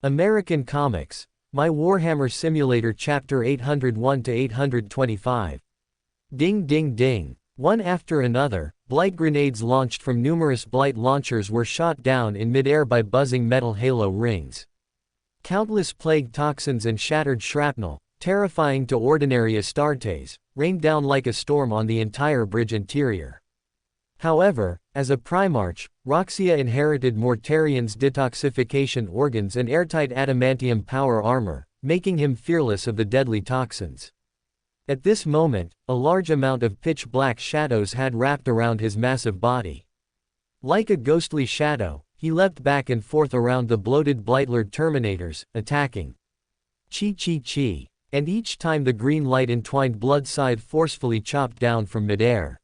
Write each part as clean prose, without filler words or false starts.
American Comics. My Warhammer Simulator Chapter 801-825. Ding ding ding. One after another, blight grenades launched from numerous blight launchers were shot down in midair by buzzing metal halo rings. Countless plague toxins and shattered shrapnel, terrifying to ordinary Astartes, rained down like a storm on the entire bridge interior. However, as a Primarch, Roxia inherited Mortarian's detoxification organs and airtight adamantium power armor, making him fearless of the deadly toxins. At this moment, a large amount of pitch-black shadows had wrapped around his massive body. Like a ghostly shadow, he leapt back and forth around the bloated Blightlord Terminators, attacking. Chi-chi-chi. And each time the green light-entwined blood scythe forcefully chopped down from midair.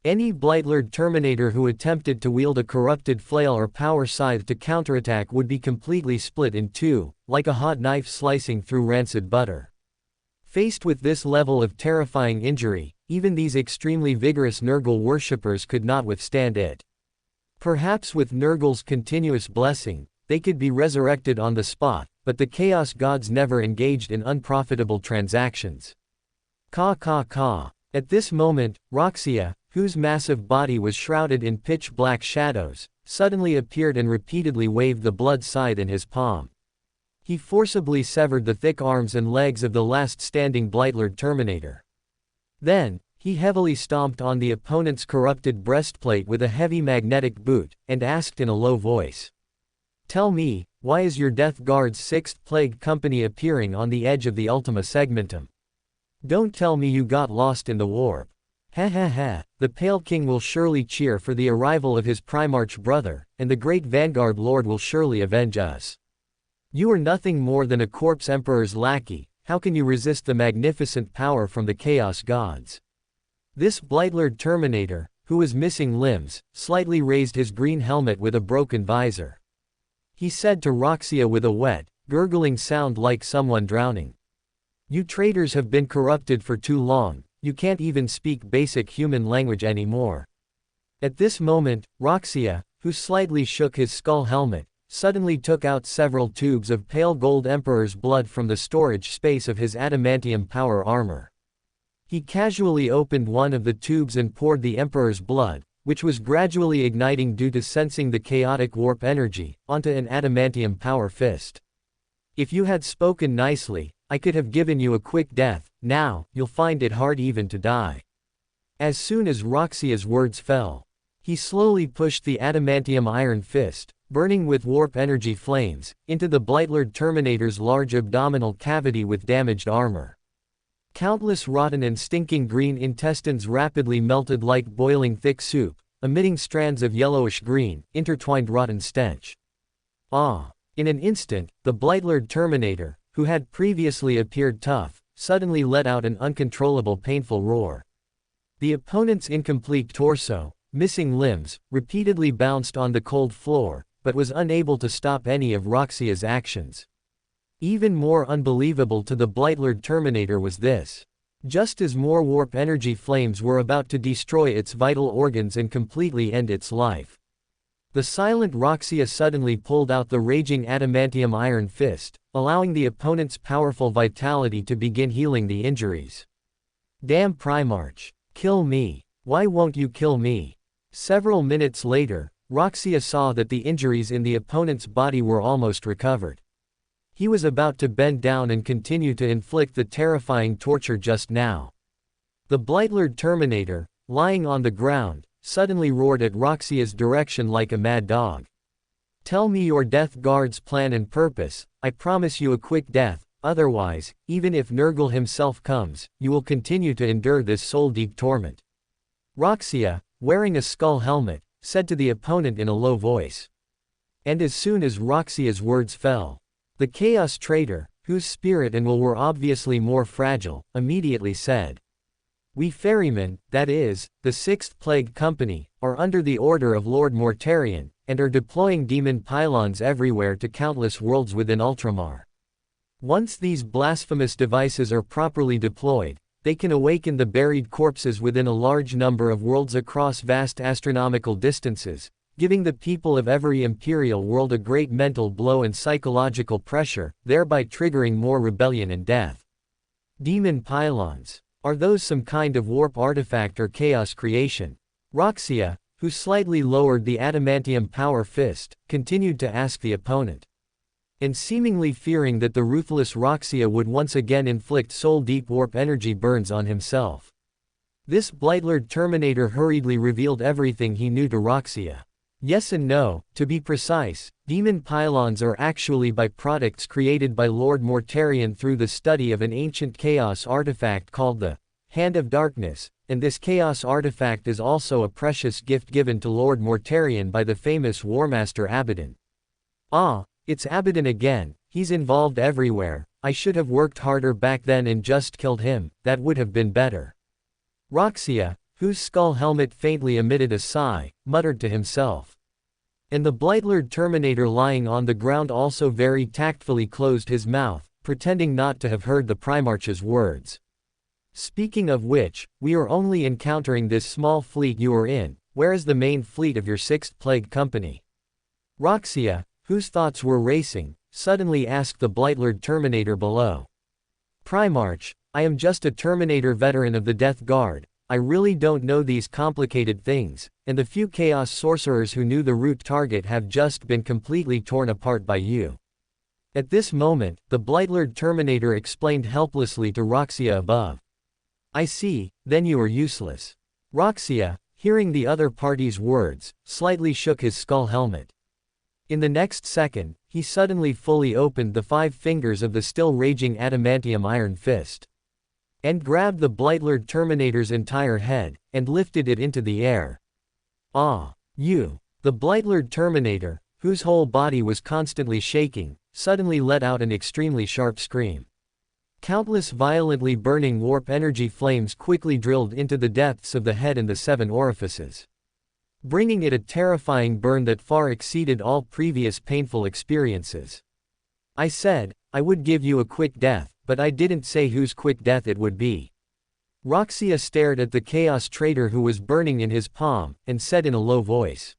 Any Blightlord Terminator who attempted to wield a corrupted flail or power scythe to counterattack would be completely split in two, like a hot knife slicing through rancid butter. Faced with this level of terrifying injury, even these extremely vigorous Nurgle worshippers could not withstand it. Perhaps with Nurgle's continuous blessing, they could be resurrected on the spot, but the Chaos Gods never engaged in unprofitable transactions. Ka. At this moment, Roxia, whose massive body was shrouded in pitch-black shadows, suddenly appeared and repeatedly waved the blood scythe in his palm. He forcibly severed the thick arms and legs of the last standing Blightlord Terminator. Then, he heavily stomped on the opponent's corrupted breastplate with a heavy magnetic boot, and asked in a low voice. "Tell me, why is your Death Guard's 6th Plague Company appearing on the edge of the Ultima Segmentum? Don't tell me you got lost in the warp. The Pale King will surely cheer for the arrival of his Primarch brother, and the great Vanguard Lord will surely avenge us. You are nothing more than a corpse Emperor's lackey, how can you resist the magnificent power from the Chaos Gods?" This Blightlord Terminator, who was missing limbs, slightly raised his green helmet with a broken visor. He said to Roxia with a wet, gurgling sound like someone drowning. "You traitors have been corrupted for too long. You can't even speak basic human language anymore." At this moment, Roxia, who slightly shook his skull helmet, suddenly took out several tubes of pale gold Emperor's blood from the storage space of his adamantium power armor. He casually opened one of the tubes and poured the Emperor's blood, which was gradually igniting due to sensing the chaotic warp energy, onto an adamantium power fist. "If you had spoken nicely, I could have given you a quick death. Now, you'll find it hard even to die." As soon as Roxia's words fell, he slowly pushed the adamantium iron fist, burning with warp energy flames, into the Blightlord Terminator's large abdominal cavity with damaged armor. Countless rotten and stinking green intestines rapidly melted like boiling thick soup, emitting strands of yellowish-green, intertwined rotten stench. In an instant, the Blightlord Terminator, who had previously appeared tough, suddenly let out an uncontrollable painful roar. The opponent's incomplete torso, missing limbs, repeatedly bounced on the cold floor, but was unable to stop any of Roxia's actions. Even more unbelievable to the Blightlord Terminator was this. Just as more warp energy flames were about to destroy its vital organs and completely end its life, the silent Roxia suddenly pulled out the raging adamantium iron fist, allowing the opponent's powerful vitality to begin healing the injuries. "Damn Primarch. Kill me. Why won't you kill me?" Several minutes later, Roxia saw that the injuries in the opponent's body were almost recovered. He was about to bend down and continue to inflict the terrifying torture just now. The Blightlord Terminator, lying on the ground, suddenly roared at Roxia's direction like a mad dog. "Tell me your Death Guard's plan and purpose. I promise you a quick death, otherwise, even if Nurgle himself comes, you will continue to endure this soul-deep torment." Roxia, wearing a skull helmet, said to the opponent in a low voice. And as soon as Roxia's words fell, the Chaos Traitor, whose spirit and will were obviously more fragile, immediately said, "We ferrymen, that is, the 6th Plague Company, are under the order of Lord Mortarian, and are deploying demon pylons everywhere to countless worlds within Ultramar. Once these blasphemous devices are properly deployed, they can awaken the buried corpses within a large number of worlds across vast astronomical distances, giving the people of every imperial world a great mental blow and psychological pressure, thereby triggering more rebellion and death. Demon pylons. Are those some kind of warp artifact or chaos creation? Roxia, who slightly lowered the adamantium power fist, continued to ask the opponent. And seemingly fearing that the ruthless Roxia would once again inflict soul-deep warp energy burns on himself. This Blightlord Terminator hurriedly revealed everything he knew to Roxia. Yes and no, to be precise, demon pylons are actually byproducts created by Lord Mortarion through the study of an ancient chaos artifact called the Hand of Darkness, and this chaos artifact is also a precious gift given to Lord Mortarion by the famous Warmaster Abaddon. Ah, it's Abaddon again, he's involved everywhere. I should have worked harder back then and just killed him, that would have been better. Roxia, whose skull helmet faintly emitted a sigh, muttered to himself. And the Blightlord Terminator lying on the ground also very tactfully closed his mouth, pretending not to have heard the Primarch's words. Speaking of which, we are only encountering this small fleet you are in, where is the main fleet of your 6th Plague Company? Roxia, whose thoughts were racing, suddenly asked the Blightlord Terminator below. Primarch, I am just a Terminator veteran of the Death Guard. I really don't know these complicated things, and the few Chaos Sorcerers who knew the root target have just been completely torn apart by you. At this moment, the Blightlord Terminator explained helplessly to Roxia above. I see, then you are useless. Roxia, hearing the other party's words, slightly shook his skull helmet. In the next second, he suddenly fully opened the 5 fingers of the still raging adamantium iron fist. And grabbed the Blightlord Terminator's entire head, and lifted it into the air. Ah! You! The Blightlord Terminator, whose whole body was constantly shaking, suddenly let out an extremely sharp scream. Countless violently burning warp energy flames quickly drilled into the depths of the head and the 7 orifices, bringing it a terrifying burn that far exceeded all previous painful experiences. I said, I would give you a quick death. But I didn't say whose quick death it would be. Roxia stared at the Chaos Traitor who was burning in his palm, and said in a low voice.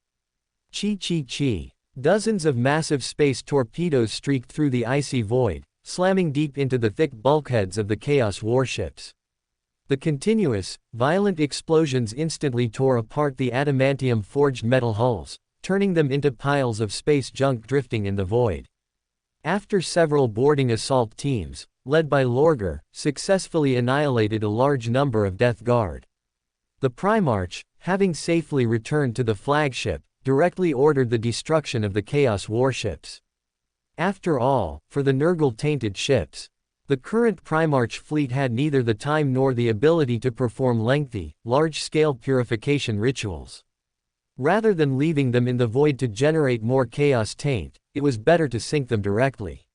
Chi chi chi. Dozens of massive space torpedoes streaked through the icy void, slamming deep into the thick bulkheads of the Chaos warships. The continuous, violent explosions instantly tore apart the adamantium-forged metal hulls, turning them into piles of space junk drifting in the void. After several boarding assault teams, led by Lorgar, successfully annihilated a large number of Death Guard. The Primarch, having safely returned to the flagship, directly ordered the destruction of the Chaos warships. After all, for the Nurgle-tainted ships, the current Primarch fleet had neither the time nor the ability to perform lengthy, large-scale purification rituals. Rather than leaving them in the void to generate more chaos taint, it was better to sink them directly.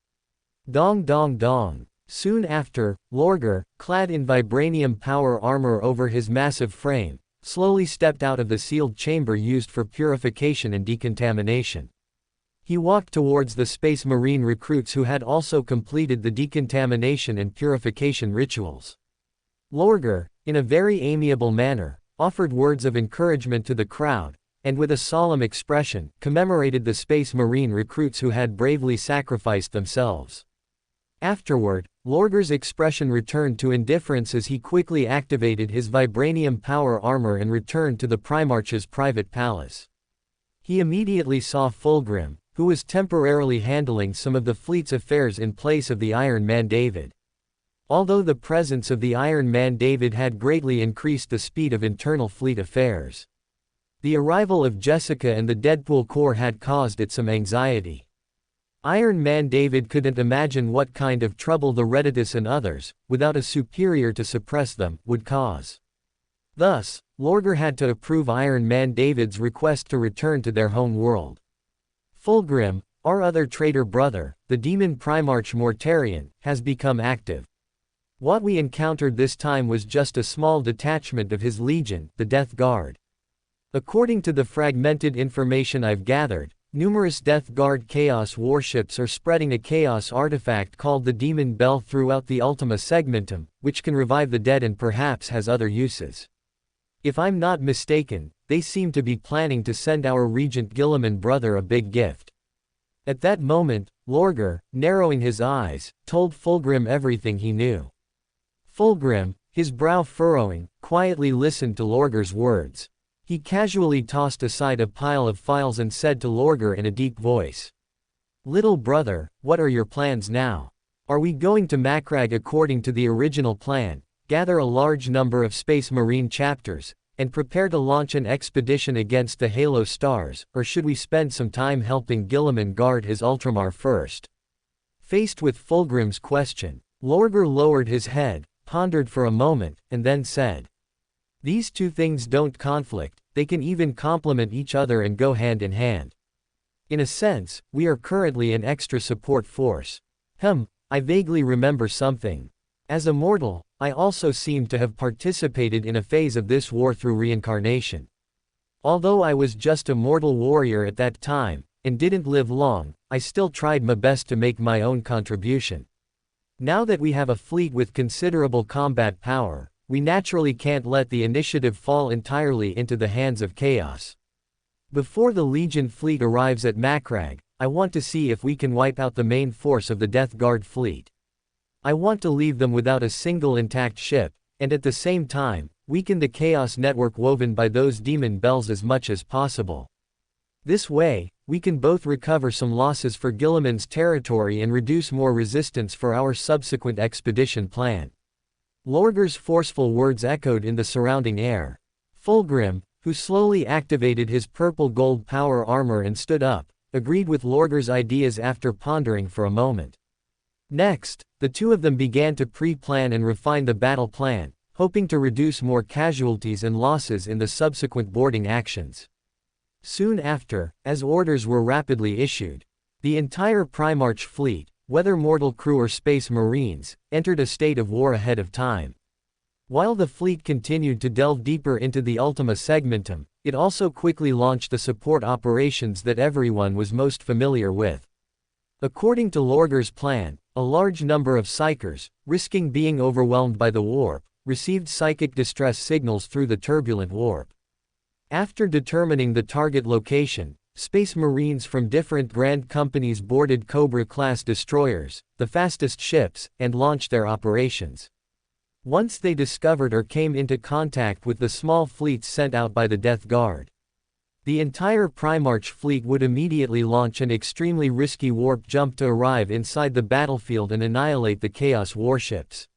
Dong dong dong. Soon after, Lorgar, clad in vibranium power armor over his massive frame, slowly stepped out of the sealed chamber used for purification and decontamination. He walked towards the Space Marine recruits who had also completed the decontamination and purification rituals. Lorgar, in a very amiable manner, offered words of encouragement to the crowd, and with a solemn expression, commemorated the Space Marine recruits who had bravely sacrificed themselves. Afterward, Lorgar's expression returned to indifference as he quickly activated his vibranium power armor and returned to the Primarch's private palace. He immediately saw Fulgrim, who was temporarily handling some of the fleet's affairs in place of the Iron Man David. Although the presence of the Iron Man David had greatly increased the speed of internal fleet affairs, the arrival of Jessica and the Deadpool Corps had caused it some anxiety. Iron Man David couldn't imagine what kind of trouble the Redditus and others, without a superior to suppress them, would cause. Thus, Lorgar had to approve Iron Man David's request to return to their home world. Fulgrim, our other traitor brother, the demon Primarch Mortarion, has become active. What we encountered this time was just a small detachment of his legion, the Death Guard. According to the fragmented information I've gathered, numerous Death Guard Chaos warships are spreading a Chaos artifact called the Demon Bell throughout the Ultima Segmentum, which can revive the dead and perhaps has other uses. If I'm not mistaken, they seem to be planning to send our Regent Gilliman brother a big gift. At that moment, Lorgar, narrowing his eyes, told Fulgrim everything he knew. Fulgrim, his brow furrowing, quietly listened to Lorgar's words. He casually tossed aside a pile of files and said to Lorgar in a deep voice. "Little brother, what are your plans now? Are we going to Macragge according to the original plan, gather a large number of Space Marine chapters, and prepare to launch an expedition against the Halo stars, or should we spend some time helping Gilliman guard his Ultramar first?" Faced with Fulgrim's question, Lorgar lowered his head, pondered for a moment, and then said, "These two things don't conflict, they can even complement each other and go hand in hand. In a sense, we are currently an extra support force. I vaguely remember something. As a mortal, I also seem to have participated in a phase of this war through reincarnation. Although I was just a mortal warrior at that time, and didn't live long, I still tried my best to make my own contribution. Now that we have a fleet with considerable combat power, we naturally can't let the initiative fall entirely into the hands of chaos. Before the Legion fleet arrives at Macragge, I want to see if we can wipe out the main force of the Death Guard fleet. I want to leave them without a single intact ship, and at the same time, weaken the chaos network woven by those demon bells as much as possible. This way, we can both recover some losses for Gilliman's territory and reduce more resistance for our subsequent expedition plan." Lorgar's forceful words echoed in the surrounding air. Fulgrim, who slowly activated his purple-gold power armor and stood up, agreed with Lorgar's ideas after pondering for a moment. Next, the two of them began to pre-plan and refine the battle plan, hoping to reduce more casualties and losses in the subsequent boarding actions. Soon after, as orders were rapidly issued, the entire Primarch fleet, whether mortal crew or space marines, entered a state of war ahead of time. While the fleet continued to delve deeper into the Ultima Segmentum, it also quickly launched the support operations that everyone was most familiar with. According to Lorgar's plan, a large number of Psykers, risking being overwhelmed by the warp, received psychic distress signals through the turbulent warp. After determining the target location, Space Marines from different Grand Companies boarded Cobra-class destroyers, the fastest ships, and launched their operations. Once they discovered or came into contact with the small fleets sent out by the Death Guard, the entire Primarch fleet would immediately launch an extremely risky warp jump to arrive inside the battlefield and annihilate the Chaos warships.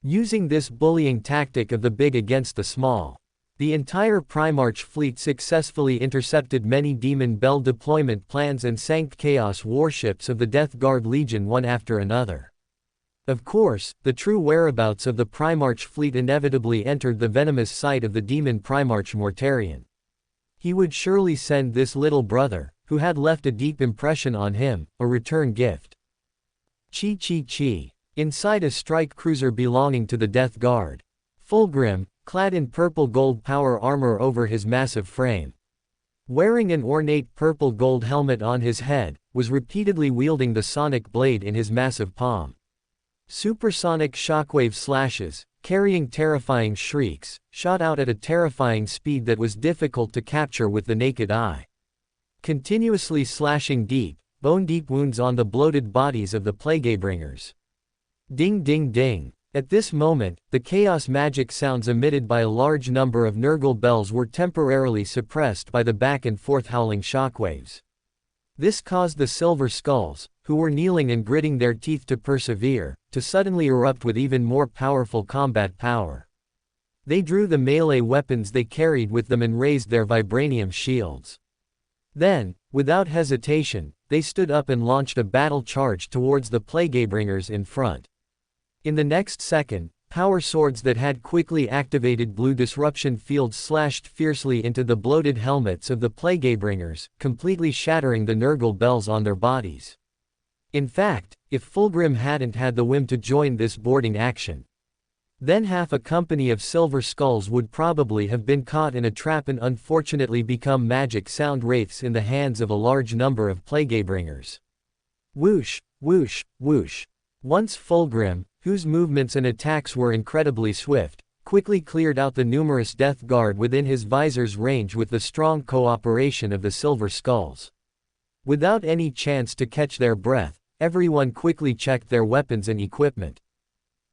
Using this bullying tactic of the big against the small, the entire Primarch fleet successfully intercepted many Demon Bell deployment plans and sank Chaos warships of the Death Guard Legion one after another. Of course, the true whereabouts of the Primarch fleet inevitably entered the venomous sight of the demon Primarch Mortarion. He would surely send this little brother, who had left a deep impression on him, a return gift. Chi. Inside a strike cruiser belonging to the Death Guard, Fulgrim, clad in purple-gold power armor over his massive frame, wearing an ornate purple-gold helmet on his head, was repeatedly wielding the sonic blade in his massive palm. Supersonic shockwave slashes, carrying terrifying shrieks, shot out at a terrifying speed that was difficult to capture with the naked eye, continuously slashing deep, bone-deep wounds on the bloated bodies of the Plaguebringers. Ding ding ding. At this moment, the chaos magic sounds emitted by a large number of Nurgle bells were temporarily suppressed by the back-and-forth howling shockwaves. This caused the Silver Skulls, who were kneeling and gritting their teeth to persevere, to suddenly erupt with even more powerful combat power. They drew the melee weapons they carried with them and raised their vibranium shields. Then, without hesitation, they stood up and launched a battle charge towards the Plaguebringers in front. In the next second, power swords that had quickly activated blue disruption fields slashed fiercely into the bloated helmets of the Plaguebringers, completely shattering the Nurgle bells on their bodies. In fact, if Fulgrim hadn't had the whim to join this boarding action, then half a company of Silver Skulls would probably have been caught in a trap and unfortunately become magic sound wraiths in the hands of a large number of Plaguebringers. Whoosh, whoosh, whoosh. Once Fulgrim, whose movements and attacks were incredibly swift, quickly cleared out the numerous Death Guard within his visor's range with the strong cooperation of the Silver Skulls. Without any chance to catch their breath, everyone quickly checked their weapons and equipment.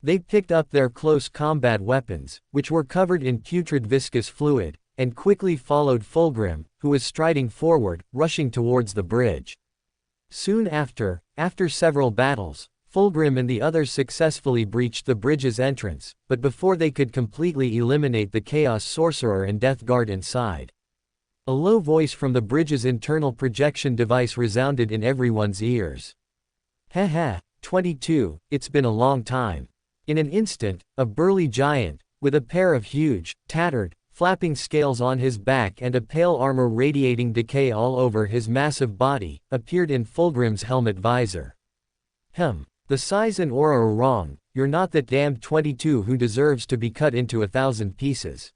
They picked up their close combat weapons, which were covered in putrid viscous fluid, and quickly followed Fulgrim, who was striding forward, rushing towards the bridge. Soon after several battles, Fulgrim and the others successfully breached the bridge's entrance, but before they could completely eliminate the Chaos Sorcerer and Death Guard inside. A low voice from the bridge's internal projection device resounded in everyone's ears. "Heh, 22, it's been a long time." In an instant, a burly giant, with a pair of huge, tattered, flapping scales on his back and a pale armor radiating decay all over his massive body, appeared in Fulgrim's helmet visor. The size and aura are wrong, you're not that damned 22 who deserves to be cut into 1,000 pieces.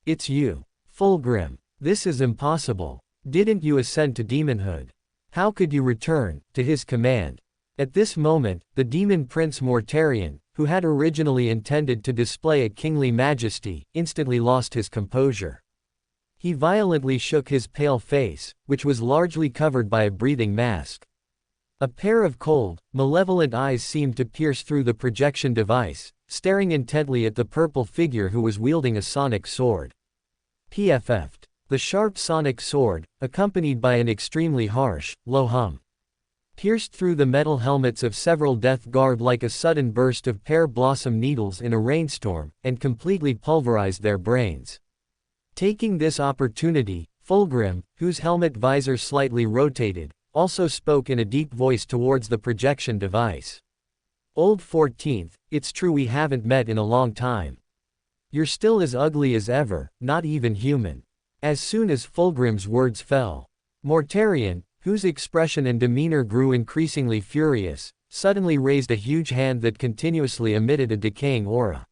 It's you, Fulgrim. This is impossible. Didn't you ascend to demonhood? How could you return to his command? At this moment, the demon prince Mortarion, who had originally intended to display a kingly majesty, instantly lost his composure. He violently shook his pale face, which was largely covered by a breathing mask. A pair of cold, malevolent eyes seemed to pierce through the projection device, staring intently at the purple figure who was wielding a sonic sword. PFF'd. The sharp sonic sword, accompanied by an extremely harsh, low hum, pierced through the metal helmets of several Death Guard like a sudden burst of pear blossom needles in a rainstorm, and completely pulverized their brains. Taking this opportunity, Fulgrim, whose helmet visor slightly rotated, also spoke in a deep voice towards the projection device. "Old 14th, it's true we haven't met in a long time. You're still as ugly as ever, not even human." As soon as Fulgrim's words fell, Mortarion, whose expression and demeanor grew increasingly furious, suddenly raised a huge hand that continuously emitted a decaying aura.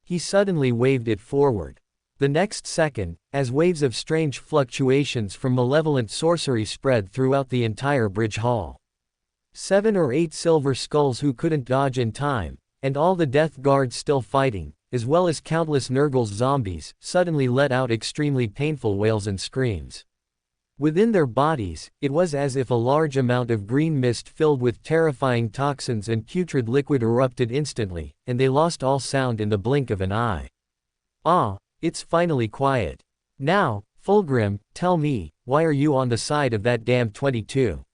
He suddenly waved it forward. The next second, as waves of strange fluctuations from malevolent sorcery spread throughout the entire bridge hall. 7 or 8 silver skulls who couldn't dodge in time, and all the Death Guards still fighting, as well as countless Nurgle's zombies, suddenly let out extremely painful wails and screams. Within their bodies, it was as if a large amount of green mist filled with terrifying toxins and putrid liquid erupted instantly, and they lost all sound in the blink of an eye. It's finally quiet. Now, Fulgrim, tell me, why are you on the side of that damn 22?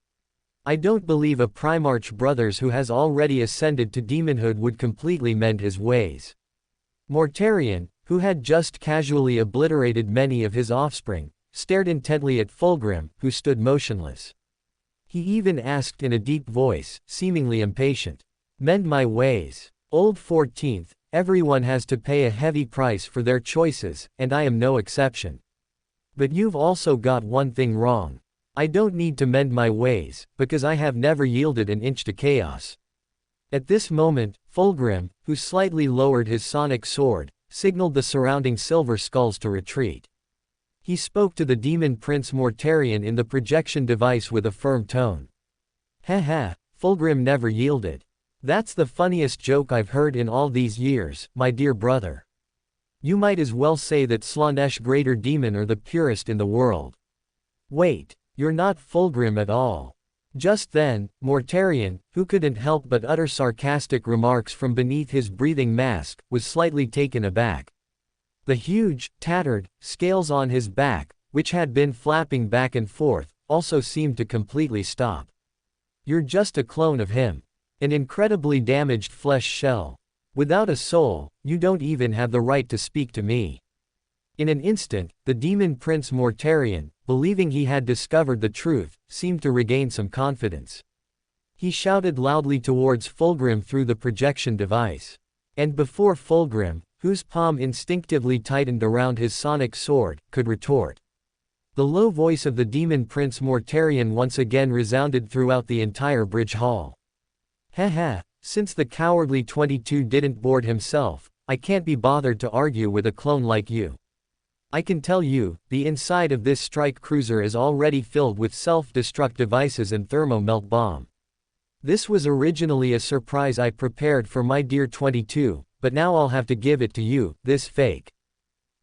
I don't believe a Primarch brothers who has already ascended to demonhood would completely mend his ways. Mortarion, who had just casually obliterated many of his offspring, stared intently at Fulgrim, who stood motionless. He even asked in a deep voice, seemingly impatient. "Mend my ways. Old 14th, everyone has to pay a heavy price for their choices, and I am no exception. But you've also got one thing wrong. I don't need to mend my ways, because I have never yielded an inch to chaos." At this moment, Fulgrim, who slightly lowered his sonic sword, signaled the surrounding silver skulls to retreat. He spoke to the demon prince Mortarion in the projection device with a firm tone. Fulgrim never yielded. That's the funniest joke I've heard in all these years, my dear brother. You might as well say that Slaanesh Greater Demon are the purest in the world. Wait, you're not Fulgrim at all. Just then, Mortarion, who couldn't help but utter sarcastic remarks from beneath his breathing mask, was slightly taken aback. The huge, tattered, scales on his back, which had been flapping back and forth, also seemed to completely stop. You're just a clone of him. An incredibly damaged flesh shell. Without a soul, you don't even have the right to speak to me. In an instant, the demon prince Mortarion, believing he had discovered the truth, seemed to regain some confidence. He shouted loudly towards Fulgrim through the projection device. And before Fulgrim, whose palm instinctively tightened around his sonic sword, could retort, the low voice of the demon prince Mortarion once again resounded throughout the entire bridge hall. Since the cowardly 22 didn't board himself, I can't be bothered to argue with a clone like you. I can tell you, the inside of this strike cruiser is already filled with self-destruct devices and thermo-melt bomb. This was originally a surprise I prepared for my dear 22, but now I'll have to give it to you, this fake.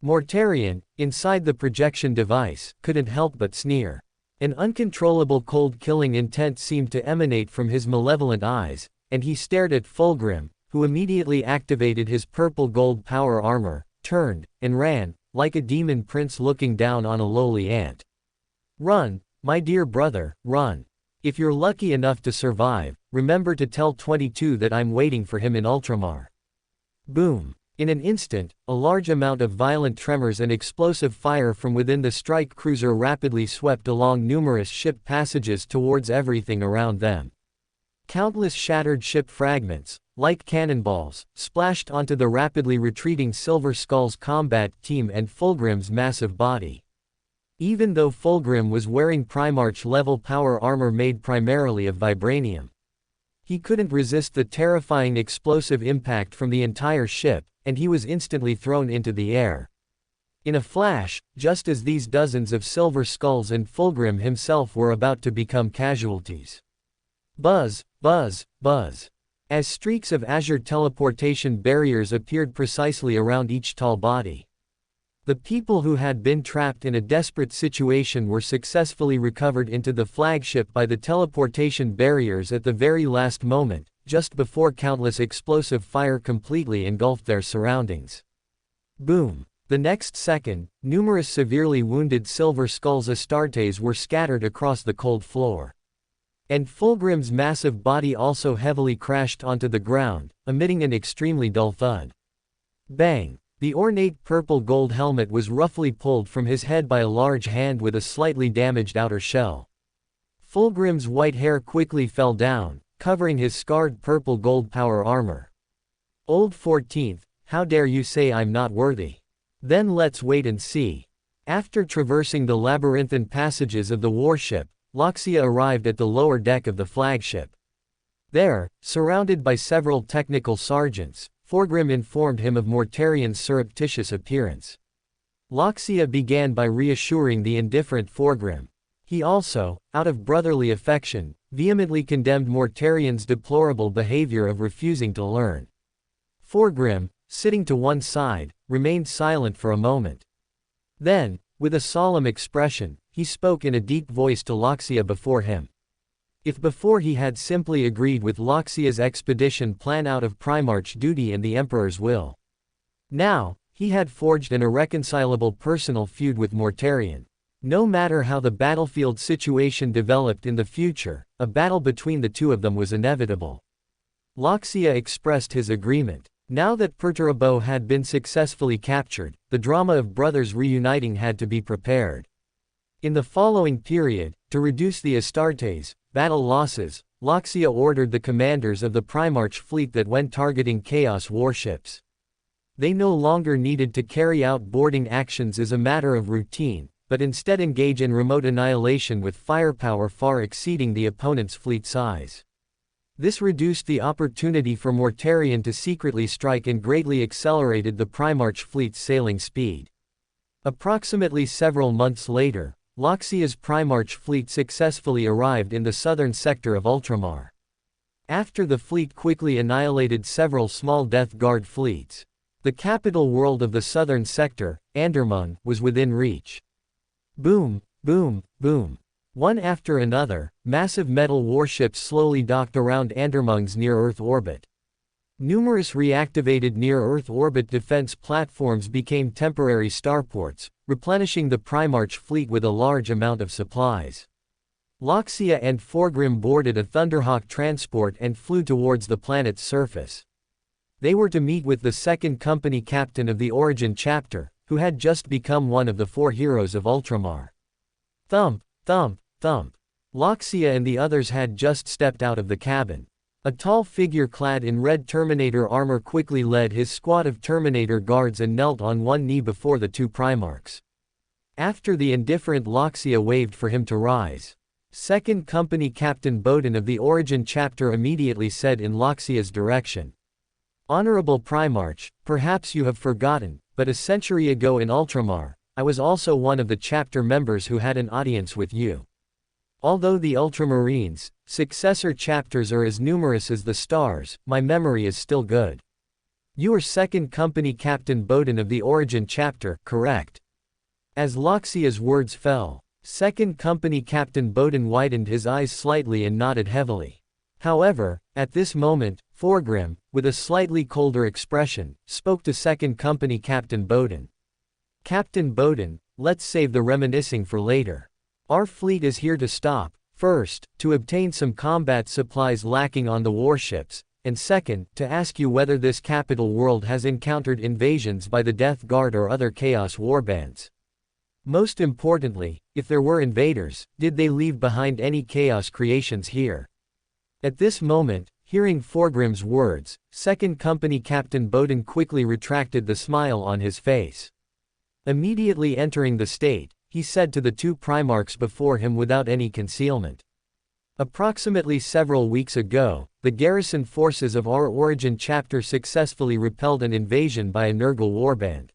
Mortarion, inside the projection device, couldn't help but sneer. An uncontrollable cold-killing intent seemed to emanate from his malevolent eyes, and he stared at Fulgrim, who immediately activated his purple gold power armor, turned, and ran, like a demon prince looking down on a lowly ant. Run, my dear brother, run. If you're lucky enough to survive, remember to tell 22 that I'm waiting for him in Ultramar. Boom. In an instant, a large amount of violent tremors and explosive fire from within the strike cruiser rapidly swept along numerous ship passages towards everything around them. Countless shattered ship fragments, like cannonballs, splashed onto the rapidly retreating Silver Skull's combat team and Fulgrim's massive body. Even though Fulgrim was wearing Primarch-level power armor made primarily of vibranium, he couldn't resist the terrifying explosive impact from the entire ship, and he was instantly thrown into the air. In a flash, just as these dozens of Silver Skulls and Fulgrim himself were about to become casualties. Buzz, buzz, buzz. As streaks of azure teleportation barriers appeared precisely around each tall body. The people who had been trapped in a desperate situation were successfully recovered into the flagship by the teleportation barriers at the very last moment, just before countless explosive fire completely engulfed their surroundings. Boom. The next second, numerous severely wounded Silver Skulls Astartes were scattered across the cold floor. And Fulgrim's massive body also heavily crashed onto the ground, emitting an extremely dull thud. Bang! The ornate purple-gold helmet was roughly pulled from his head by a large hand with a slightly damaged outer shell. Fulgrim's white hair quickly fell down, covering his scarred purple-gold power armor. Old 14th, how dare you say I'm not worthy? Then let's wait and see. After traversing the labyrinthine passages of the warship, Loxia arrived at the lower deck of the flagship. There, surrounded by several technical sergeants, Fulgrim informed him of Mortarion's surreptitious appearance. Loxia began by reassuring the indifferent Fulgrim. He also, out of brotherly affection, vehemently condemned Mortarion's deplorable behavior of refusing to learn. Fulgrim, sitting to one side, remained silent for a moment. Then, with a solemn expression, he spoke in a deep voice to Loxia before him. If before he had simply agreed with Loxia's expedition plan out of Primarch duty and the Emperor's will, now, he had forged an irreconcilable personal feud with Mortarion. No matter how the battlefield situation developed in the future, a battle between the two of them was inevitable. Loxia expressed his agreement. Now that Perturabo had been successfully captured, the drama of brothers reuniting had to be prepared. In the following period, to reduce the Astartes' battle losses, Loxia ordered the commanders of the Primarch fleet that when targeting Chaos warships, they no longer needed to carry out boarding actions as a matter of routine, but instead engage in remote annihilation with firepower far exceeding the opponent's fleet size. This reduced the opportunity for Mortarion to secretly strike and greatly accelerated the Primarch fleet's sailing speed. Approximately several months later, Loxia's Primarch fleet successfully arrived in the southern sector of Ultramar. After the fleet quickly annihilated several small Death Guard fleets, the capital world of the southern sector, Andermung, was within reach. Boom, boom, boom. One after another, massive metal warships slowly docked around Andermung's near-Earth orbit. Numerous reactivated near-Earth orbit defense platforms became temporary starports, replenishing the Primarch fleet with a large amount of supplies. Loxia and Fulgrim boarded a Thunderhawk transport and flew towards the planet's surface. They were to meet with the second company captain of the Origin chapter, who had just become one of the 4 heroes of Ultramar. Thump, thump, thump. Loxia and the others had just stepped out of the cabin. A tall figure clad in red Terminator armor quickly led his squad of Terminator guards and knelt on one knee before the 2 Primarchs. After the indifferent Loxia waved for him to rise, Second Company Captain Bowden of the Origin chapter immediately said in Loxia's direction, "Honorable Primarch, perhaps you have forgotten, but a century ago in Ultramar, I was also one of the chapter members who had an audience with you. Although the Ultramarines' successor chapters are as numerous as the stars, my memory is still good. You are Second Company Captain Bowden of the Origin Chapter, correct? As Loxia's words fell, Second Company Captain Bowden widened his eyes slightly and nodded heavily. However, at this moment, Thorgrim, with a slightly colder expression, spoke to Second Company Captain Bowden. Captain Bowden, let's save the reminiscing for later. Our fleet is here to stop, first, to obtain some combat supplies lacking on the warships, and second, to ask you whether this capital world has encountered invasions by the Death Guard or other Chaos warbands. Most importantly, if there were invaders, did they leave behind any Chaos creations here? At this moment, hearing Thorgrim's words, Second Company Captain Bowden quickly retracted the smile on his face. Immediately entering the state, he said to the two Primarchs before him without any concealment. Approximately several weeks ago, the garrison forces of our Origin Chapter successfully repelled an invasion by a Nurgle warband.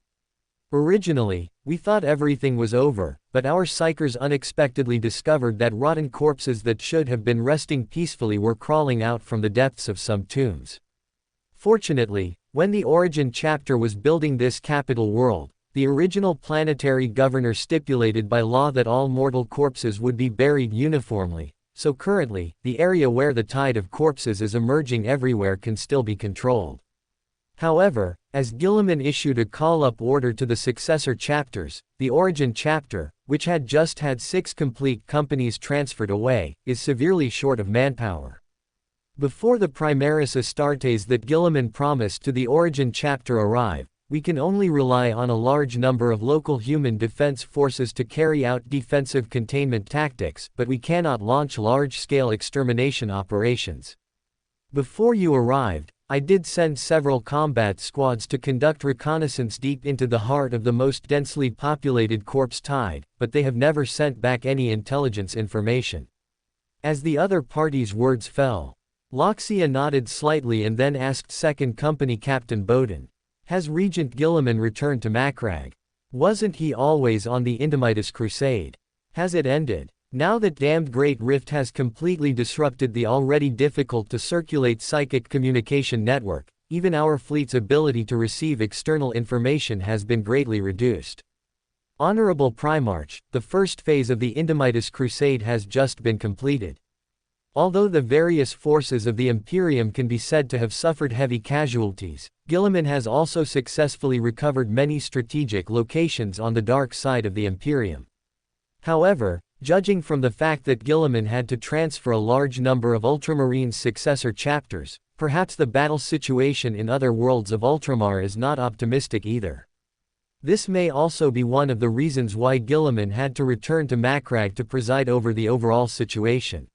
Originally, we thought everything was over, but our psychers unexpectedly discovered that rotten corpses that should have been resting peacefully were crawling out from the depths of some tombs. Fortunately, when the Origin Chapter was building this capital world, the original planetary governor stipulated by law that all mortal corpses would be buried uniformly, so currently, the area where the tide of corpses is emerging everywhere can still be controlled. However, as Guilliman issued a call-up order to the successor chapters, the Origin Chapter, which had just had 6 complete companies transferred away, is severely short of manpower. Before the Primaris Astartes that Guilliman promised to the Origin Chapter arrive, we can only rely on a large number of local human defense forces to carry out defensive containment tactics, but we cannot launch large-scale extermination operations. Before you arrived, I did send several combat squads to conduct reconnaissance deep into the heart of the most densely populated corpse tide, but they have never sent back any intelligence information. As the other party's words fell, Loxia nodded slightly and then asked Second Company Captain Bowden, has Regent Guilliman returned to Macragge? Wasn't he always on the Indemitus crusade? Has it ended? Now that damned Great Rift has completely disrupted the already difficult to circulate psychic communication network, even our fleet's ability to receive external information has been greatly reduced. Honorable Primarch, the first phase of the Indemitus crusade has just been completed. Although the various forces of the Imperium can be said to have suffered heavy casualties, Guilliman has also successfully recovered many strategic locations on the dark side of the Imperium. However, judging from the fact that Guilliman had to transfer a large number of Ultramarines' successor chapters, perhaps the battle situation in other worlds of Ultramar is not optimistic either. This may also be one of the reasons why Guilliman had to return to Macragge to preside over the overall situation.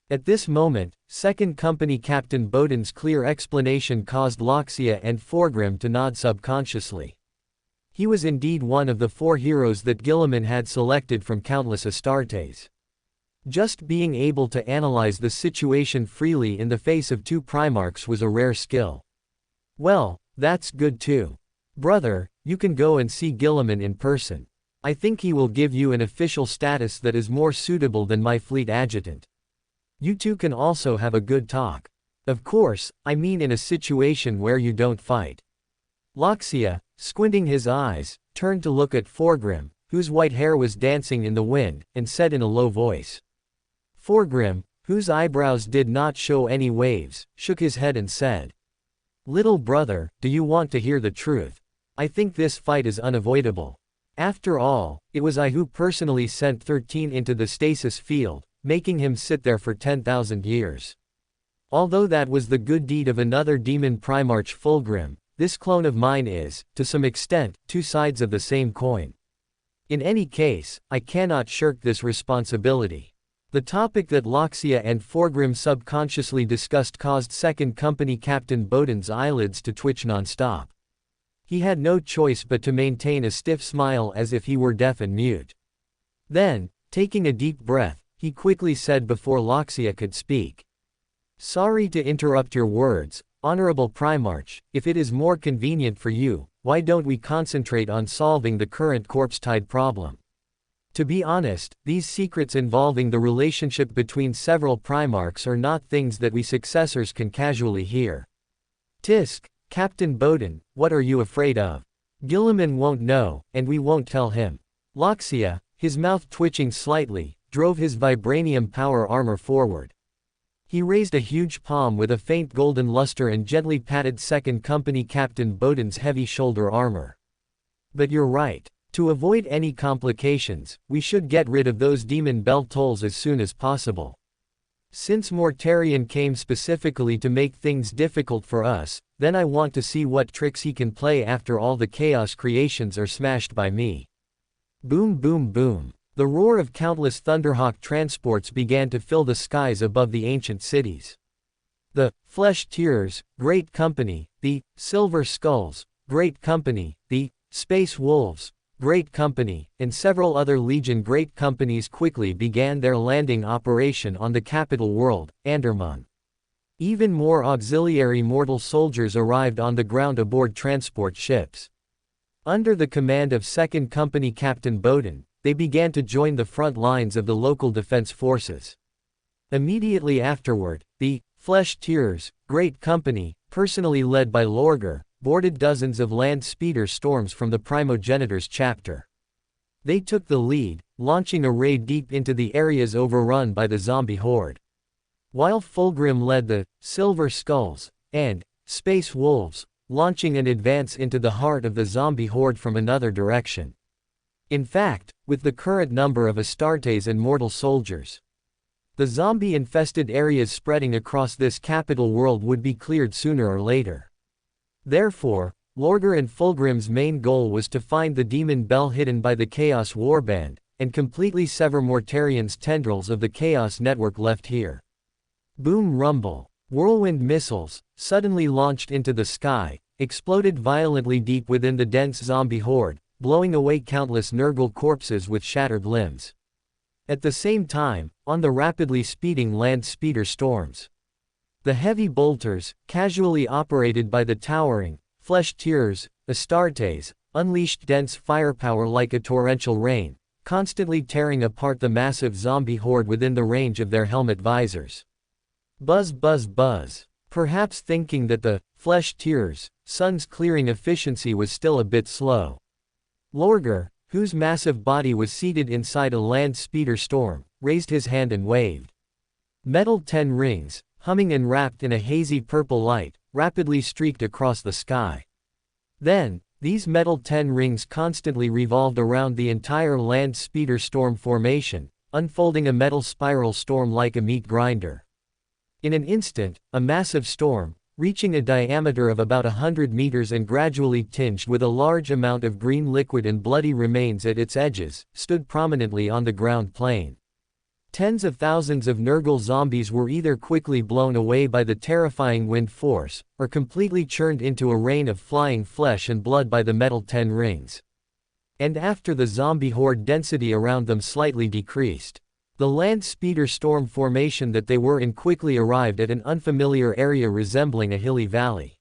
At this moment, Second Company Captain Bowden's clear explanation caused Loxia and Thorgrim to nod subconsciously. He was indeed one of the 4 heroes that Guilliman had selected from countless Astartes. Just being able to analyze the situation freely in the face of 2 Primarchs was a rare skill. Well, that's good too. Brother, you can go and see Guilliman in person. I think he will give you an official status that is more suitable than my fleet adjutant. You two can also have a good talk. Of course, I mean in a situation where you don't fight. Loxia, squinting his eyes, turned to look at Thorgrim, whose white hair was dancing in the wind, and said in a low voice. Thorgrim, whose eyebrows did not show any waves, shook his head and said, "Little brother, do you want to hear the truth? I think this fight is unavoidable. After all, it was I who personally sent 13 into the stasis field, making him sit there for 10,000 years. Although that was the good deed of another demon Primarch Fulgrim, this clone of mine is, to some extent, 2 sides of the same coin. In any case, I cannot shirk this responsibility." The topic that Loxia and Thorgrim subconsciously discussed caused Second Company Captain Bowden's eyelids to twitch non-stop. He had no choice but to maintain a stiff smile as if he were deaf and mute. Then, taking a deep breath, he quickly said before Loxia could speak. "Sorry to interrupt your words, Honorable Primarch, if it is more convenient for you, why don't we concentrate on solving the current corpse tide problem? To be honest, these secrets involving the relationship between several Primarchs are not things that we successors can casually hear." Tisk, Captain Bowden, what are you afraid of? Gilliman won't know, and we won't tell him. Loxia, his mouth twitching slightly, drove his vibranium power armor forward. He raised a huge palm with a faint golden luster and gently patted Second Company Captain Bowden's heavy shoulder armor. But you're right. To avoid any complications, we should get rid of those demon bell tolls as soon as possible. Since Mortarion came specifically to make things difficult for us, then I want to see what tricks he can play after all the chaos creations are smashed by me. Boom boom boom. The roar of countless Thunderhawk transports began to fill the skies above the ancient cities. The Flesh Tears, Great Company, the Silver Skulls, Great Company, the Space Wolves, Great Company, and several other Legion Great Companies quickly began their landing operation on the capital world, Andermon. Even more auxiliary mortal soldiers arrived on the ground aboard transport ships. Under the command of Second Company Captain Bowden, they began to join the front lines of the local defense forces. Immediately afterward, the Flesh Tears, Great Company, personally led by Lorgar, boarded dozens of land speeder storms from the Primogenitors chapter. They took the lead, launching a raid deep into the areas overrun by the zombie horde. While Fulgrim led the Silver Skulls and Space Wolves, launching an advance into the heart of the zombie horde from another direction. In fact, with the current number of Astartes and mortal soldiers, the zombie-infested areas spreading across this capital world would be cleared sooner or later. Therefore, Lorgar and Fulgrim's main goal was to find the demon bell hidden by the Chaos Warband, and completely sever Mortarion's tendrils of the Chaos network left here. Boom rumble. Whirlwind missiles, suddenly launched into the sky, exploded violently deep within the dense zombie horde, blowing away countless Nurgle corpses with shattered limbs. At the same time, on the rapidly speeding land speeder storms, the heavy bolters, casually operated by the towering Flesh Tears, Astartes, unleashed dense firepower like a torrential rain, constantly tearing apart the massive zombie horde within the range of their helmet visors. Buzz buzz buzz. Perhaps thinking that the Flesh Tears' sun's clearing efficiency was still a bit slow, Lorgar, whose massive body was seated inside a land speeder storm, raised his hand and waved. Metal 10 rings, humming and wrapped in a hazy purple light, rapidly streaked across the sky. Then, these metal 10 rings constantly revolved around the entire land speeder storm formation, unfolding a metal spiral storm like a meat grinder. In an instant, a massive storm, reaching a diameter of about 100 meters and gradually tinged with a large amount of green liquid and bloody remains at its edges, stood prominently on the ground plane. Tens of thousands of Nurgle zombies were either quickly blown away by the terrifying wind force, or completely churned into a rain of flying flesh and blood by the metal 10 rings. And after the zombie horde density around them slightly decreased, the land speeder storm formation that they were in quickly arrived at an unfamiliar area resembling a hilly valley.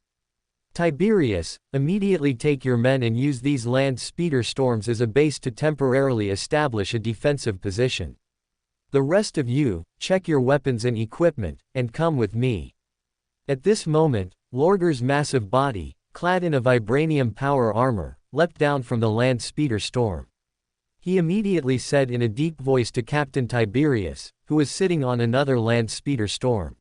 Tiberius, immediately take your men and use these land speeder storms as a base to temporarily establish a defensive position. The rest of you, check your weapons and equipment, and come with me. At this moment, Lorgar's massive body, clad in a vibranium power armor, leapt down from the land speeder storm. He immediately said in a deep voice to Captain Tiberius, who was sitting on another land speeder storm.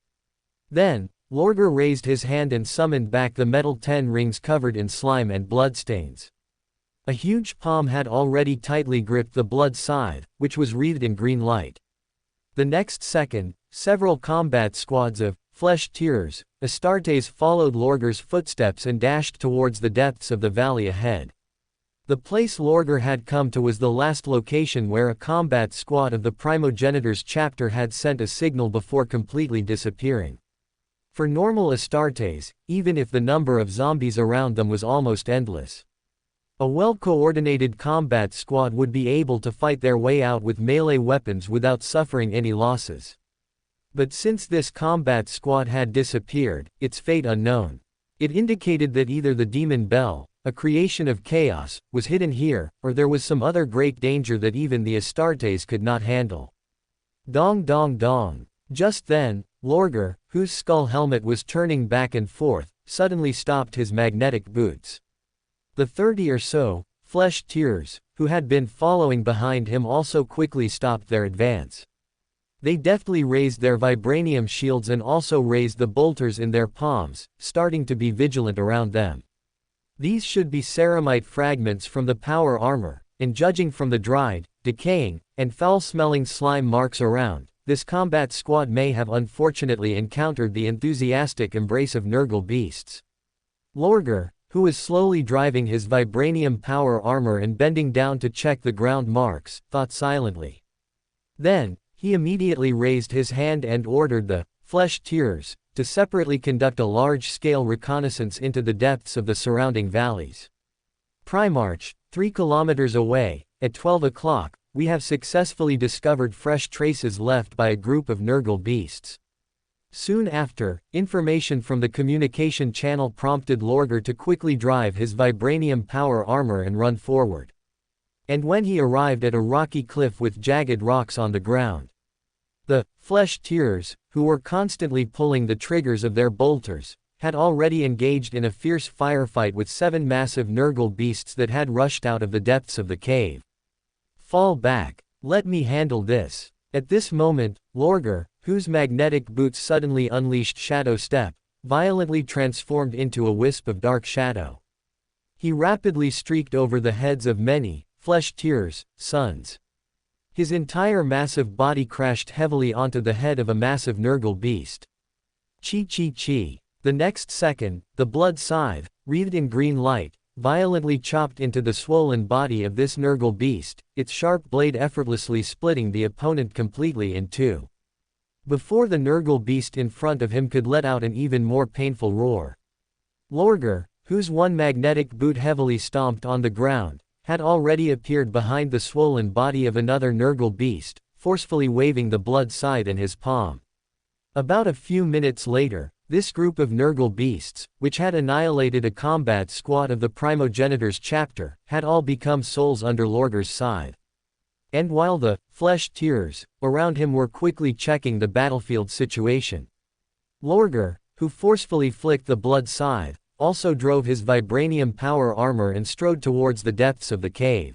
Then, Lorgar raised his hand and summoned back the metal 10 rings covered in slime and bloodstains. A huge palm had already tightly gripped the blood scythe, which was wreathed in green light. The next second, several combat squads of Flesh Tears, Astartes followed Lorgar's footsteps and dashed towards the depths of the valley ahead. The place Lorgar had come to was the last location where a combat squad of the Primogenitors chapter had sent a signal before completely disappearing. For normal Astartes, even if the number of zombies around them was almost endless, a well-coordinated combat squad would be able to fight their way out with melee weapons without suffering any losses. But since this combat squad had disappeared, its fate unknown, it indicated that either the Demon Bell, a creation of chaos, was hidden here, or there was some other great danger that even the Astartes could not handle. Dong dong dong. Just then, Lorger, whose skull helmet was turning back and forth, suddenly stopped his magnetic boots. The 30 or so, flesh tears, who had been following behind him also quickly stopped their advance. They deftly raised their vibranium shields and also raised the bolters in their palms, starting to be vigilant around them. These should be ceramite fragments from the power armor, and judging from the dried, decaying, and foul-smelling slime marks around, this combat squad may have unfortunately encountered the enthusiastic embrace of Nurgle beasts. Lorger, who was slowly driving his vibranium power armor and bending down to check the ground marks, thought silently. Then, he immediately raised his hand and ordered the flesh tears to separately conduct a large-scale reconnaissance into the depths of the surrounding valleys. Primarch, 3 kilometers away, at 12 o'clock, we have successfully discovered fresh traces left by a group of Nurgle beasts. Soon after, information from the communication channel prompted Lorger to quickly drive his vibranium power armor and run forward. And when he arrived at a rocky cliff with jagged rocks on the ground, the flesh tears, who were constantly pulling the triggers of their bolters, had already engaged in a fierce firefight with 7 massive Nurgle beasts that had rushed out of the depths of the cave. Fall back. Let me handle this. At this moment, Lorger, whose magnetic boots suddenly unleashed Shadow Step, violently transformed into a wisp of dark shadow. He rapidly streaked over the heads of many, flesh tears, sons. His entire massive body crashed heavily onto the head of a massive Nurgle beast. Chi. The next second, the blood scythe, wreathed in green light, violently chopped into the swollen body of this Nurgle beast, its sharp blade effortlessly splitting the opponent completely in two. Before the Nurgle beast in front of him could let out an even more painful roar, Lorger, whose one magnetic boot heavily stomped on the ground, had already appeared behind the swollen body of another Nurgle beast, forcefully waving the blood scythe in his palm. About a few minutes later, this group of Nurgle beasts, which had annihilated a combat squad of the Primogenitors chapter, had all become souls under Lorger's scythe. And while the flesh tears around him were quickly checking the battlefield situation, Lorger, who forcefully flicked the blood scythe, also drove his vibranium power armor and strode towards the depths of the cave.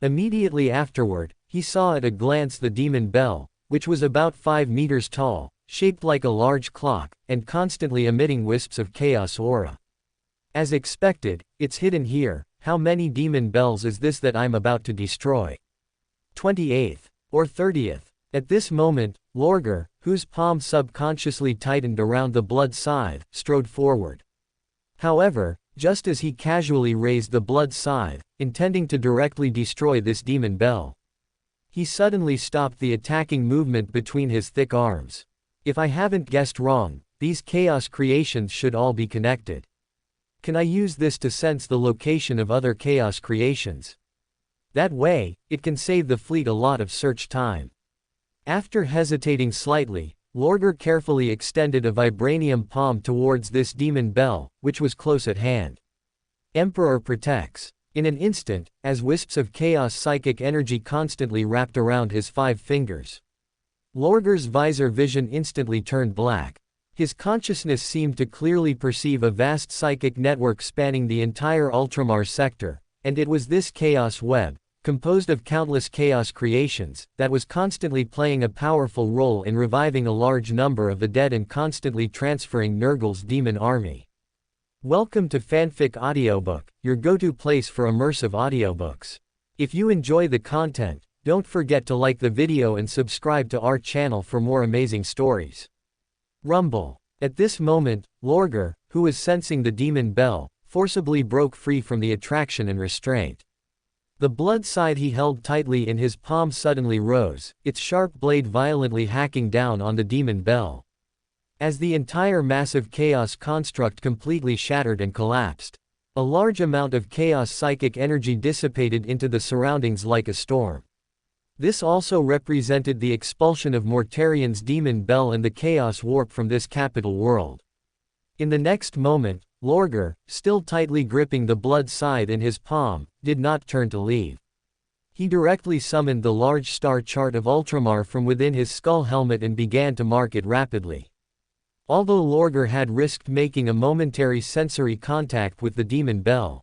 Immediately afterward, he saw at a glance the demon bell, which was about 5 meters tall, shaped like a large clock, and constantly emitting wisps of chaos aura. As expected, it's hidden here. How many demon bells is this that I'm about to destroy? 28th. Or 30th. At this moment, Lorger, whose palm subconsciously tightened around the blood scythe, strode forward. However, just as he casually raised the blood scythe, intending to directly destroy this demon bell, he suddenly stopped the attacking movement between his thick arms. If I haven't guessed wrong, these chaos creations should all be connected. Can I use this to sense the location of other chaos creations? That way, it can save the fleet a lot of search time. After hesitating slightly, Lorger carefully extended a vibranium palm towards this demon bell, which was close at hand. Emperor protects. In an instant, as wisps of chaos psychic energy constantly wrapped around his 5 fingers, Lorger's visor vision instantly turned black. His consciousness seemed to clearly perceive a vast psychic network spanning the entire Ultramar sector, and it was this chaos web, composed of countless chaos creations, that was constantly playing a powerful role in reviving a large number of the dead and constantly transferring Nurgle's demon army. Welcome to Fanfic Audiobook, your go-to place for immersive audiobooks. If you enjoy the content, don't forget to like the video and subscribe to our channel for more amazing stories. Rumble. At this moment, Lorger, who was sensing the demon bell, forcibly broke free from the attraction and restraint. The blood scythe he held tightly in his palm suddenly rose, its sharp blade violently hacking down on the demon bell. As the entire massive chaos construct completely shattered and collapsed, a large amount of chaos psychic energy dissipated into the surroundings like a storm. This also represented the expulsion of Mortarian's demon bell and the chaos warp from this capital world. In the next moment, Lorger, still tightly gripping the blood scythe in his palm, did not turn to leave. He directly summoned the large star chart of Ultramar from within his skull helmet and began to mark it rapidly. Although Lorgar had risked making a momentary sensory contact with the demon bell,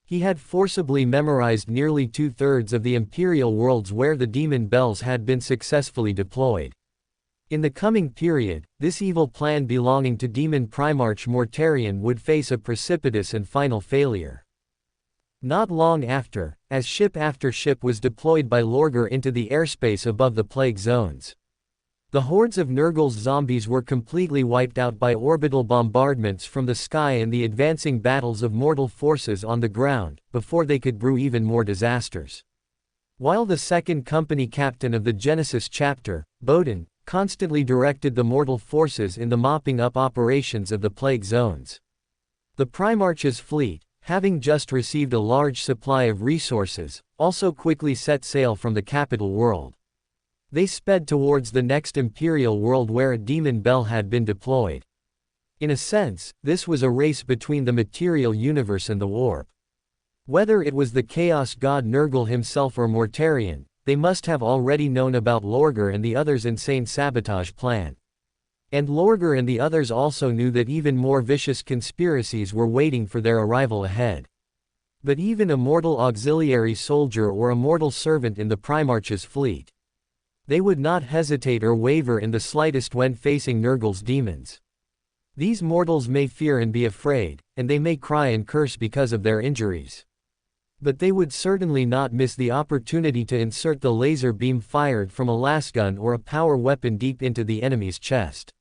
he had forcibly memorized nearly 2/3 of the Imperial worlds where the demon bells had been successfully deployed. In the coming period, this evil plan belonging to Demon Primarch Mortarion would face a precipitous and final failure. Not long after, as ship after ship was deployed by Lorgar into the airspace above the plague zones, the hordes of Nurgle's zombies were completely wiped out by orbital bombardments from the sky and the advancing battles of mortal forces on the ground, before they could brew even more disasters. While the second company captain of the Genesis chapter, Bowden, constantly directed the mortal forces in the mopping up operations of the plague zones, the Primarch's fleet, having just received a large supply of resources, also quickly set sail from the capital world. They sped towards the next Imperial world where a demon bell had been deployed. In a sense, this was a race between the material universe and the warp. Whether it was the chaos god Nurgle himself or Mortarion, they must have already known about Lorgar and the others' insane sabotage plan. And Lorgar and the others also knew that even more vicious conspiracies were waiting for their arrival ahead. But even a mortal auxiliary soldier or a mortal servant in the Primarch's fleet, they would not hesitate or waver in the slightest when facing Nurgle's demons. These mortals may fear and be afraid, and they may cry and curse because of their injuries. But they would certainly not miss the opportunity to insert the laser beam fired from a lasgun or a power weapon deep into the enemy's chest.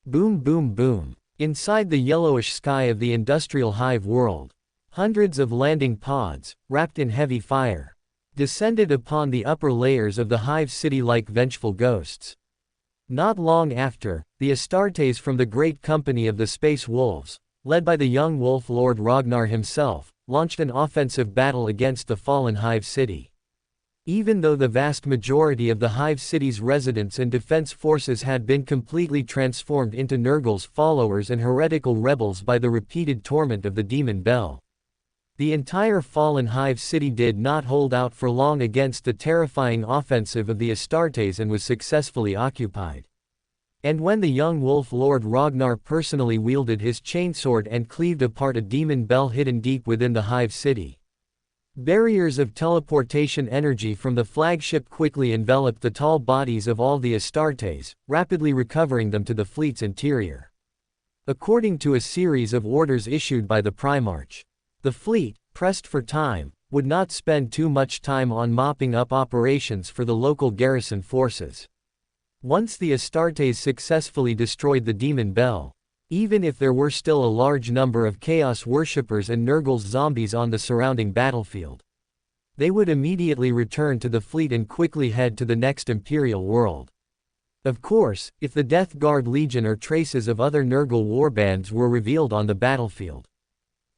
Boom boom boom. Inside the yellowish sky of the industrial hive world, hundreds of landing pods, wrapped in heavy fire, descended upon the upper layers of the hive city like vengeful ghosts. Not long after, the Astartes from the great company of the Space Wolves, led by the young wolf Lord Ragnar himself, launched an offensive battle against the fallen hive city. Even though the vast majority of the hive city's residents and defense forces had been completely transformed into Nurgle's followers and heretical rebels by the repeated torment of the demon bell, the entire fallen hive city did not hold out for long against the terrifying offensive of the Astartes and was successfully occupied. And when the young wolf Lord Ragnar personally wielded his chainsword and cleaved apart a demon bell hidden deep within the hive city, barriers of teleportation energy from the flagship quickly enveloped the tall bodies of all the Astartes, rapidly recovering them to the fleet's interior. According to a series of orders issued by the Primarch, the fleet, pressed for time, would not spend too much time on mopping up operations for the local garrison forces. Once the Astartes successfully destroyed the demon bell, even if there were still a large number of Chaos worshippers and Nurgle's zombies on the surrounding battlefield, they would immediately return to the fleet and quickly head to the next Imperial world. Of course, if the Death Guard Legion or traces of other Nurgle warbands were revealed on the battlefield,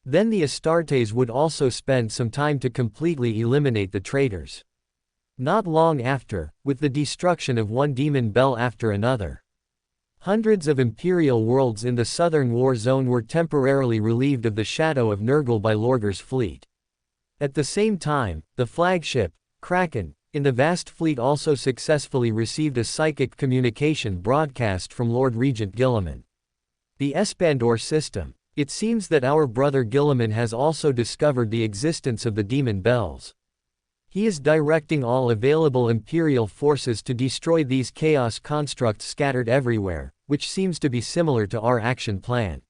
then the Astartes would also spend some time to completely eliminate the traitors. Not long after, with the destruction of one demon bell after another, hundreds of Imperial worlds in the southern war zone were temporarily relieved of the shadow of Nurgle by Lorgar's fleet. At the same time, the flagship, Kraken, in the vast fleet also successfully received a psychic communication broadcast from Lord Regent Guilliman. The Espandor system. It seems that our brother Guilliman has also discovered the existence of the demon bells. He is directing all available Imperial forces to destroy these chaos constructs scattered everywhere, which seems to be similar to our action plan.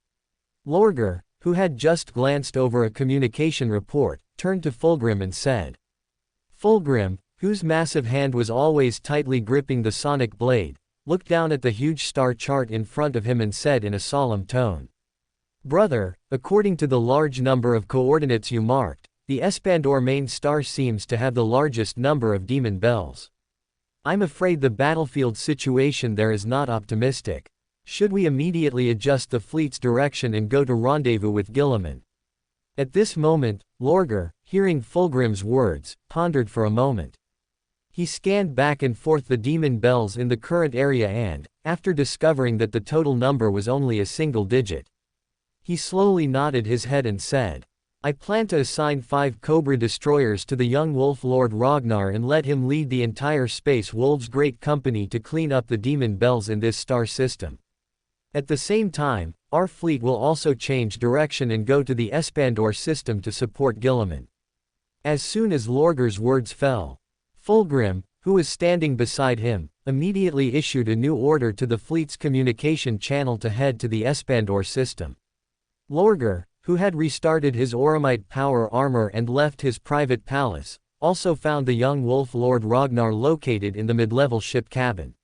Lorgar, who had just glanced over a communication report, turned to Fulgrim and said. Fulgrim, whose massive hand was always tightly gripping the sonic blade, looked down at the huge star chart in front of him and said in a solemn tone. Brother, according to the large number of coordinates you marked, the Espandor main star seems to have the largest number of demon bells. I'm afraid the battlefield situation there is not optimistic. Should we immediately adjust the fleet's direction and go to rendezvous with Guilliman? At this moment, Lorgar, hearing Fulgrim's words, pondered for a moment. He scanned back and forth the demon bells in the current area and, after discovering that the total number was only a single digit, he slowly nodded his head and said, I plan to assign 5 Cobra destroyers to the young wolf Lord Ragnar and let him lead the entire Space Wolves Great Company to clean up the demon bells in this star system. At the same time, our fleet will also change direction and go to the Espandor system to support Guilliman. As soon as Lorgar's words fell, Fulgrim, who was standing beside him, immediately issued a new order to the fleet's communication channel to head to the Espandor system. Lorgar, who had restarted his Oromite power armor and left his private palace, also found the young wolf Lord Ragnar located in the mid-level ship cabin.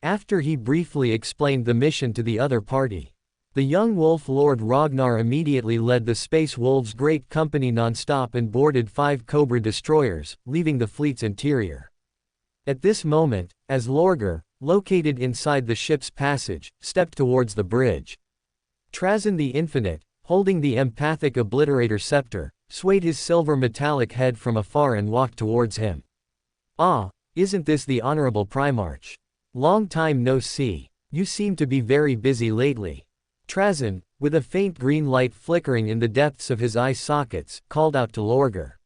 After he briefly explained the mission to the other party, the young wolf Lord Ragnar immediately led the Space Wolves Great Company non-stop and boarded 5 Cobra destroyers, leaving the fleet's interior. At this moment, as Lorgar, located inside the ship's passage, stepped towards the bridge, Trazyn the Infinite, holding the empathic obliterator scepter, swayed his silver metallic head from afar and walked towards him. "Ah, isn't this the Honorable Primarch? Long time no see. You seem to be very busy lately." Trazyn, with a faint green light flickering in the depths of his eye sockets, called out to Lorgar.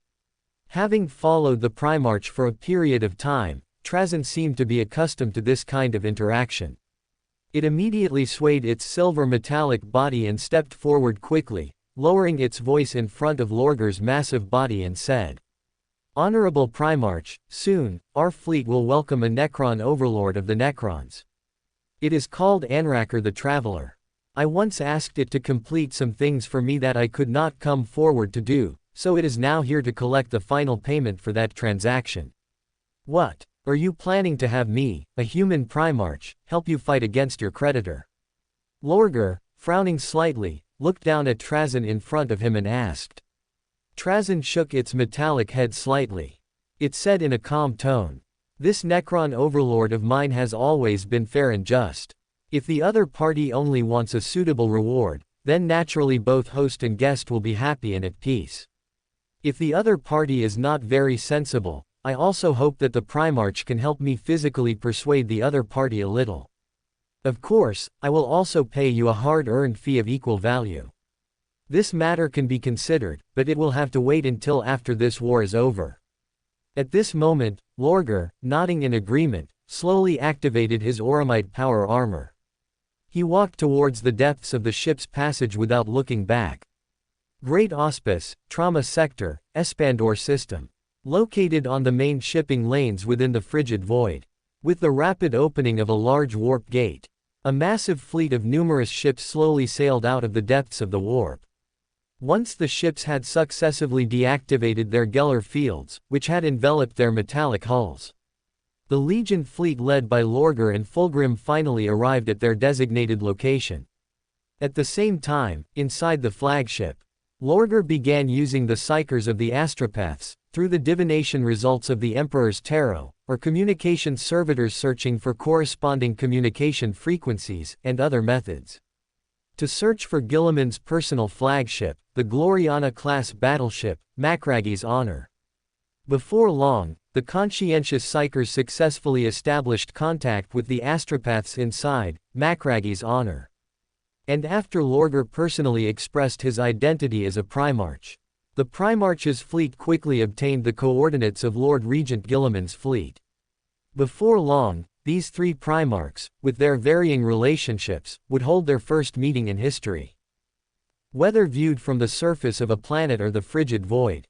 Having followed the Primarch for a period of time, Trazyn seemed to be accustomed to this kind of interaction. It immediately swayed its silver metallic body and stepped forward quickly, lowering its voice in front of Lorgar's massive body and said, "Honorable Primarch, soon, our fleet will welcome a Necron overlord of the Necrons. It is called Anraker the Traveler. I once asked it to complete some things for me that I could not come forward to do, so it is now here to collect the final payment for that transaction. What? Are you planning to have me, a human Primarch, help you fight against your creditor?" Lorgar, frowning slightly, looked down at Trazyn in front of him and asked. Trazyn shook its metallic head slightly. It said in a calm tone, "This Necron overlord of mine has always been fair and just. If the other party only wants a suitable reward, then naturally both host and guest will be happy and at peace. If the other party is not very sensible, I also hope that the Primarch can help me physically persuade the other party a little. Of course, I will also pay you a hard-earned fee of equal value. This matter can be considered, but it will have to wait until after this war is over." At this moment, Lorgar, nodding in agreement, slowly activated his Oromite power armor. He walked towards the depths of the ship's passage without looking back. Great Auspice, Trauma Sector, Espandor System. Located on the main shipping lanes within the frigid void. With the rapid opening of a large warp gate, a massive fleet of numerous ships slowly sailed out of the depths of the warp. Once the ships had successively deactivated their Geller fields, which had enveloped their metallic hulls, the Legion fleet led by Lorgar and Fulgrim finally arrived at their designated location. At the same time, inside the flagship, Lorgar began using the psychers of the astropaths, through the divination results of the Emperor's Tarot, or communication servitors searching for corresponding communication frequencies, and other methods, to search for Guilliman's personal flagship, the Gloriana-class battleship, Macragi's Honor. Before long, the conscientious psychers successfully established contact with the astropaths inside Macragi's Honor. And after Lorgar personally expressed his identity as a Primarch, the Primarch's fleet quickly obtained the coordinates of Lord Regent Guilliman's fleet. Before long, these 3 Primarchs, with their varying relationships, would hold their first meeting in history. Whether viewed from the surface of a planet or the frigid void,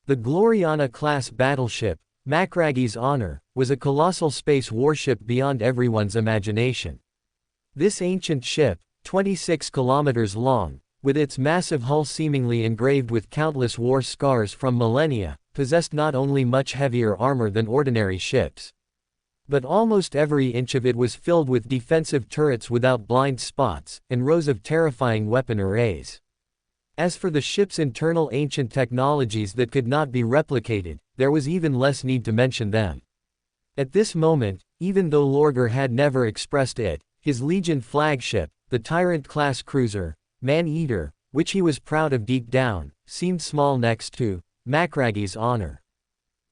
the Gloriana-class battleship, Macragi's Honor, was a colossal space warship beyond everyone's imagination. This ancient ship, 26 kilometers long, with its massive hull seemingly engraved with countless war scars from millennia, possessed not only much heavier armor than ordinary ships, but almost every inch of it was filled with defensive turrets without blind spots, and rows of terrifying weapon arrays. As for the ship's internal ancient technologies that could not be replicated, there was even less need to mention them. At this moment, even though Lorgar had never expressed it, his Legion flagship, the Tyrant-class cruiser, Man-Eater, which he was proud of deep down, seemed small next to Macragi's Honor.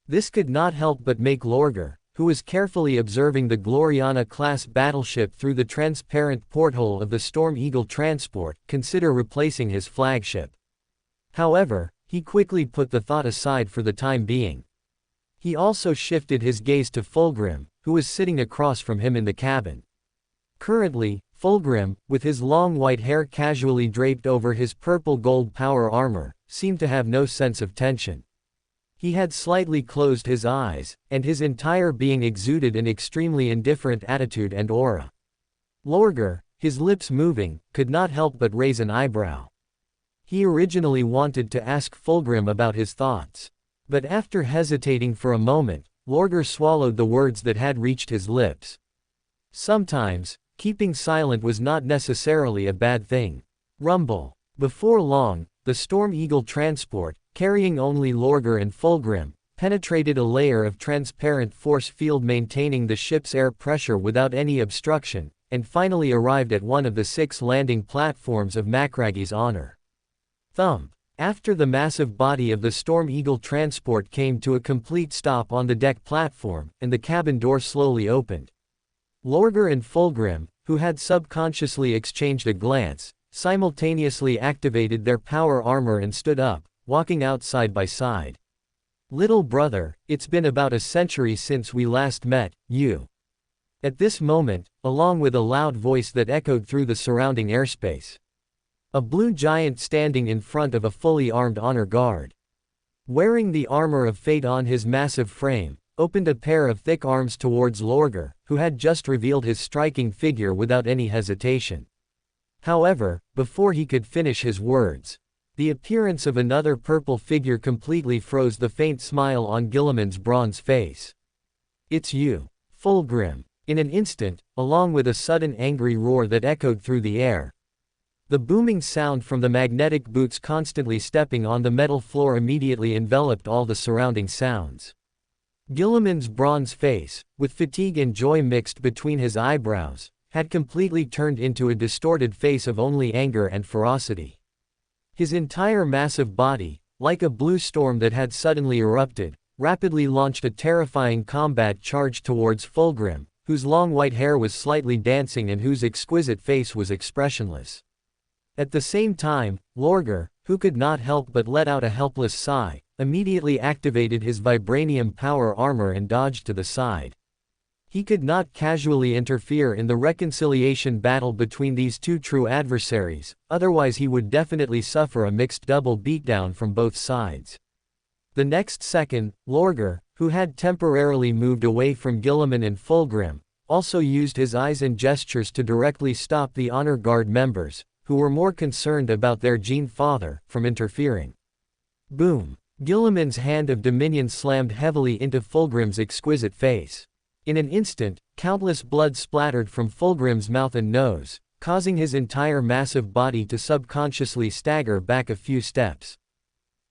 This could not help but make Lorgar, who was carefully observing the Gloriana-class battleship through the transparent porthole of the Storm Eagle transport, consider replacing his flagship. However, he quickly put the thought aside for the time being. He also shifted his gaze to Fulgrim, who was sitting across from him in the cabin. Currently, Fulgrim, with his long white hair casually draped over his purple gold power armor, seemed to have no sense of tension. He had slightly closed his eyes, and his entire being exuded an extremely indifferent attitude and aura. Lorgar, his lips moving, could not help but raise an eyebrow. He originally wanted to ask Fulgrim about his thoughts. But after hesitating for a moment, Lorgar swallowed the words that had reached his lips. Sometimes, keeping silent was not necessarily a bad thing. Rumble. Before long, the Storm Eagle transport, carrying only Lorgar and Fulgrim, penetrated a layer of transparent force field maintaining the ship's air pressure without any obstruction, and finally arrived at one of the 6 landing platforms of Macragi's honor. Thump. After the massive body of the Storm Eagle transport came to a complete stop on the deck platform, and the cabin door slowly opened. Lorgar and Fulgrim, who had subconsciously exchanged a glance, simultaneously activated their power armor and stood up, walking out side by side. "Little brother, it's been about a century since we last met, you." At this moment, along with a loud voice that echoed through the surrounding airspace. A blue giant standing in front of a fully armed honor guard. Wearing the armor of fate on his massive frame, opened a pair of thick arms towards Lorgar, who had just revealed his striking figure without any hesitation. However, before he could finish his words, the appearance of another purple figure completely froze the faint smile on Guilliman's bronze face. "It's you, Fulgrim." In an instant, along with a sudden angry roar that echoed through the air, the booming sound from the magnetic boots constantly stepping on the metal floor immediately enveloped all the surrounding sounds. Guilliman's bronze face, with fatigue and joy mixed between his eyebrows, had completely turned into a distorted face of only anger and ferocity. His entire massive body, like a blue storm that had suddenly erupted, rapidly launched a terrifying combat charge towards Fulgrim, whose long white hair was slightly dancing and whose exquisite face was expressionless. At the same time, Lorgar, who could not help but let out a helpless sigh, immediately activated his vibranium power armor and dodged to the side. He could not casually interfere in the reconciliation battle between these two true adversaries, otherwise he would definitely suffer a mixed double beatdown from both sides. The next second, Lorgar, who had temporarily moved away from Guilliman and Fulgrim, also used his eyes and gestures to directly stop the honor guard members, who were more concerned about their Gene father, from interfering. Boom! Guilliman's hand of dominion slammed heavily into Fulgrim's exquisite face. In an instant, countless blood splattered from Fulgrim's mouth and nose, causing his entire massive body to subconsciously stagger back a few steps.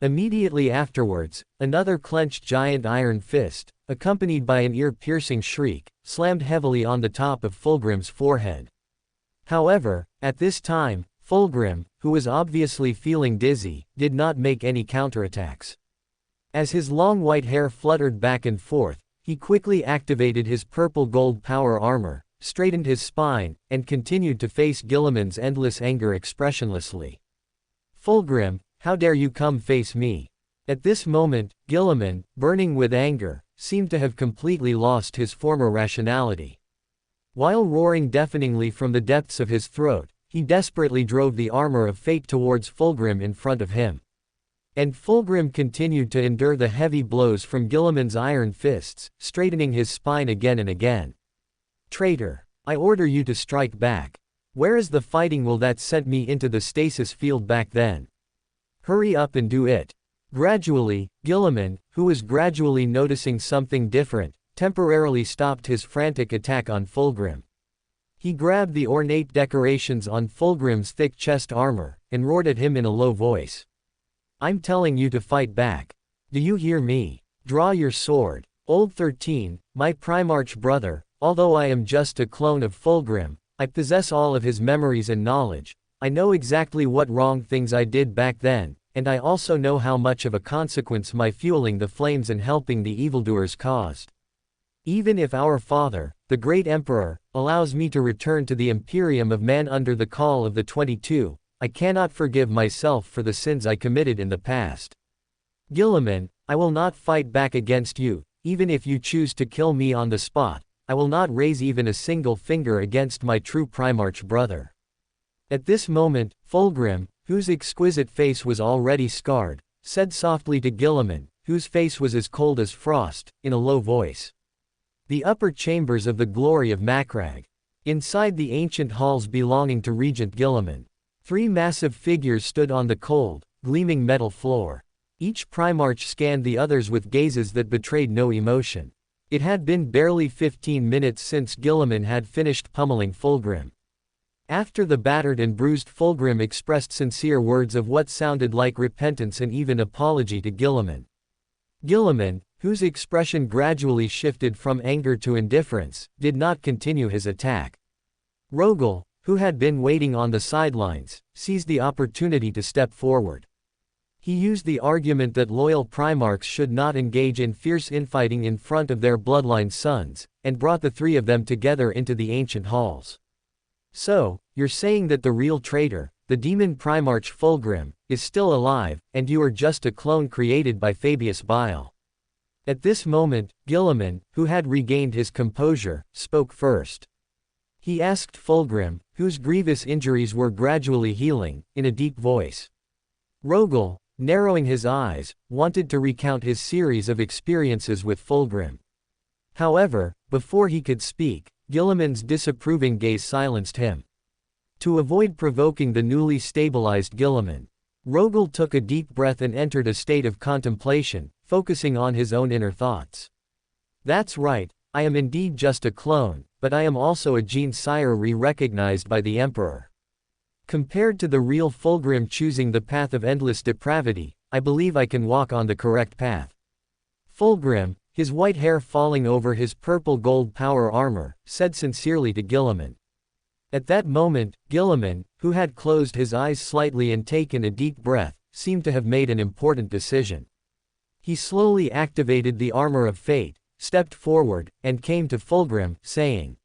Immediately afterwards, another clenched giant iron fist, accompanied by an ear-piercing shriek, slammed heavily on the top of Fulgrim's forehead. However, at this time, Fulgrim, who was obviously feeling dizzy, did not make any counterattacks. As his long white hair fluttered back and forth, he quickly activated his purple gold power armor, straightened his spine, and continued to face Guilliman's endless anger expressionlessly. "Fulgrim, how dare you come face me?" At this moment, Guilliman, burning with anger, seemed to have completely lost his former rationality. While roaring deafeningly from the depths of his throat, he desperately drove the armor of fate towards Fulgrim in front of him. And Fulgrim continued to endure the heavy blows from Guilliman's iron fists, straightening his spine again and again. "Traitor! I order you to strike back. Where is the fighting that sent me into the stasis field back then? Hurry up and do it." Gradually, Guilliman, who was gradually noticing something different, temporarily stopped his frantic attack on Fulgrim. He grabbed the ornate decorations on Fulgrim's thick chest armor, and roared at him in a low voice. "I'm telling you to fight back. Do you hear me? Draw your sword. Old 13, my Primarch brother, although I am just a clone of Fulgrim, I possess all of his memories and knowledge. I know exactly what wrong things I did back then, and I also know how much of a consequence my fueling the flames and helping the evildoers caused. Even if our father, the great emperor, allows me to return to the Imperium of Man under the call of the 22, I cannot forgive myself for the sins I committed in the past. Guilliman, I will not fight back against you, even if you choose to kill me on the spot. I will not raise even a single finger against my true Primarch brother." At this moment, Fulgrim, whose exquisite face was already scarred, said softly to Guilliman, whose face was as cold as frost, in a low voice. "The upper chambers of the glory of Macragge." Inside the ancient halls belonging to Regent Guilliman, 3 massive figures stood on the cold, gleaming metal floor. Each Primarch scanned the others with gazes that betrayed no emotion. It had been barely 15 minutes since Guilliman had finished pummeling Fulgrim. After the battered and bruised Fulgrim expressed sincere words of what sounded like repentance and even apology to Guilliman. Guilliman, whose expression gradually shifted from anger to indifference, did not continue his attack. Rogel, who had been waiting on the sidelines, seized the opportunity to step forward. He used the argument that loyal Primarchs should not engage in fierce infighting in front of their bloodline sons, and brought the 3 of them together into the ancient halls. "So, you're saying that the real traitor, the demon Primarch Fulgrim, is still alive, and you are just a clone created by Fabius Bile." At this moment, Guilliman, who had regained his composure, spoke first. He asked Fulgrim, whose grievous injuries were gradually healing, in a deep voice. Rogel, narrowing his eyes, wanted to recount his series of experiences with Fulgrim. However, before he could speak, Guilliman's disapproving gaze silenced him. To avoid provoking the newly stabilized Guilliman, Rogel took a deep breath and entered a state of contemplation, focusing on his own inner thoughts. "That's right, I am indeed just a clone, but I am also a gene sire recognized by the Emperor. Compared to the real Fulgrim choosing the path of endless depravity, I believe I can walk on the correct path." Fulgrim, his white hair falling over his purple gold power armor, said sincerely to Guilliman. At that moment, Guilliman, who had closed his eyes slightly and taken a deep breath, seemed to have made an important decision. He slowly activated the armor of fate, stepped forward, and came to Fulgrim, saying,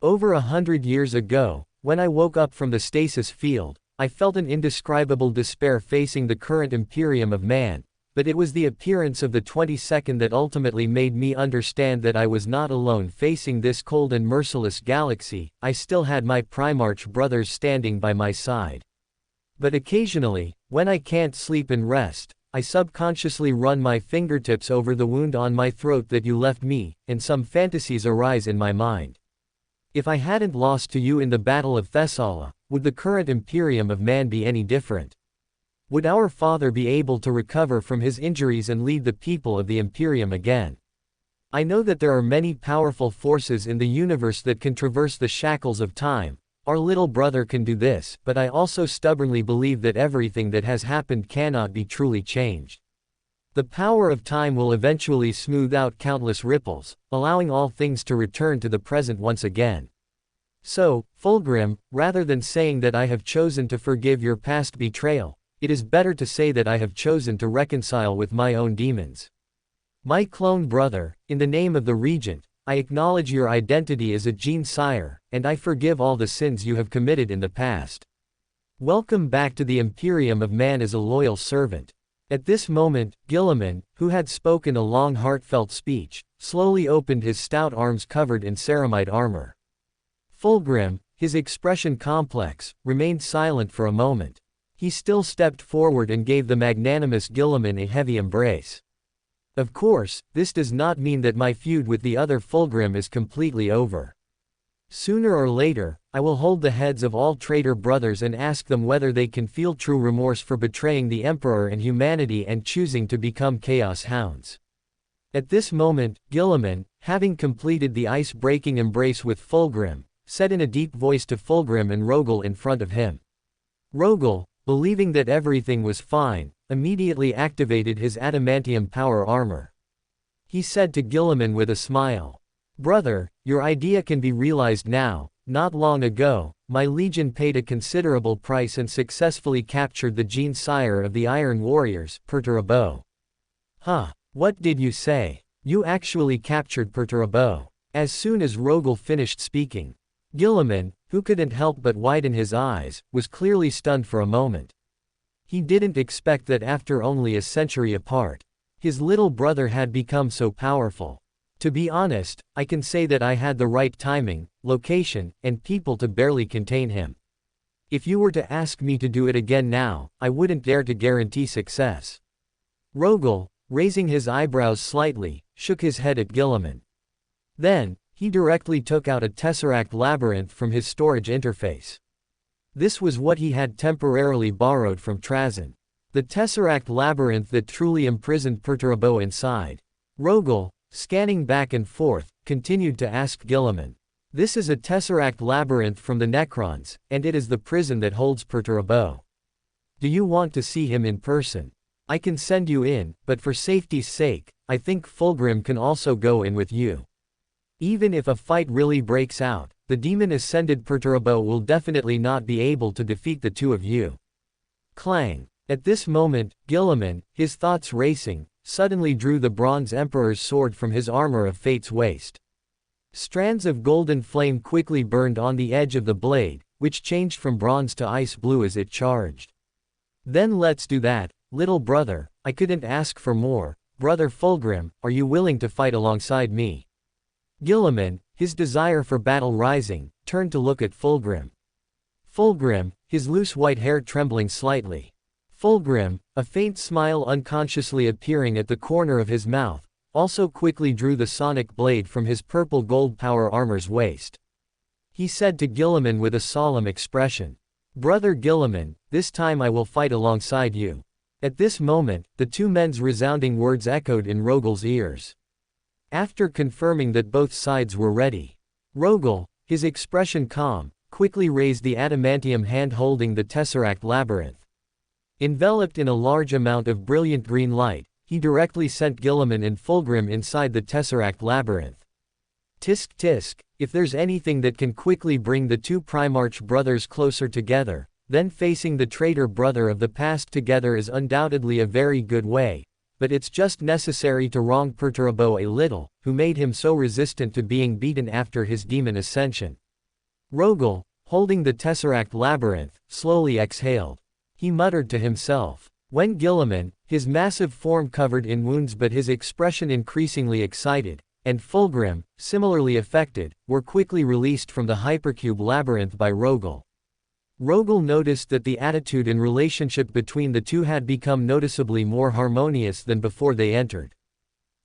"Over 100 years ago, when I woke up from the stasis field, I felt an indescribable despair facing the current Imperium of Man, but it was the appearance of the 22nd that ultimately made me understand that I was not alone facing this cold and merciless galaxy. I still had my Primarch brothers standing by my side. But occasionally, when I can't sleep and rest, I subconsciously run my fingertips over the wound on my throat that you left me, and some fantasies arise in my mind. If I hadn't lost to you in the Battle of Thessalia, would the current Imperium of Man be any different? Would our father be able to recover from his injuries and lead the people of the Imperium again? I know that there are many powerful forces in the universe that can traverse the shackles of time. Our little brother can do this, but I also stubbornly believe that everything that has happened cannot be truly changed. The power of time will eventually smooth out countless ripples, allowing all things to return to the present once again. So, Fulgrim, rather than saying that I have chosen to forgive your past betrayal, it is better to say that I have chosen to reconcile with my own demons. My clone brother, in the name of the Regent, I acknowledge your identity as a gene sire, and I forgive all the sins you have committed in the past. Welcome back to the Imperium of Man as a loyal servant." At this moment, Guilliman, who had spoken a long heartfelt speech, slowly opened his stout arms covered in ceramite armor. Fulgrim, his expression complex, remained silent for a moment. He still stepped forward and gave the magnanimous Guilliman a heavy embrace. "Of course, this does not mean that my feud with the other Fulgrim is completely over. Sooner or later, I will hold the heads of all traitor brothers and ask them whether they can feel true remorse for betraying the Emperor and humanity and choosing to become Chaos Hounds." At this moment, Guilliman, having completed the ice-breaking embrace with Fulgrim, said in a deep voice to Fulgrim and Rogel in front of him. Rogel, believing that everything was fine, immediately activated his adamantium power armor. He said to Guilliman with a smile, "Brother, your idea can be realized now. Not long ago, my legion paid a considerable price and successfully captured the gene sire of the Iron Warriors, Perturabo." "Huh, what did you say? You actually captured Perturabo?" As soon as Rogel finished speaking, Gilliman, who couldn't help but widen his eyes, was clearly stunned for a moment. He didn't expect that after only a century apart, his little brother had become so powerful. To be honest, I can say that I had the right timing, location, and people to barely contain him. If you were to ask me to do it again now, I wouldn't dare to guarantee success. Rogel, raising his eyebrows slightly, shook his head at Gilliman. Then, he directly took out a Tesseract labyrinth from his storage interface. This was what he had temporarily borrowed from Trazyn. The Tesseract labyrinth that truly imprisoned Perturabo inside. Rogel, scanning back and forth, continued to ask Gilliman. This is a Tesseract labyrinth from the Necrons, and it is the prison that holds Perturabo. Do you want to see him in person? I can send you in, but for safety's sake, I think Fulgrim can also go in with you. Even if a fight really breaks out, the demon-ascended Perturabo will definitely not be able to defeat the two of you. Clang. At this moment, Gilliman, his thoughts racing, suddenly drew the Bronze Emperor's sword from his armor of fate's waist. Strands of golden flame quickly burned on the edge of the blade, which changed from bronze to ice blue as it charged. Then let's do that, little brother, I couldn't ask for more. Brother Fulgrim, are you willing to fight alongside me? Gilliman, his desire for battle rising, turned to look at Fulgrim. Fulgrim, his loose white hair trembling slightly. Fulgrim, a faint smile unconsciously appearing at the corner of his mouth, also quickly drew the sonic blade from his purple gold power armor's waist. He said to Gilliman with a solemn expression, Brother Gilliman, this time I will fight alongside you. At this moment, the two men's resounding words echoed in Rogel's ears. After confirming that both sides were ready, Rogel, his expression calm, quickly raised the adamantium hand holding the Tesseract labyrinth. Enveloped in a large amount of brilliant green light, he directly sent Gilliman and Fulgrim inside the Tesseract labyrinth. Tisk tisk, if there's anything that can quickly bring the two Primarch brothers closer together, then facing the traitor brother of the past together is undoubtedly a very good way, but it's just necessary to wrong Perturabo a little, who made him so resistant to being beaten after his demon ascension. Rogel, holding the Tesseract labyrinth, slowly exhaled. He muttered to himself. When Gilliman, his massive form covered in wounds but his expression increasingly excited, and Fulgrim, similarly affected, were quickly released from the hypercube labyrinth by Rogel. Rogel noticed that the attitude and relationship between the two had become noticeably more harmonious than before they entered.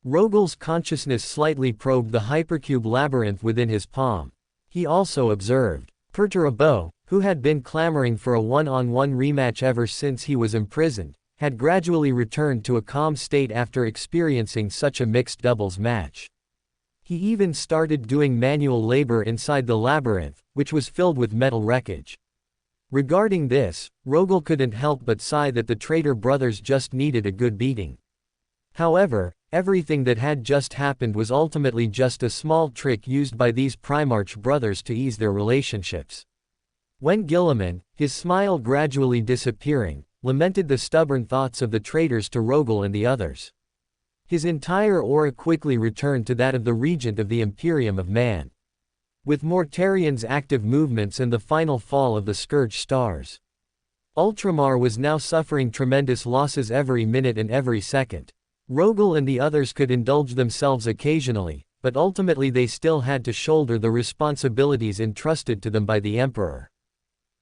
Rogel's consciousness slightly probed the hypercube labyrinth within his palm. He also observed Perturabo, who had been clamoring for a one-on-one rematch ever since he was imprisoned, had gradually returned to a calm state after experiencing such a mixed doubles match. He even started doing manual labor inside the labyrinth, which was filled with metal wreckage. Regarding this, Rogel couldn't help but sigh that the traitor brothers just needed a good beating. However, everything that had just happened was ultimately just a small trick used by these Primarch brothers to ease their relationships. When Gilliman, his smile gradually disappearing, lamented the stubborn thoughts of the traitors to Rogel and the others. His entire aura quickly returned to that of the regent of the Imperium of Man. With Mortarian's active movements and the final fall of the Scourge stars, Ultramar was now suffering tremendous losses every minute and every second. Rogel and the others could indulge themselves occasionally, but ultimately they still had to shoulder the responsibilities entrusted to them by the Emperor.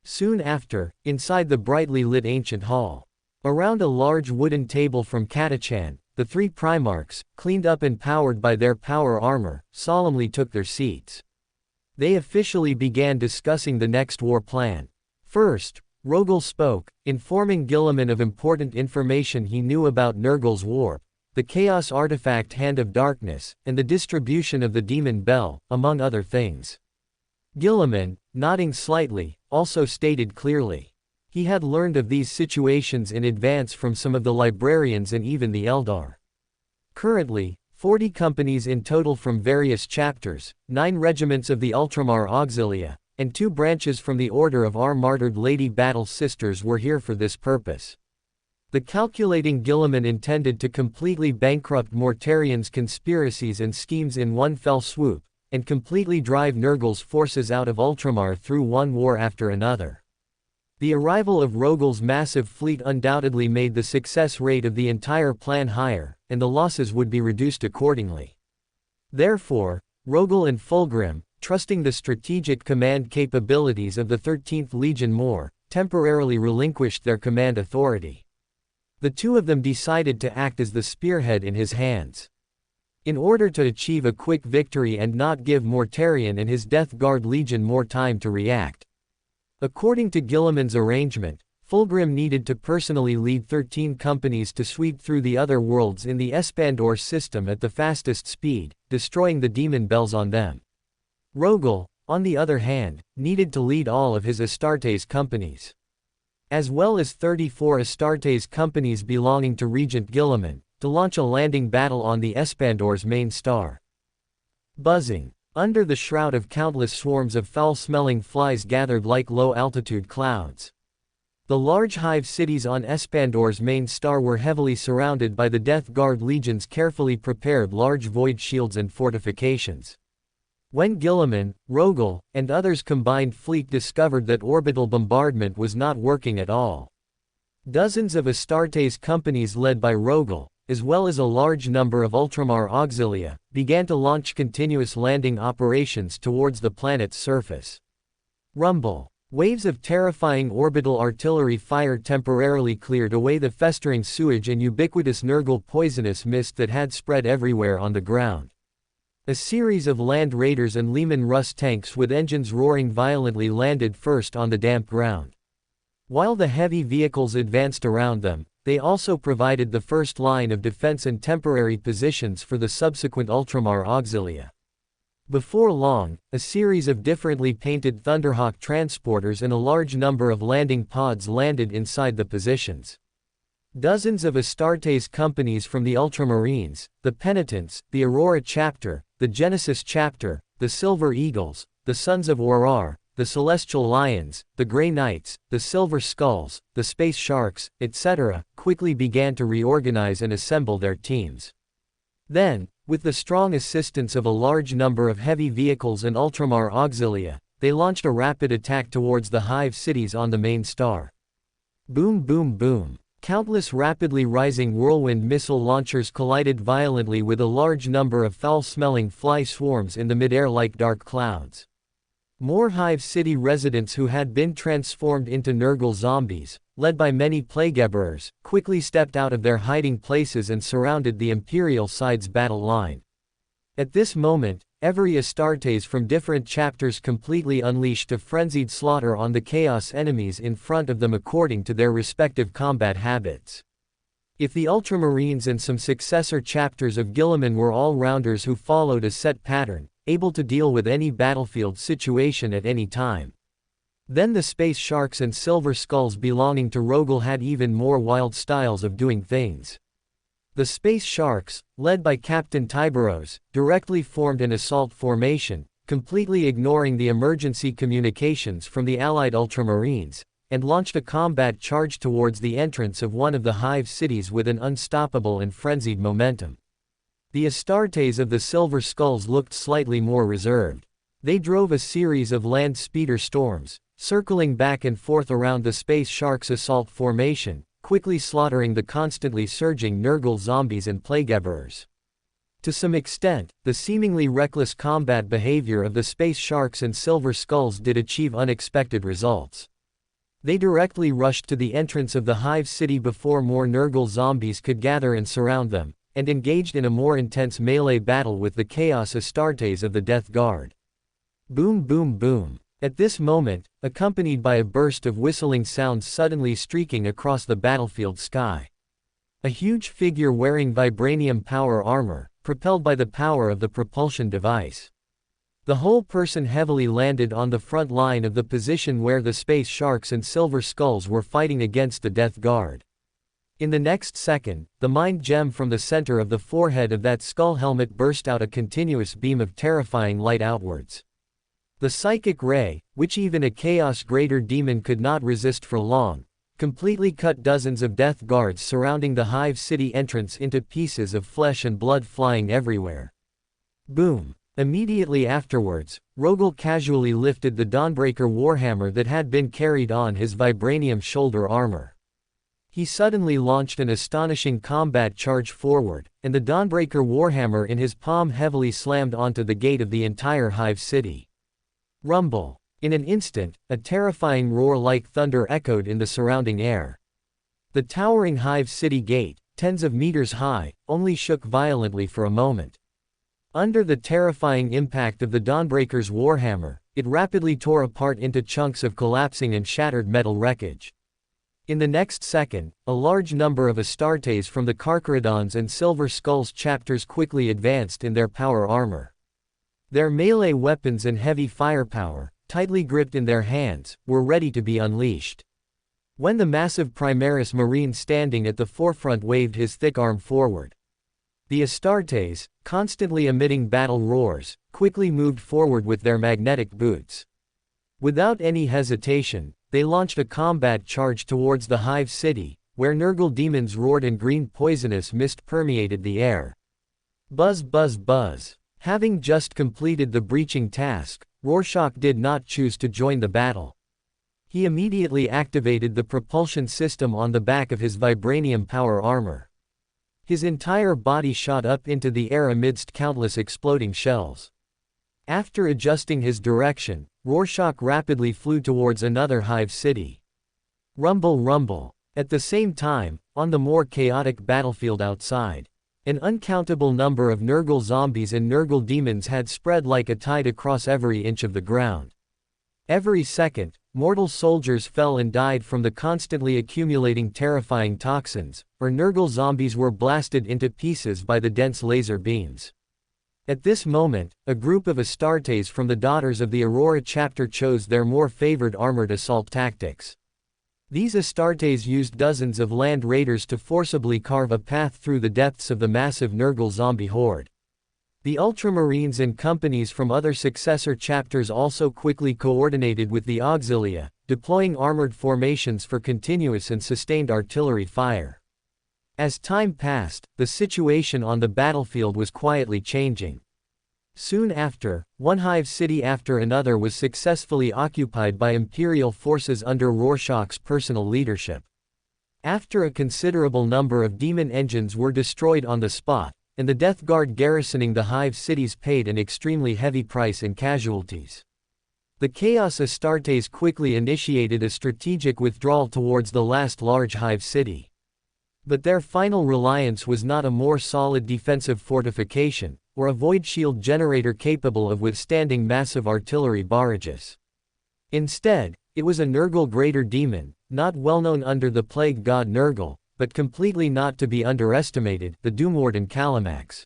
Soon after, inside the brightly lit ancient hall, around a large wooden table from Catachan, the three Primarchs, cleaned up and powered by their power armor, solemnly took their seats. They officially began discussing the next war plan. First, Rogel spoke, informing Gilliman of important information he knew about Nurgle's warp, the Chaos Artifact Hand of Darkness, and the distribution of the Demon Bell, among other things. Gilliman, nodding slightly, also stated clearly. He had learned of these situations in advance from some of the librarians and even the Eldar. Currently, 40 companies in total from various chapters, 9 regiments of the Ultramar Auxilia, and 2 branches from the Order of our Martyred Lady Battle Sisters were here for this purpose. The calculating Gilliman intended to completely bankrupt Mortarian's conspiracies and schemes in one fell swoop, and completely drive Nurgle's forces out of Ultramar through one war after another. The arrival of Rogal's massive fleet undoubtedly made the success rate of the entire plan higher, and the losses would be reduced accordingly. Therefore, Rogal and Fulgrim, trusting the strategic command capabilities of the 13th Legion more, temporarily relinquished their command authority. The two of them decided to act as the spearhead in his hands. In order to achieve a quick victory and not give Mortarion and his Death Guard Legion more time to react. According to Guilliman's arrangement, Fulgrim needed to personally lead 13 companies to sweep through the other worlds in the Espandor system at the fastest speed, destroying the demon bells on them. Rogal, on the other hand, needed to lead all of his Astartes companies, as well as 34 Astartes companies belonging to Regent Guilliman, to launch a landing battle on the Espandor's main star. Buzzing. Under the shroud of countless swarms of foul-smelling flies gathered like low-altitude clouds. The large hive cities on Espandor's main star were heavily surrounded by the Death Guard Legion's carefully prepared large void shields and fortifications. When Guilliman, Rogal, and others' combined fleet discovered that orbital bombardment was not working at all. Dozens of Astartes companies led by Rogal, as well as a large number of Ultramar auxilia, began to launch continuous landing operations towards the planet's surface. Rumble. Waves of terrifying orbital artillery fire temporarily cleared away the festering sewage and ubiquitous Nurgle poisonous mist that had spread everywhere on the ground. A series of Land Raiders and Leman Russ tanks with engines roaring violently landed first on the damp ground. While the heavy vehicles advanced around them, they also provided the first line of defense and temporary positions for the subsequent Ultramar auxilia. Before long, a series of differently painted Thunderhawk transporters and a large number of landing pods landed inside the positions. Dozens of Astartes companies from the Ultramarines, the Penitents, the Aurora Chapter, the Genesis Chapter, the Silver Eagles, the Sons of Orar, the Celestial Lions, the Grey Knights, the Silver Skulls, the Space Sharks, etc., quickly began to reorganize and assemble their teams. Then, with the strong assistance of a large number of heavy vehicles and Ultramar auxilia, they launched a rapid attack towards the hive cities on the main star. Boom boom boom. Countless rapidly rising whirlwind missile launchers collided violently with a large number of foul-smelling fly swarms in the midair like dark clouds. More Hive City residents who had been transformed into Nurgle zombies, led by many Plaguebearers, quickly stepped out of their hiding places and surrounded the Imperial side's battle line. At this moment, every Astartes from different chapters completely unleashed a frenzied slaughter on the Chaos enemies in front of them according to their respective combat habits. If the Ultramarines and some successor chapters of Guilliman were all-rounders who followed a set pattern, able to deal with any battlefield situation at any time, then the Space Sharks and Silver Skulls belonging to Rogal had even more wild styles of doing things. The Space Sharks, led by Captain Tyberos, directly formed an assault formation, completely ignoring the emergency communications from the allied Ultramarines, and launched a combat charge towards the entrance of one of the hive cities with an unstoppable and frenzied momentum. The Astartes of the Silver Skulls looked slightly more reserved. They drove a series of land speeder storms, circling back and forth around the Space Sharks' assault formation, quickly slaughtering the constantly surging Nurgle zombies and Plaguebearers. To some extent, the seemingly reckless combat behavior of the Space Sharks and Silver Skulls did achieve unexpected results. They directly rushed to the entrance of the Hive City before more Nurgle zombies could gather and surround them, and engaged in a more intense melee battle with the Chaos Astartes of the Death Guard. Boom boom boom. At this moment, accompanied by a burst of whistling sounds suddenly streaking across the battlefield sky. A huge figure wearing vibranium power armor, propelled by the power of the propulsion device. The whole person heavily landed on the front line of the position where the Space Sharks and Silver Skulls were fighting against the Death Guard. In the next second, the mind gem from the center of the forehead of that skull helmet burst out a continuous beam of terrifying light outwards. The psychic ray, which even a Chaos Greater Demon could not resist for long, completely cut dozens of Death Guards surrounding the Hive City entrance into pieces of flesh and blood flying everywhere. Boom! Immediately afterwards, Rogel casually lifted the Dawnbreaker Warhammer that had been carried on his vibranium shoulder armor. He suddenly launched an astonishing combat charge forward, and the Dawnbreaker Warhammer in his palm heavily slammed onto the gate of the entire Hive City. Rumble. In an instant, a terrifying roar like thunder echoed in the surrounding air. The towering Hive City gate, tens of meters high, only shook violently for a moment. Under the terrifying impact of the Dawnbreaker's Warhammer, it rapidly tore apart into chunks of collapsing and shattered metal wreckage. In the next second, a large number of Astartes from the Carcharodons and Silver Skulls chapters quickly advanced in their power armor. Their melee weapons and heavy firepower, tightly gripped in their hands, were ready to be unleashed. When the massive Primaris Marine standing at the forefront waved his thick arm forward, the Astartes, constantly emitting battle roars, quickly moved forward with their magnetic boots. Without any hesitation, they launched a combat charge towards the Hive City, where Nurgle demons roared and green poisonous mist permeated the air. Buzz buzz buzz. Having just completed the breaching task, Rorschach did not choose to join the battle. He immediately activated the propulsion system on the back of his vibranium power armor. His entire body shot up into the air amidst countless exploding shells. After adjusting his direction, Rorschach rapidly flew towards another Hive City. Rumble rumble. At the same time, on the more chaotic battlefield outside, an uncountable number of Nurgle zombies and Nurgle demons had spread like a tide across every inch of the ground. Every second, mortal soldiers fell and died from the constantly accumulating terrifying toxins, or Nurgle zombies were blasted into pieces by the dense laser beams. At this moment, a group of Astartes from the Daughters of the Aurora chapter chose their more favored armored assault tactics. These Astartes used dozens of land raiders to forcibly carve a path through the depths of the massive Nurgle zombie horde. The Ultramarines and companies from other successor chapters also quickly coordinated with the Auxilia, deploying armored formations for continuous and sustained artillery fire. As time passed, the situation on the battlefield was quietly changing. Soon after, one Hive City after another was successfully occupied by Imperial forces under Rorschach's personal leadership. After a considerable number of demon engines were destroyed on the spot, and the Death Guard garrisoning the Hive cities paid an extremely heavy price in casualties, the Chaos Astartes quickly initiated a strategic withdrawal towards the last large Hive city. But their final reliance was not a more solid defensive fortification, or a void shield generator capable of withstanding massive artillery barrages. Instead, it was a Nurgle greater demon, not well known under the plague god Nurgle, but completely not to be underestimated, the Doomwarden Calamax.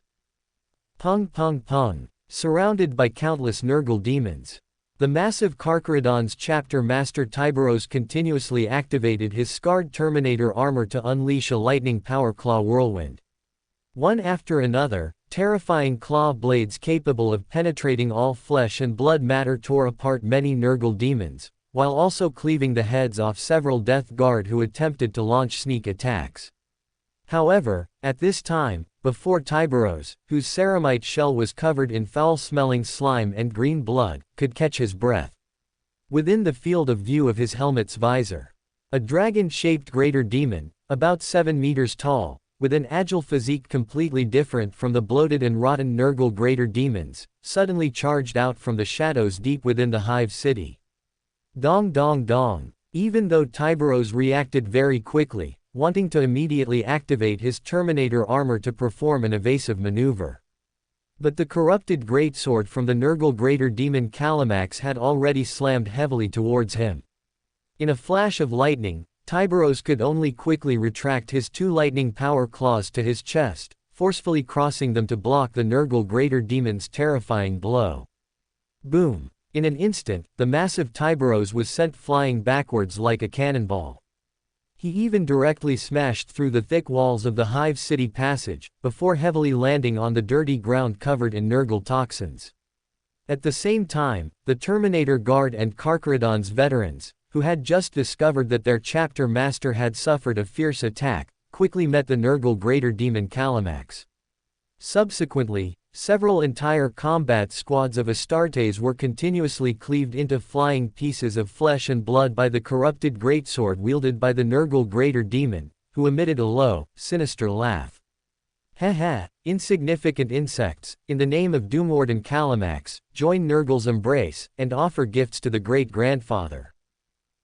Pung pung pung. Surrounded by countless Nurgle demons, the massive Carcharodon's chapter master Tyberos continuously activated his scarred Terminator armor to unleash a lightning power claw whirlwind. One after another, terrifying claw blades capable of penetrating all flesh and blood matter tore apart many Nurgle demons, while also cleaving the heads off several Death Guard who attempted to launch sneak attacks. However, at this time, before Tyberos, whose ceramite shell was covered in foul-smelling slime and green blood, could catch his breath, within the field of view of his helmet's visor, a dragon-shaped greater demon, about 7 meters tall, with an agile physique completely different from the bloated and rotten Nurgle greater demons, suddenly charged out from the shadows deep within the Hive city. Dong dong dong. Even though Tyberos reacted very quickly, wanting to immediately activate his Terminator armor to perform an evasive maneuver, but the corrupted greatsword from the Nurgle greater demon Calamax had already slammed heavily towards him. In a flash of lightning, Tyberos could only quickly retract his 2 lightning power claws to his chest, forcefully crossing them to block the Nurgle greater demon's terrifying blow. Boom! In an instant, the massive Tyberos was sent flying backwards like a cannonball. He even directly smashed through the thick walls of the Hive city passage, before heavily landing on the dirty ground covered in Nurgle toxins. At the same time, the Terminator Guard and Carcharodon's veterans, who had just discovered that their chapter master had suffered a fierce attack, quickly met the Nurgle greater demon Calamax. Subsequently, several entire combat squads of Astartes were continuously cleaved into flying pieces of flesh and blood by the corrupted greatsword wielded by the Nurgle Greater Demon, who emitted a low, sinister laugh. Heh, insignificant insects, in the name of Doomwarden Calamax, join Nurgle's embrace, and offer gifts to the Great-Grandfather.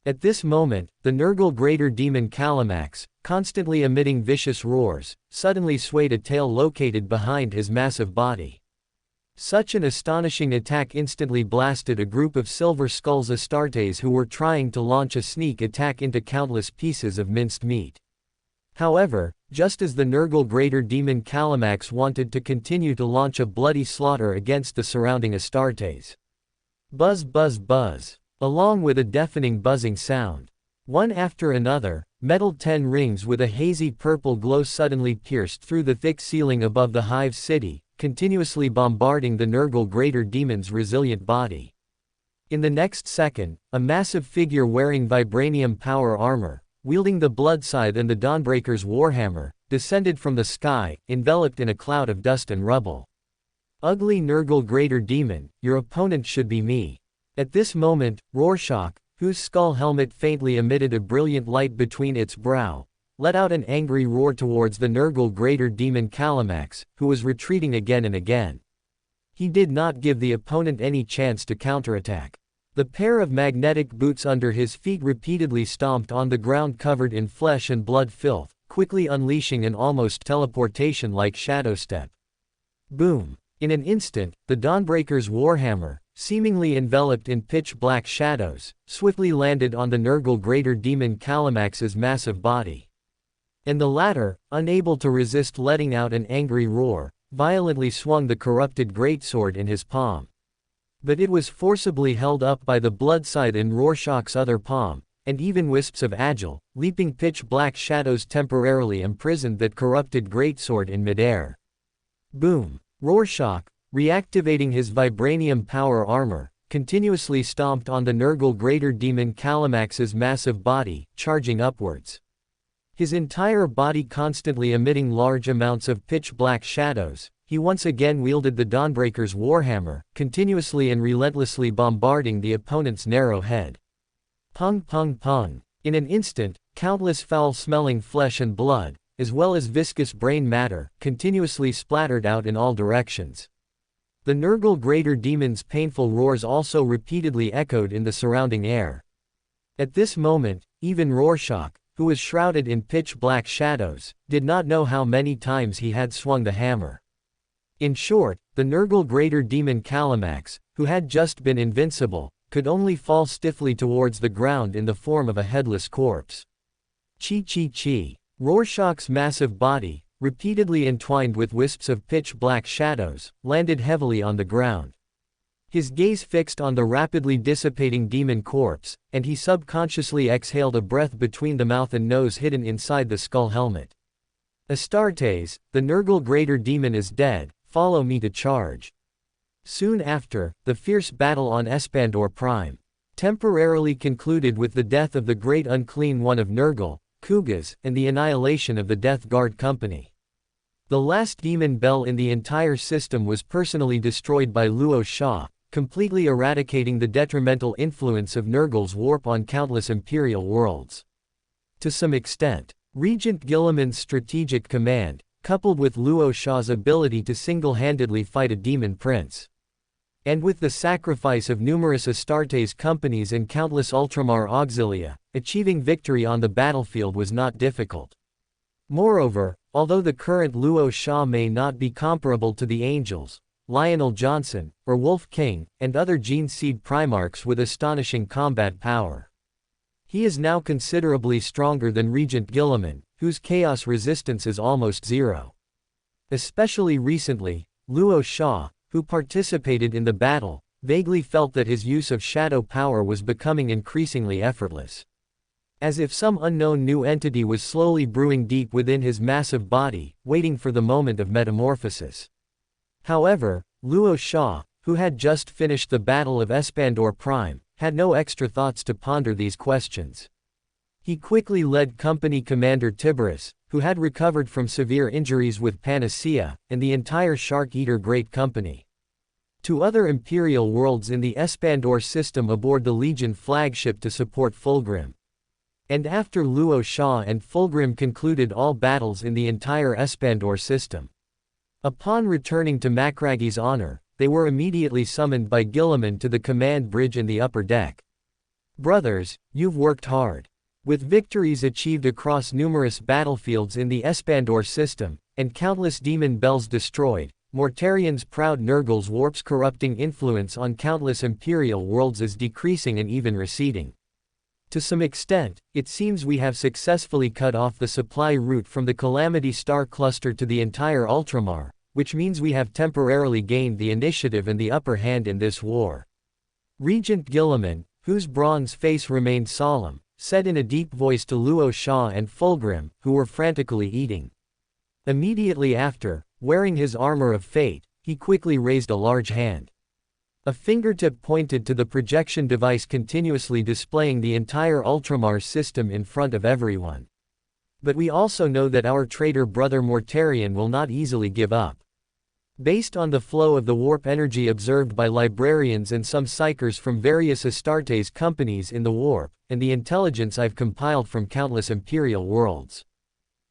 At this moment, the Nurgle Greater Demon Calamax, constantly emitting vicious roars, suddenly swayed a tail located behind his massive body. Such an astonishing attack instantly blasted a group of Silver Skulls Astartes who were trying to launch a sneak attack into countless pieces of minced meat. However, just as the Nurgle Greater Demon Calamax wanted to continue to launch a bloody slaughter against the surrounding Astartes. Buzz buzz buzz. Along with a deafening buzzing sound. One after another, metal 10 rings with a hazy purple glow suddenly pierced through the thick ceiling above the Hive's city, continuously bombarding the Nurgle Greater Demon's resilient body. In the next second, a massive figure wearing vibranium power armor, wielding the blood scythe and the Dawnbreaker's warhammer, descended from the sky, enveloped in a cloud of dust and rubble. Ugly Nurgle Greater Demon, your opponent should be me. At this moment, Rorschach, whose skull helmet faintly emitted a brilliant light between its brow, let out an angry roar towards the Nurgle Greater Demon Calamax, who was retreating again and again. He did not give the opponent any chance to counterattack. The pair of magnetic boots under his feet repeatedly stomped on the ground covered in flesh and blood filth, quickly unleashing an almost teleportation-like shadow step. Boom! In an instant, the Dawnbreaker's warhammer, seemingly enveloped in pitch-black shadows, swiftly landed on the Nurgle Greater Demon Calamax's massive body. And the latter, unable to resist letting out an angry roar, violently swung the corrupted greatsword in his palm. But it was forcibly held up by the blood scythe in Rorschach's other palm, and even wisps of agile, leaping pitch-black shadows temporarily imprisoned that corrupted greatsword in midair. Boom! Rorschach, reactivating his vibranium power armor, continuously stomped on the Nurgle Greater Demon Calamax's massive body, charging upwards. His entire body constantly emitting large amounts of pitch-black shadows, he once again wielded the Dawnbreaker's warhammer, continuously and relentlessly bombarding the opponent's narrow head. Pung pung pung. In an instant, countless foul-smelling flesh and blood, as well as viscous brain matter, continuously splattered out in all directions. The Nurgle Greater Demon's painful roars also repeatedly echoed in the surrounding air. At this moment, even Rorschach, who was shrouded in pitch-black shadows, did not know how many times he had swung the hammer. In short, the Nurgle Greater Demon Calamax, who had just been invincible, could only fall stiffly towards the ground in the form of a headless corpse. Chi. Rorschach's massive body, repeatedly entwined with wisps of pitch-black shadows, landed heavily on the ground. His gaze fixed on the rapidly dissipating demon corpse, and he subconsciously exhaled a breath between the mouth and nose hidden inside the skull helmet. Astartes, the Nurgle Greater Demon is dead, follow me to charge. Soon after, the fierce battle on Espandor Prime temporarily concluded with the death of the Great Unclean One of Nurgle, Kugas, and the annihilation of the Death Guard Company. The last demon bell in the entire system was personally destroyed by Luo Sha, completely eradicating the detrimental influence of Nurgle's warp on countless Imperial worlds. To some extent, Regent Guilliman's strategic command, coupled with Luo Sha's ability to single-handedly fight a demon prince, and with the sacrifice of numerous Astartes companies and countless Ultramar auxilia, achieving victory on the battlefield was not difficult. Moreover, although the current Luo Sha may not be comparable to the Angels, Lionel Johnson, or Wolf King, and other Gene Seed Primarchs with astonishing combat power, he is now considerably stronger than Regent Guilliman, whose chaos resistance is almost zero. Especially recently, Luo Sha, who participated in the battle, vaguely felt that his use of shadow power was becoming increasingly effortless. As if some unknown new entity was slowly brewing deep within his massive body, waiting for the moment of metamorphosis. However, Luo Sha, who had just finished the Battle of Espandor Prime, had no extra thoughts to ponder these questions. He quickly led Company Commander Tiberius, who had recovered from severe injuries with Panacea, and the entire Shark Eater Great Company, to other Imperial worlds in the Espandor system aboard the Legion flagship to support Fulgrim. And after Luo Sha and Fulgrim concluded all battles in the entire Espandor system, upon returning to Macragi's honor, they were immediately summoned by Guilliman to the command bridge in the upper deck. Brothers, you've worked hard. With victories achieved across numerous battlefields in the Espandor system, and countless demon bells destroyed, Mortarian's proud Nurgle's warp's corrupting influence on countless Imperial worlds is decreasing and even receding. To some extent, it seems we have successfully cut off the supply route from the Calamity Star cluster to the entire Ultramar, which means we have temporarily gained the initiative and the upper hand in this war. Regent Guilliman, whose bronze face remained solemn, said in a deep voice to Luo Sha and Fulgrim, who were frantically eating. Immediately after, wearing his armor of fate, he quickly raised a large hand. A fingertip pointed to the projection device continuously displaying the entire Ultramar system in front of everyone. But we also know that our traitor brother Mortarian will not easily give up. Based on the flow of the warp energy observed by librarians and some psychers from various Astartes companies in the warp, and the intelligence I've compiled from countless Imperial worlds,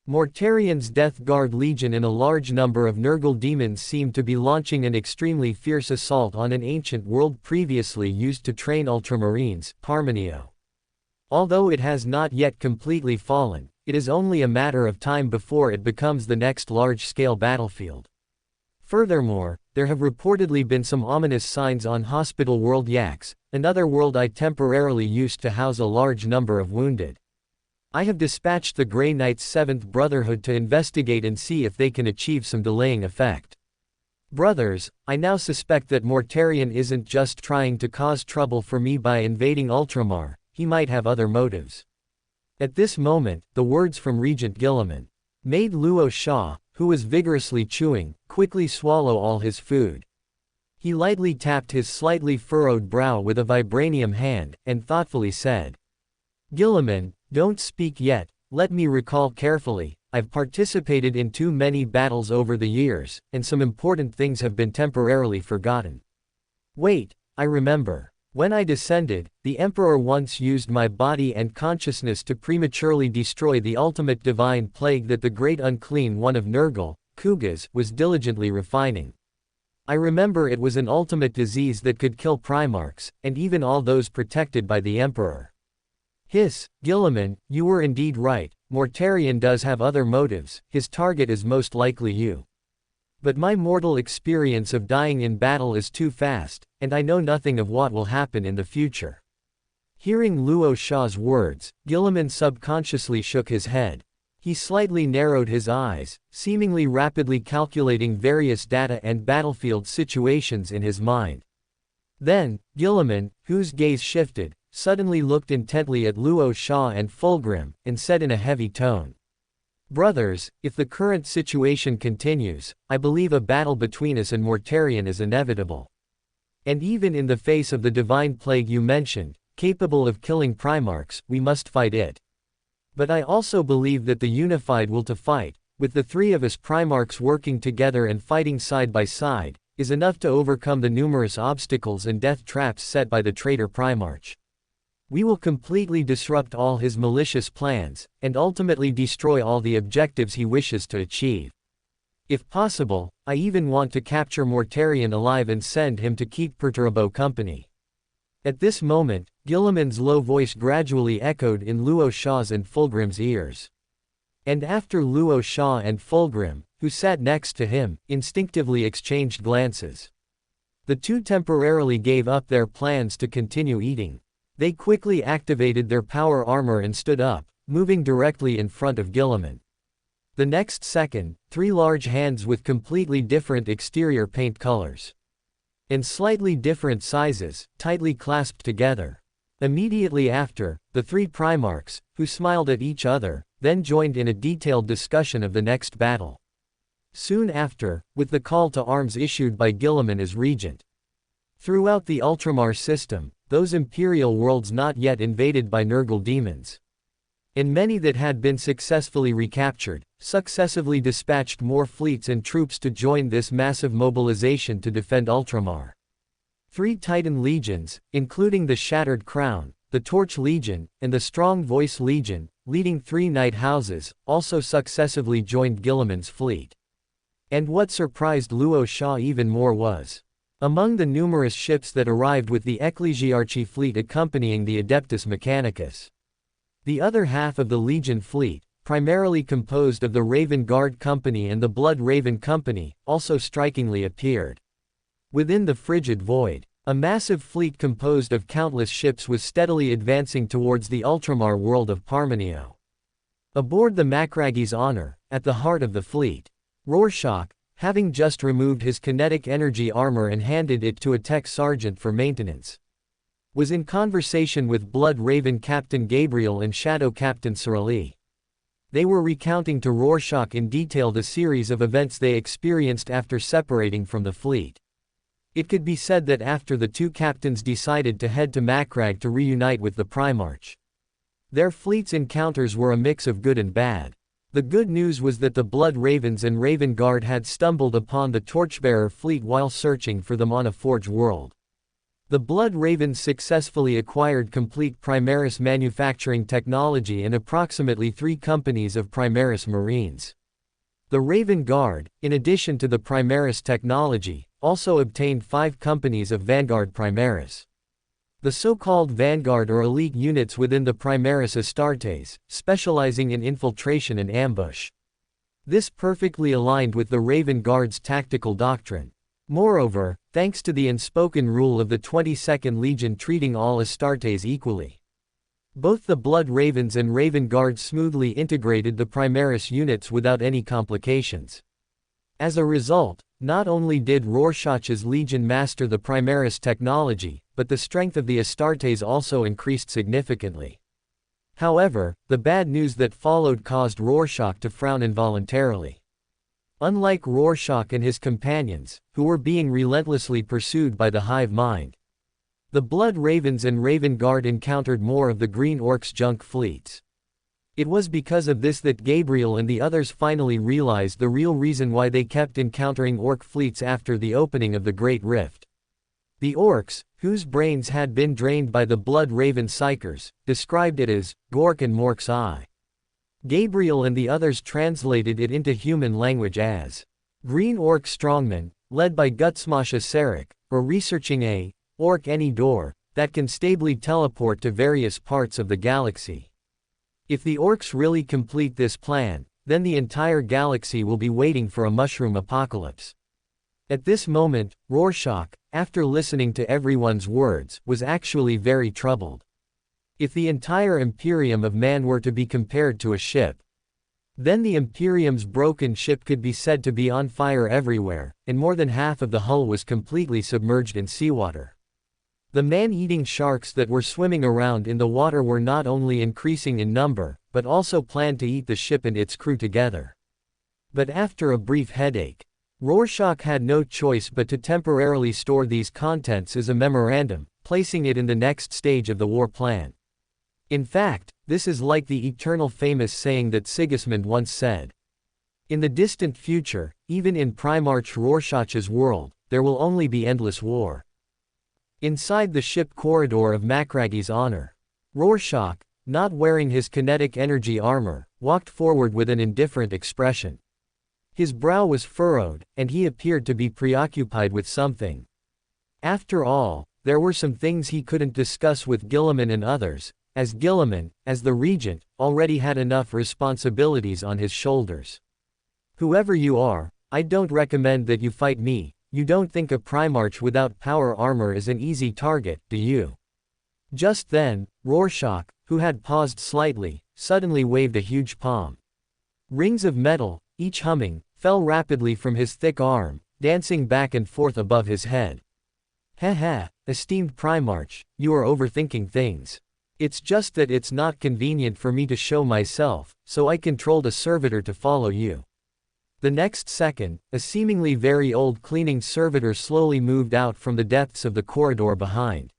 Mortarian's Death Guard Legion and a large number of Nurgle demons seem to be launching an extremely fierce assault on an ancient world previously used to train Ultramarines, Parmenio. Although it has not yet completely fallen, it is only a matter of time before it becomes the next large-scale battlefield. Furthermore, there have reportedly been some ominous signs on Hospital World Yax, another world I temporarily used to house a large number of wounded. I have dispatched the Grey Knights 7th Brotherhood to investigate and see if they can achieve some delaying effect. Brothers, I now suspect that Mortarian isn't just trying to cause trouble for me by invading Ultramar, he might have other motives. At this moment, the words from Regent Guilliman made Luo Sha, who was vigorously chewing, quickly swallow all his food. He lightly tapped his slightly furrowed brow with a vibranium hand, and thoughtfully said, Guilliman, don't speak yet, let me recall carefully, I've participated in too many battles over the years, and some important things have been temporarily forgotten. Wait, I remember. When I descended, the Emperor once used my body and consciousness to prematurely destroy the ultimate divine plague that the Great Unclean One of Nurgle, Kugas, was diligently refining. I remember it was an ultimate disease that could kill Primarchs, and even all those protected by the Emperor. Hiss, Guilliman, you were indeed right, Mortarian does have other motives, his target is most likely you. But my mortal experience of dying in battle is too fast, and I know nothing of what will happen in the future. Hearing Luo Sha's words, Guilliman subconsciously shook his head. He slightly narrowed his eyes, seemingly rapidly calculating various data and battlefield situations in his mind. Then, Guilliman, whose gaze shifted, suddenly looked intently at Luo Sha and Fulgrim, and said in a heavy tone, Brothers, if the current situation continues, I believe a battle between us and Mortarian is inevitable. And even in the face of the divine plague you mentioned, capable of killing Primarchs, we must fight it. But I also believe that the unified will to fight, with the three of us Primarchs working together and fighting side by side, is enough to overcome the numerous obstacles and death traps set by the traitor Primarch. We will completely disrupt all his malicious plans, and ultimately destroy all the objectives he wishes to achieve. If possible, I even want to capture Mortarian alive and send him to keep Perturbo company. At this moment, Guilliman's low voice gradually echoed in Luo Sha's and Fulgrim's ears. And after Luo Sha and Fulgrim, who sat next to him, instinctively exchanged glances. The two temporarily gave up their plans to continue eating. They quickly activated their power armor and stood up, moving directly in front of Guilliman. The next second, three large hands with completely different exterior paint colors and slightly different sizes, tightly clasped together. Immediately after, the three Primarchs, who smiled at each other, then joined in a detailed discussion of the next battle. Soon after, with the call to arms issued by Guilliman as regent. Throughout the Ultramar system, those Imperial worlds not yet invaded by Nurgle demons, and many that had been successfully recaptured, successively dispatched more fleets and troops to join this massive mobilization to defend Ultramar. 3 Titan legions, including the Shattered Crown, the Torch Legion, and the Strong Voice Legion, leading 3 Knight houses, also successively joined Guilliman's fleet. And what surprised Luo Sha even more was, among the numerous ships that arrived with the Ecclesiarchy fleet accompanying the Adeptus Mechanicus, the other half of the Legion fleet, primarily composed of the Raven Guard Company and the Blood Raven Company, also strikingly appeared. Within the frigid void, a massive fleet composed of countless ships was steadily advancing towards the Ultramar world of Parmenio. Aboard the Macragi's Honor, at the heart of the fleet, Rorschach, having just removed his kinetic energy armor and handed it to a tech sergeant for maintenance, was in conversation with Blood Raven Captain Gabriel and Shadow Captain Sorali. They were recounting to Rorschach in detail the series of events they experienced after separating from the fleet. It could be said that after the 2 captains decided to head to Macrag to reunite with the Primarch, their fleet's encounters were a mix of good and bad. The good news was that the Blood Ravens and Raven Guard had stumbled upon the Torchbearer fleet while searching for them on a Forge world. The Blood Ravens successfully acquired complete Primaris manufacturing technology and approximately 3 companies of Primaris Marines. The Raven Guard, in addition to the Primaris technology, also obtained 5 companies of Vanguard Primaris. The so-called Vanguard are elite units within the Primaris Astartes, specializing in infiltration and ambush. This perfectly aligned with the Raven Guard's tactical doctrine. Moreover, thanks to the unspoken rule of the 22nd Legion treating all Astartes equally, both the Blood Ravens and Raven Guard smoothly integrated the Primaris units without any complications. As a result, not only did Rorschach's Legion master the Primaris technology, but the strength of the Astartes also increased significantly. However, the bad news that followed caused Rorschach to frown involuntarily. Unlike Rorschach and his companions, who were being relentlessly pursued by the hive mind, the Blood Ravens and Raven Guard encountered more of the Green Orcs' junk fleets. It was because of this that Gabriel and the others finally realized the real reason why they kept encountering Orc fleets after the opening of the Great Rift. The Orcs, whose brains had been drained by the Blood Raven Psykers, described it as Gork and Mork's eye. Gabriel and the others translated it into human language as Green Orc Strongmen, led by Gutsmasha Sarek, or researching a Orc any door that can stably teleport to various parts of the galaxy. If the Orcs really complete this plan, then the entire galaxy will be waiting for a mushroom apocalypse. At this moment, Rorschach, after listening to everyone's words, was actually very troubled. If the entire Imperium of Man were to be compared to a ship, then the Imperium's broken ship could be said to be on fire everywhere, and more than half of the hull was completely submerged in seawater. The man-eating sharks that were swimming around in the water were not only increasing in number, but also planned to eat the ship and its crew together. But after a brief headache, Rorschach had no choice but to temporarily store these contents as a memorandum, placing it in the next stage of the war plan. In fact, this is like the eternal famous saying that Sigismund once said. In the distant future, even in Primarch Rorschach's world, there will only be endless war. Inside the ship corridor of Macragi's Honor, Rorschach, not wearing his kinetic energy armor, walked forward with an indifferent expression. His brow was furrowed, and he appeared to be preoccupied with something. After all, there were some things he couldn't discuss with Guilliman and others, as Guilliman, as the regent, already had enough responsibilities on his shoulders. Whoever you are, I don't recommend that you fight me. You don't think a Primarch without power armor is an easy target, do you? Just then, Rorschach, who had paused slightly, suddenly waved a huge palm. Rings of metal, each humming, fell rapidly from his thick arm, dancing back and forth above his head. Heh, esteemed Primarch, you are overthinking things. It's just that it's not convenient for me to show myself, so I controlled a servitor to follow you. The next second, a seemingly very old cleaning servitor slowly moved out from the depths of the corridor behind.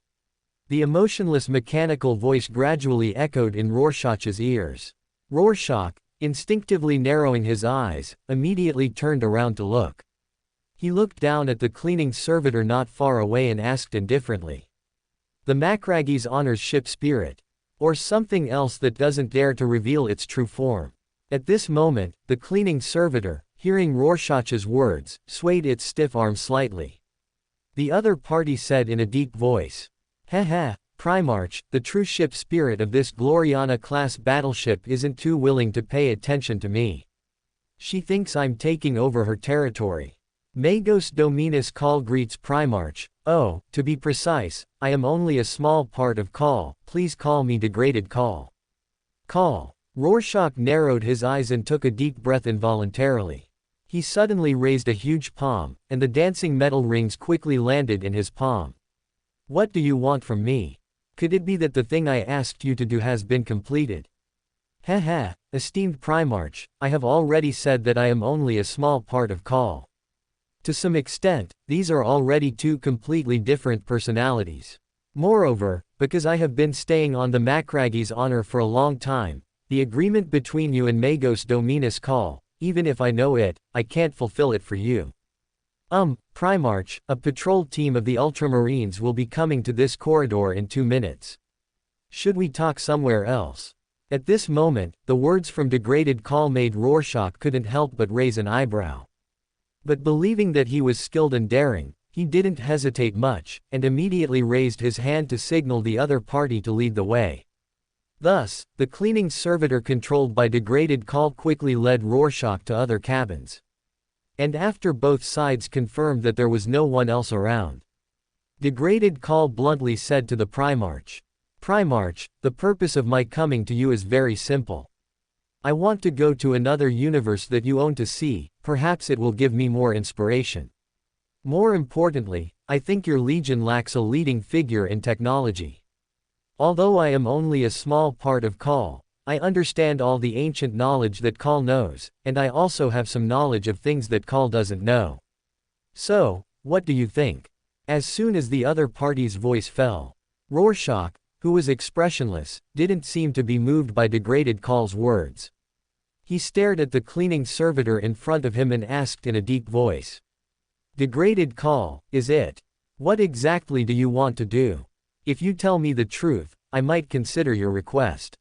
The emotionless mechanical voice gradually echoed in Rorschach's ears. Rorschach, instinctively narrowing his eyes, immediately turned around to look. He looked down at the cleaning servitor not far away and asked indifferently. The Macragi's honors ship spirit. Or something else that doesn't dare to reveal its true form. At this moment, the cleaning servitor, hearing Rorschach's words, swayed its stiff arm slightly. The other party said in a deep voice. Heh, Primarch, the true ship spirit of this Gloriana-class battleship isn't too willing to pay attention to me. She thinks I'm taking over her territory. Magos Dominus Call greets Primarch. Oh, to be precise, I am only a small part of Call, please call me degraded Call. Call. Rorschach narrowed his eyes and took a deep breath involuntarily. He suddenly raised a huge palm, and the dancing metal rings quickly landed in his palm. What do you want from me? Could it be that the thing I asked you to do has been completed? Heh, esteemed Primarch, I have already said that I am only a small part of Call. To some extent, these are already two completely different personalities. Moreover, because I have been staying on the Macragi's honor for a long time, the agreement between you and Magos Dominus Call, even if I know it, I can't fulfill it for you. Primarch, a patrol team of the Ultramarines will be coming to this corridor in 2 minutes. Should we talk somewhere else? At this moment, the words from degraded Call made Rorschach couldn't help but raise an eyebrow. But believing that he was skilled and daring, he didn't hesitate much, and immediately raised his hand to signal the other party to lead the way. Thus, the cleaning servitor controlled by degraded Call quickly led Rorschach to other cabins. And after both sides confirmed that there was no one else around, degraded Call bluntly said to the Primarch. Primarch, the purpose of my coming to you is very simple. I want to go to another universe that you own to see, perhaps it will give me more inspiration. More importantly, I think your legion lacks a leading figure in technology. Although I am only a small part of Call, I understand all the ancient knowledge that Call knows, and I also have some knowledge of things that Call doesn't know. So, what do you think? As soon as the other party's voice fell, Rorschach, who was expressionless, didn't seem to be moved by degraded Call's words. He stared at the cleaning servitor in front of him and asked in a deep voice. Degraded Call, is it? What exactly do you want to do? If you tell me the truth, I might consider your request.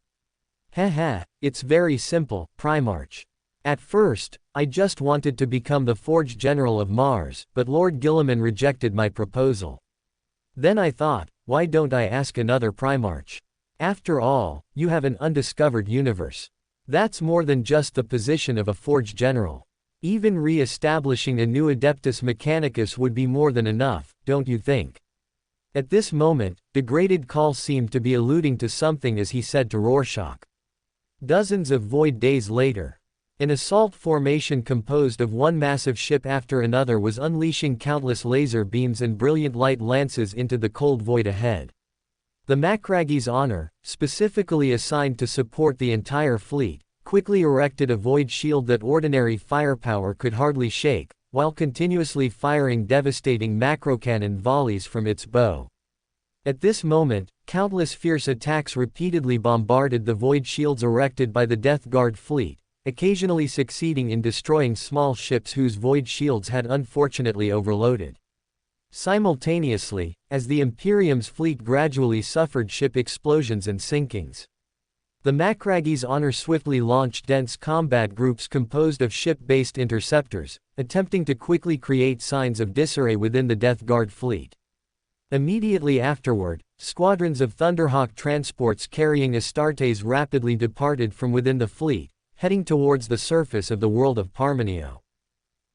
It's very simple, Primarch. At first, I just wanted to become the Forge General of Mars, but Lord Gilliman rejected my proposal. Then I thought, why don't I ask another Primarch? After all, you have an undiscovered universe. That's more than just the position of a Forge General. Even re-establishing a new Adeptus Mechanicus would be more than enough, don't you think? At this moment, degraded Call seemed to be alluding to something as he said to Rorschach. Dozens of void days later, an assault formation composed of one massive ship after another was unleashing countless laser beams and brilliant light lances into the cold void ahead. The Macragi's honor, specifically assigned to support the entire fleet, quickly erected a void shield that ordinary firepower could hardly shake, while continuously firing devastating macrocannon volleys from its bow. At this moment, countless fierce attacks repeatedly bombarded the void shields erected by the Death Guard fleet, occasionally succeeding in destroying small ships whose void shields had unfortunately overloaded. Simultaneously, as the Imperium's fleet gradually suffered ship explosions and sinkings, the Macragi's honor swiftly launched dense combat groups composed of ship-based interceptors, attempting to quickly create signs of disarray within the Death Guard fleet. Immediately afterward, squadrons of Thunderhawk transports carrying Astartes rapidly departed from within the fleet, heading towards the surface of the world of Parmenio.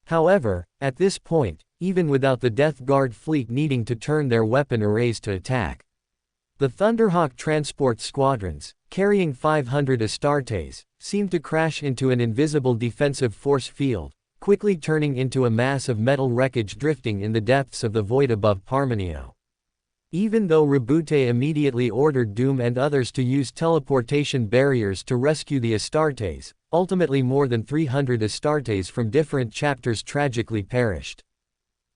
However, at this point, even without the Death Guard fleet needing to turn their weapon arrays to attack, the Thunderhawk transport squadrons, carrying 500 Astartes, seemed to crash into an invisible defensive force field, quickly turning into a mass of metal wreckage drifting in the depths of the void above Parmenio. Even though Rebute immediately ordered Doom and others to use teleportation barriers to rescue the Astartes, ultimately more than 300 Astartes from different chapters tragically perished.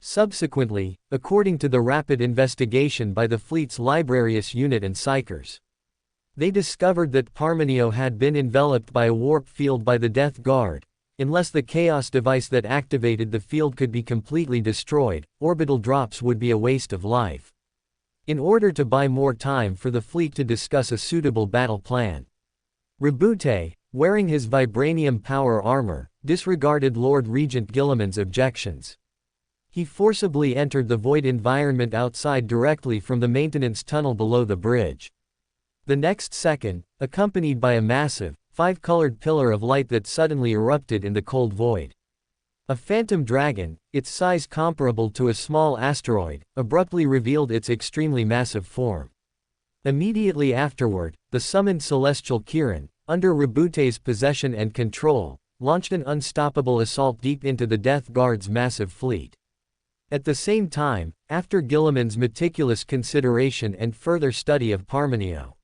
Subsequently, according to the rapid investigation by the fleet's Librarius unit and Psychers, they discovered that Parmenio had been enveloped by a warp field by the Death Guard. Unless the Chaos device that activated the field could be completely destroyed, orbital drops would be a waste of life. In order to buy more time for the fleet to discuss a suitable battle plan, Rabute, wearing his vibranium power armor, disregarded Lord Regent Guilliman's objections. He forcibly entered the void environment outside directly from the maintenance tunnel below the bridge. The next second, accompanied by a massive, five-colored pillar of light that suddenly erupted in the cold void. A phantom dragon, its size comparable to a small asteroid, abruptly revealed its extremely massive form. Immediately afterward, the summoned celestial Kirin, under Rabute's possession and control, launched an unstoppable assault deep into the Death Guard's massive fleet. At the same time, after Guilliman's meticulous consideration and further study of Parmenio,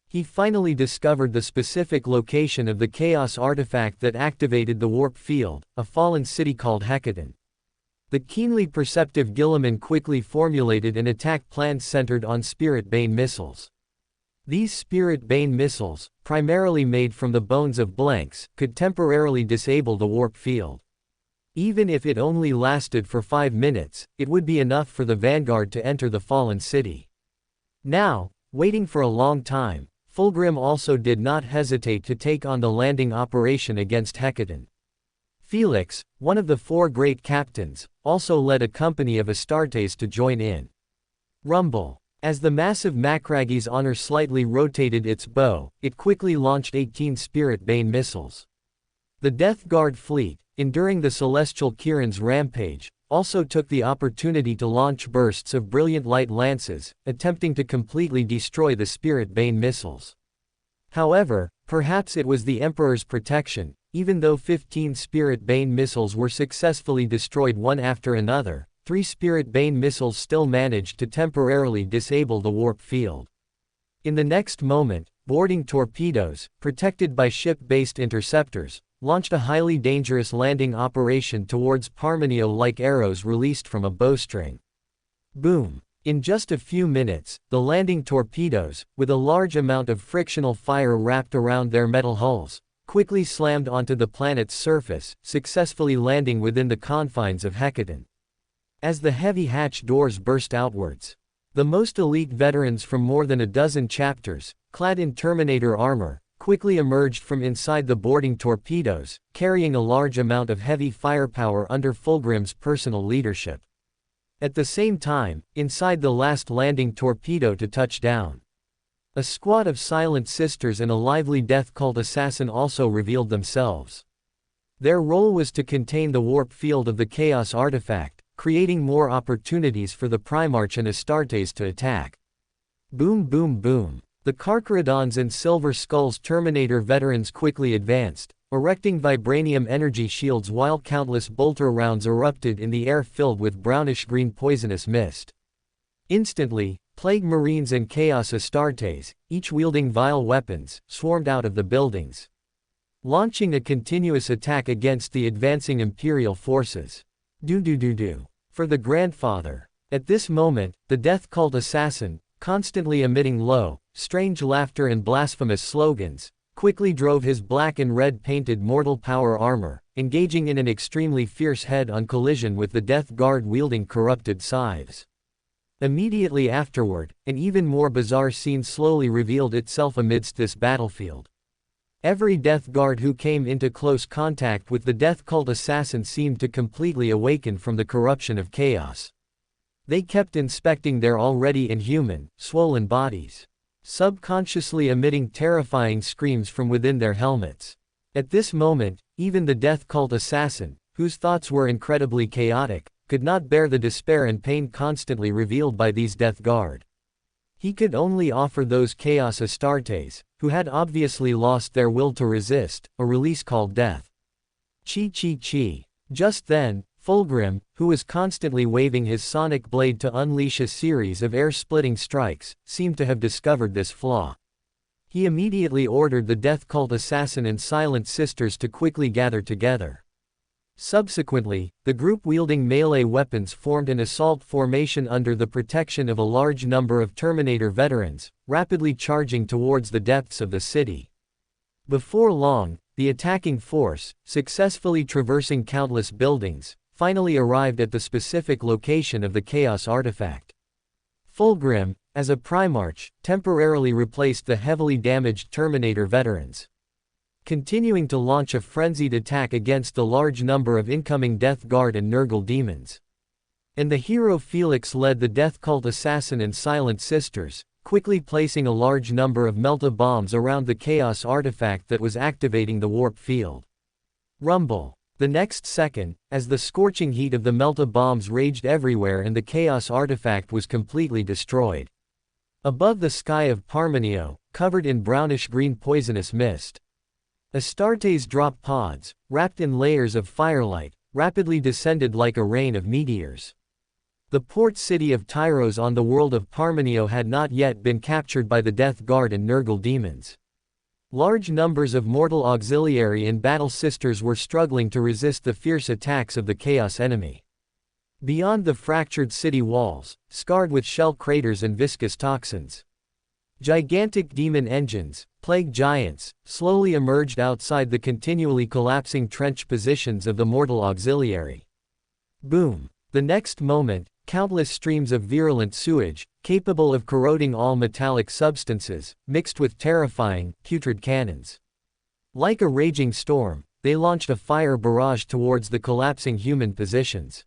he finally discovered the specific location of the Chaos artifact that activated the warp field, a fallen city called Hecaton. The keenly perceptive Guilliman quickly formulated an attack plan centered on Spirit Bane missiles. These Spirit Bane missiles, primarily made from the bones of blanks, could temporarily disable the warp field. Even if it only lasted for 5 minutes, it would be enough for the Vanguard to enter the fallen city. Now, waiting for a long time, Fulgrim also did not hesitate to take on the landing operation against Hecaton. Felix, one of the 4 great captains, also led a company of Astartes to join in. Rumble. As the massive Macragi's honor slightly rotated its bow, it quickly launched 18 Spirit Bane missiles. The Death Guard fleet, enduring the celestial Kirin's rampage, also took the opportunity to launch bursts of brilliant light lances, attempting to completely destroy the Spirit Bane missiles. However, perhaps it was the Emperor's protection, even though 15 Spirit Bane missiles were successfully destroyed one after another, 3 Spirit Bane missiles still managed to temporarily disable the warp field. In the next moment, boarding torpedoes, protected by ship-based interceptors, launched a highly dangerous landing operation towards Parmenio like arrows released from a bowstring. Boom! In just a few minutes, the landing torpedoes, with a large amount of frictional fire wrapped around their metal hulls, quickly slammed onto the planet's surface, successfully landing within the confines of Hecaton. As the heavy hatch doors burst outwards, the most elite veterans from more than a dozen chapters, clad in Terminator armor, quickly emerged from inside the boarding torpedoes, carrying a large amount of heavy firepower under Fulgrim's personal leadership. At the same time, inside the last landing torpedo to touch down, a squad of Silent Sisters and a lively death cult assassin also revealed themselves. Their role was to contain the warp field of the Chaos artifact, creating more opportunities for the Primarch and Astartes to attack. Boom boom boom. The Carcharodons and Silver Skull's Terminator veterans quickly advanced, erecting vibranium energy shields while countless bolter rounds erupted in the air filled with brownish-green poisonous mist. Instantly, Plague Marines and Chaos Astartes, each wielding vile weapons, swarmed out of the buildings, launching a continuous attack against the advancing Imperial forces. Do. For the Grandfather. At this moment, the Death Cult assassin, constantly emitting low, strange laughter and blasphemous slogans, quickly drove his black and red painted mortal power armor, engaging in an extremely fierce head-on collision with the Death Guard wielding corrupted scythes. Immediately afterward, an even more bizarre scene slowly revealed itself amidst this battlefield. Every Death Guard who came into close contact with the Death Cult assassin seemed to completely awaken from the corruption of chaos. They kept inspecting their already inhuman, swollen bodies, subconsciously emitting terrifying screams from within their helmets. At this moment, even the Death Cult assassin, whose thoughts were incredibly chaotic, could not bear the despair and pain constantly revealed by these Death Guard. He could only offer those Chaos Astartes, who had obviously lost their will to resist, a release called death. Chi. Just then, Fulgrim, who was constantly waving his sonic blade to unleash a series of air-splitting strikes, seemed to have discovered this flaw. He immediately ordered the Death Cult assassin and Silent Sisters to quickly gather together. Subsequently, the group wielding melee weapons formed an assault formation under the protection of a large number of Terminator veterans, rapidly charging towards the depths of the city. Before long, the attacking force, successfully traversing countless buildings, finally arrived at the specific location of the Chaos artifact. Fulgrim, as a Primarch, temporarily replaced the heavily damaged Terminator veterans, continuing to launch a frenzied attack against the large number of incoming Death Guard and Nurgle demons. And the hero Felix led the Death Cult Assassin and Silent Sisters, quickly placing a large number of Melta bombs around the Chaos artifact that was activating the warp field. Rumble. The next second, as the scorching heat of the Melta bombs raged everywhere and the Chaos artifact was completely destroyed. Above the sky of Parmenio, covered in brownish-green poisonous mist, Astartes drop pods, wrapped in layers of firelight, rapidly descended like a rain of meteors. The port city of Tyros on the world of Parmenio had not yet been captured by the Death Guard and Nurgle demons. Large numbers of mortal auxiliary and battle sisters were struggling to resist the fierce attacks of the Chaos enemy. Beyond the fractured city walls, scarred with shell craters and viscous toxins, gigantic demon engines, plague giants, slowly emerged outside the continually collapsing trench positions of the mortal auxiliary. Boom! The next moment, countless streams of virulent sewage, capable of corroding all metallic substances, mixed with terrifying, putrid cannons. Like a raging storm, they launched a fire barrage towards the collapsing human positions.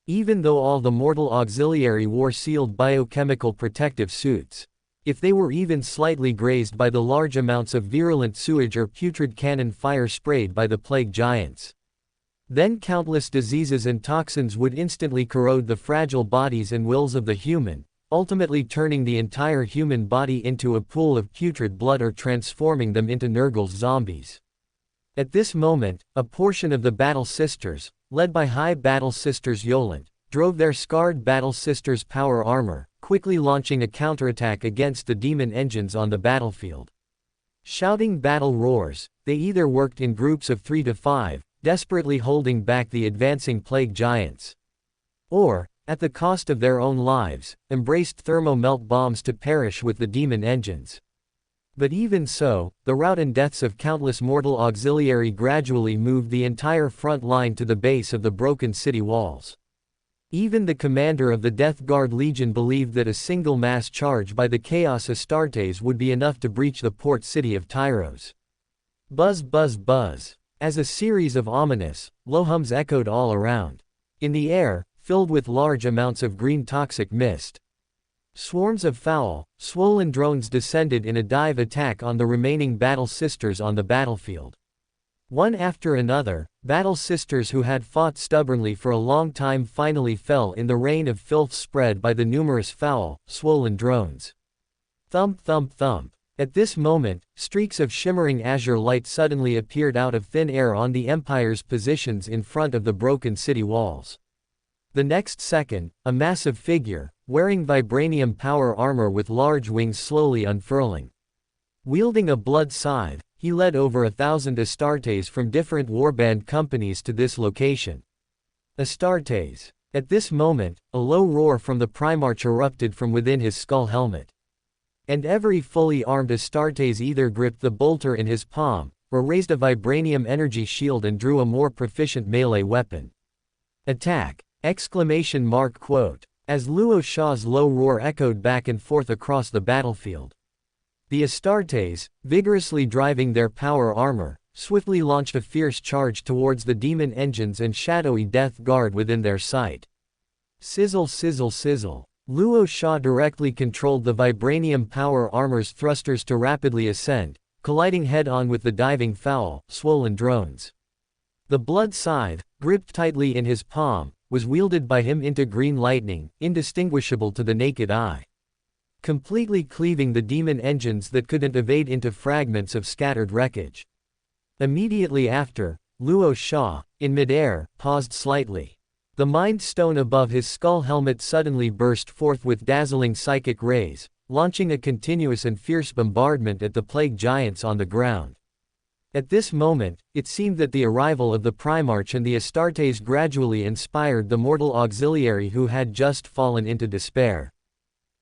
Even though all the mortal auxiliary wore sealed biochemical protective suits, if they were even slightly grazed by the large amounts of virulent sewage or putrid cannon fire sprayed by the plague giants, then countless diseases and toxins would instantly corrode the fragile bodies and wills of the human, ultimately turning the entire human body into a pool of putrid blood or transforming them into Nurgle's zombies. At this moment, a portion of the Battle Sisters, led by High Battle Sisters Yolant, drove their scarred Battle Sisters power armor, quickly launching a counterattack against the demon engines on the battlefield. Shouting battle roars, they either worked in groups of 3 to 5, desperately holding back the advancing plague giants, or, at the cost of their own lives, embraced thermo-melt bombs to perish with the demon engines. But even so, the rout and deaths of countless mortal auxiliary gradually moved the entire front line to the base of the broken city walls. Even the commander of the Death Guard Legion believed that a single mass charge by the Chaos Astartes would be enough to breach the port city of Tyros. Buzz buzz buzz. As a series of ominous, low hums echoed all around. In the air, filled with large amounts of green toxic mist, swarms of foul, swollen drones descended in a dive attack on the remaining Battle Sisters on the battlefield. One after another, Battle Sisters who had fought stubbornly for a long time finally fell in the rain of filth spread by the numerous foul, swollen drones. Thump thump thump. At this moment, streaks of shimmering azure light suddenly appeared out of thin air on the Empire's positions in front of the broken city walls. The next second, a massive figure, wearing vibranium power armor with large wings slowly unfurling. Wielding a blood scythe, he led over 1,000 Astartes from different warband companies to this location. Astartes. At this moment, a low roar from the Primarch erupted from within his skull helmet. And every fully armed Astartes either gripped the bolter in his palm, or raised a vibranium energy shield and drew a more proficient melee weapon. Attack! Exclamation mark quote. As Luo Shah's low roar echoed back and forth across the battlefield. The Astartes, vigorously driving their power armor, swiftly launched a fierce charge towards the demon engines and shadowy Death Guard within their sight. Sizzle sizzle sizzle. Luo Shah directly controlled the vibranium power armor's thrusters to rapidly ascend, colliding head-on with the diving foul, swollen drones. The blood scythe, gripped tightly in his palm, was wielded by him into green lightning, indistinguishable to the naked eye, completely cleaving the demon engines that couldn't evade into fragments of scattered wreckage. Immediately after, Luo Shah, in midair, paused slightly. The Mind Stone above his skull helmet suddenly burst forth with dazzling psychic rays, launching a continuous and fierce bombardment at the plague giants on the ground. At this moment, it seemed that the arrival of the Primarch and the Astartes gradually inspired the mortal auxiliary who had just fallen into despair.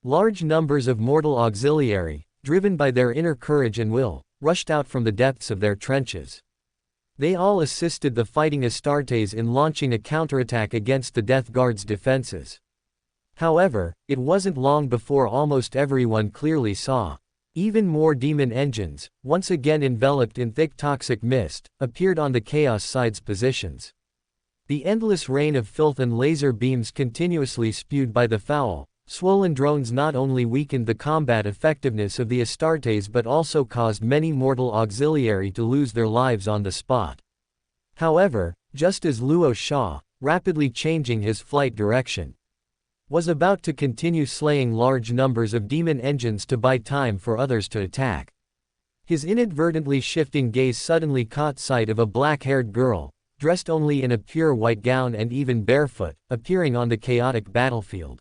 Large numbers of mortal auxiliary, driven by their inner courage and will, rushed out from the depths of their trenches. They all assisted the fighting Astartes in launching a counterattack against the Death Guard's defenses. However, it wasn't long before almost everyone clearly saw. Even more demon engines, once again enveloped in thick toxic mist, appeared on the Chaos side's positions. The endless rain of filth and laser beams continuously spewed by the foul, swollen drones not only weakened the combat effectiveness of the Astartes but also caused many mortal auxiliary to lose their lives on the spot. However, just as Luo Sha, rapidly changing his flight direction, was about to continue slaying large numbers of demon engines to buy time for others to attack, his inadvertently shifting gaze suddenly caught sight of a black-haired girl, dressed only in a pure white gown and even barefoot, appearing on the chaotic battlefield.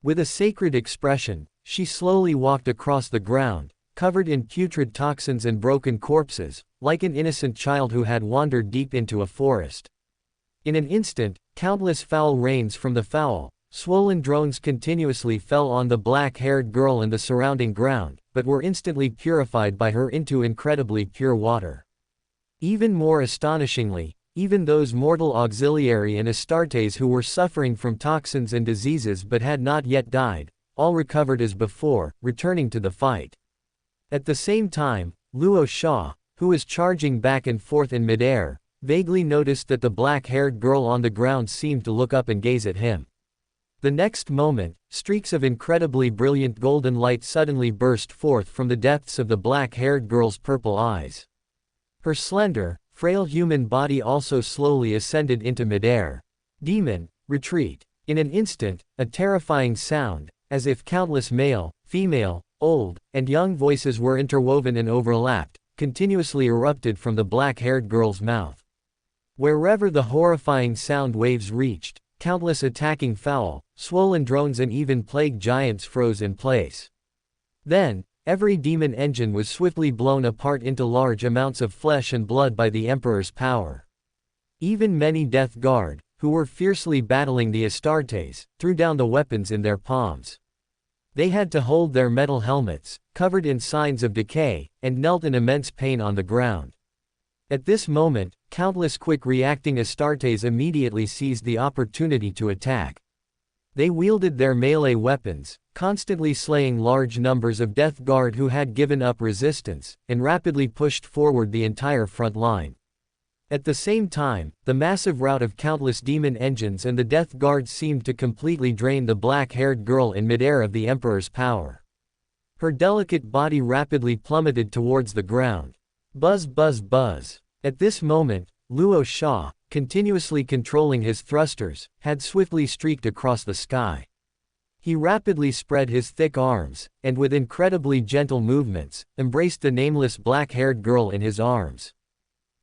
With a sacred expression, she slowly walked across the ground, covered in putrid toxins and broken corpses, like an innocent child who had wandered deep into a forest. In an instant, countless foul rains from the foul, swollen drones continuously fell on the black-haired girl and the surrounding ground, but were instantly purified by her into incredibly pure water. Even more astonishingly, even those mortal auxiliary and Astartes who were suffering from toxins and diseases but had not yet died, all recovered as before, returning to the fight. At the same time, Luo Sha, who was charging back and forth in midair, vaguely noticed that the black-haired girl on the ground seemed to look up and gaze at him. The next moment, streaks of incredibly brilliant golden light suddenly burst forth from the depths of the black-haired girl's purple eyes. Her slender, frail human body also slowly ascended into midair. Demon, retreat. In an instant, a terrifying sound, as if countless male, female, old, and young voices were interwoven and overlapped, continuously erupted from the black-haired girl's mouth. Wherever the horrifying sound waves reached, countless attacking foul, swollen drones and even plague giants froze in place. Then, every demon engine was swiftly blown apart into large amounts of flesh and blood by the Emperor's power. Even many Death Guard, who were fiercely battling the Astartes, threw down the weapons in their palms. They had to hold their metal helmets, covered in signs of decay, and knelt in immense pain on the ground. At this moment, countless quick-reacting Astartes immediately seized the opportunity to attack. They wielded their melee weapons, constantly slaying large numbers of Death Guard who had given up resistance, and rapidly pushed forward the entire front line. At the same time, the massive rout of countless demon engines and the Death Guard seemed to completely drain the black-haired girl in midair of the Emperor's power. Her delicate body rapidly plummeted towards the ground. Buzz buzz buzz. At this moment, Luo Sha, continuously controlling his thrusters, had swiftly streaked across the sky. He rapidly spread his thick arms, and with incredibly gentle movements, embraced the nameless black-haired girl in his arms.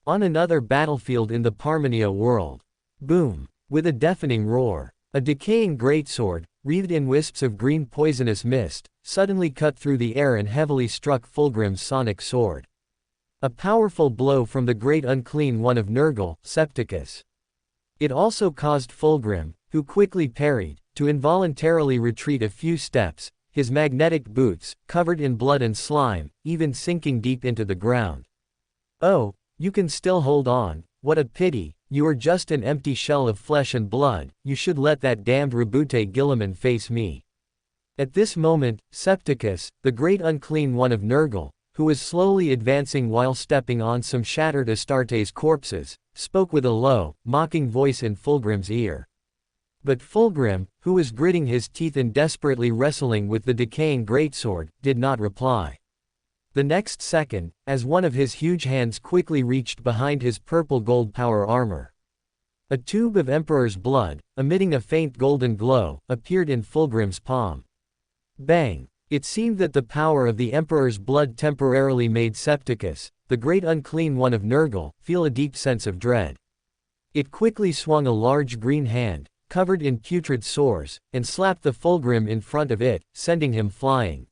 On another battlefield in the Parmenia world. Boom! With a deafening roar, a decaying greatsword, wreathed in wisps of green poisonous mist, suddenly cut through the air and heavily struck Fulgrim's sonic sword. A powerful blow from the great unclean one of Nurgle, Septicus. It also caused Fulgrim, who quickly parried, to involuntarily retreat a few steps, his magnetic boots, covered in blood and slime, even sinking deep into the ground. Oh, you can still hold on, what a pity, you are just an empty shell of flesh and blood, you should let that damned Rebute Gilliman face me. At this moment, Septicus, the great unclean one of Nurgle, who was slowly advancing while stepping on some shattered Astartes corpses, spoke with a low, mocking voice in Fulgrim's ear. But Fulgrim, who was gritting his teeth and desperately wrestling with the decaying greatsword, did not reply. The next second, as one of his huge hands quickly reached behind his purple gold power armor. A tube of Emperor's blood, emitting a faint golden glow, appeared in Fulgrim's palm. Bang! It seemed that the power of the Emperor's blood temporarily made Septicus, the great unclean one of Nurgle, feel a deep sense of dread. It quickly swung a large green hand, covered in putrid sores, and slapped the Fulgrim in front of it, sending him flying.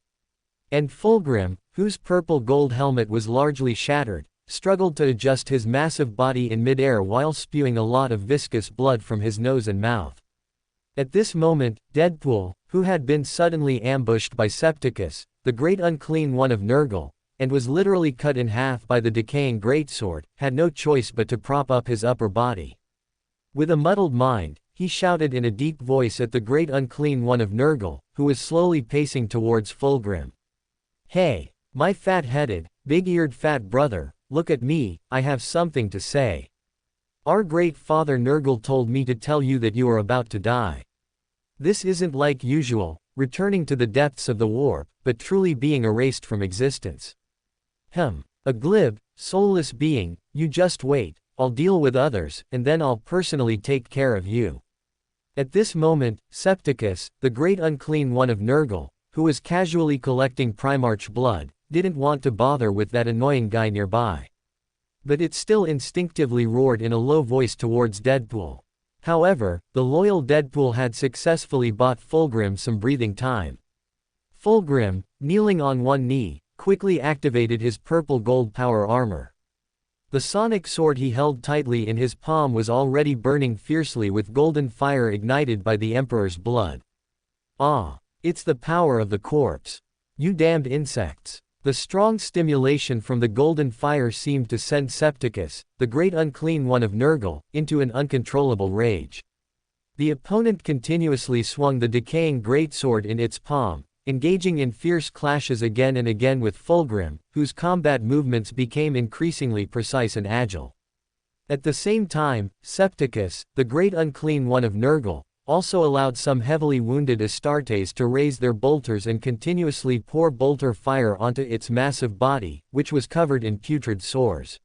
And Fulgrim, whose purple gold helmet was largely shattered, struggled to adjust his massive body in midair while spewing a lot of viscous blood from his nose and mouth. At this moment, Deadpool, who had been suddenly ambushed by Septicus, the great unclean one of Nurgle, and was literally cut in half by the decaying greatsword, had no choice but to prop up his upper body. With a muddled mind, he shouted in a deep voice at the great unclean one of Nurgle, who was slowly pacing towards Fulgrim. "Hey, my fat-headed, big-eared fat brother, look at me, I have something to say. Our great father Nurgle told me to tell you that you are about to die. This isn't like usual, returning to the depths of the warp, but truly being erased from existence. A glib, soulless being, you just wait, I'll deal with others, and then I'll personally take care of you." At this moment, Septicus, the great unclean one of Nurgle, who was casually collecting Primarch blood, didn't want to bother with that annoying guy nearby. But it still instinctively roared in a low voice towards Deadpool. However, the loyal Deadpool had successfully bought Fulgrim some breathing time. Fulgrim, kneeling on one knee, quickly activated his purple gold power armor. The sonic sword he held tightly in his palm was already burning fiercely with golden fire ignited by the Emperor's blood. "Ah, it's the power of the corpse. You damned insects." The strong stimulation from the golden fire seemed to send Septicus, the great unclean one of Nurgle, into an uncontrollable rage. The opponent continuously swung the decaying greatsword in its palm, engaging in fierce clashes again and again with Fulgrim, whose combat movements became increasingly precise and agile. At the same time, Septicus, the great unclean one of Nurgle, also allowed some heavily wounded Astartes to raise their bolters and continuously pour bolter fire onto its massive body, which was covered in putrid sores.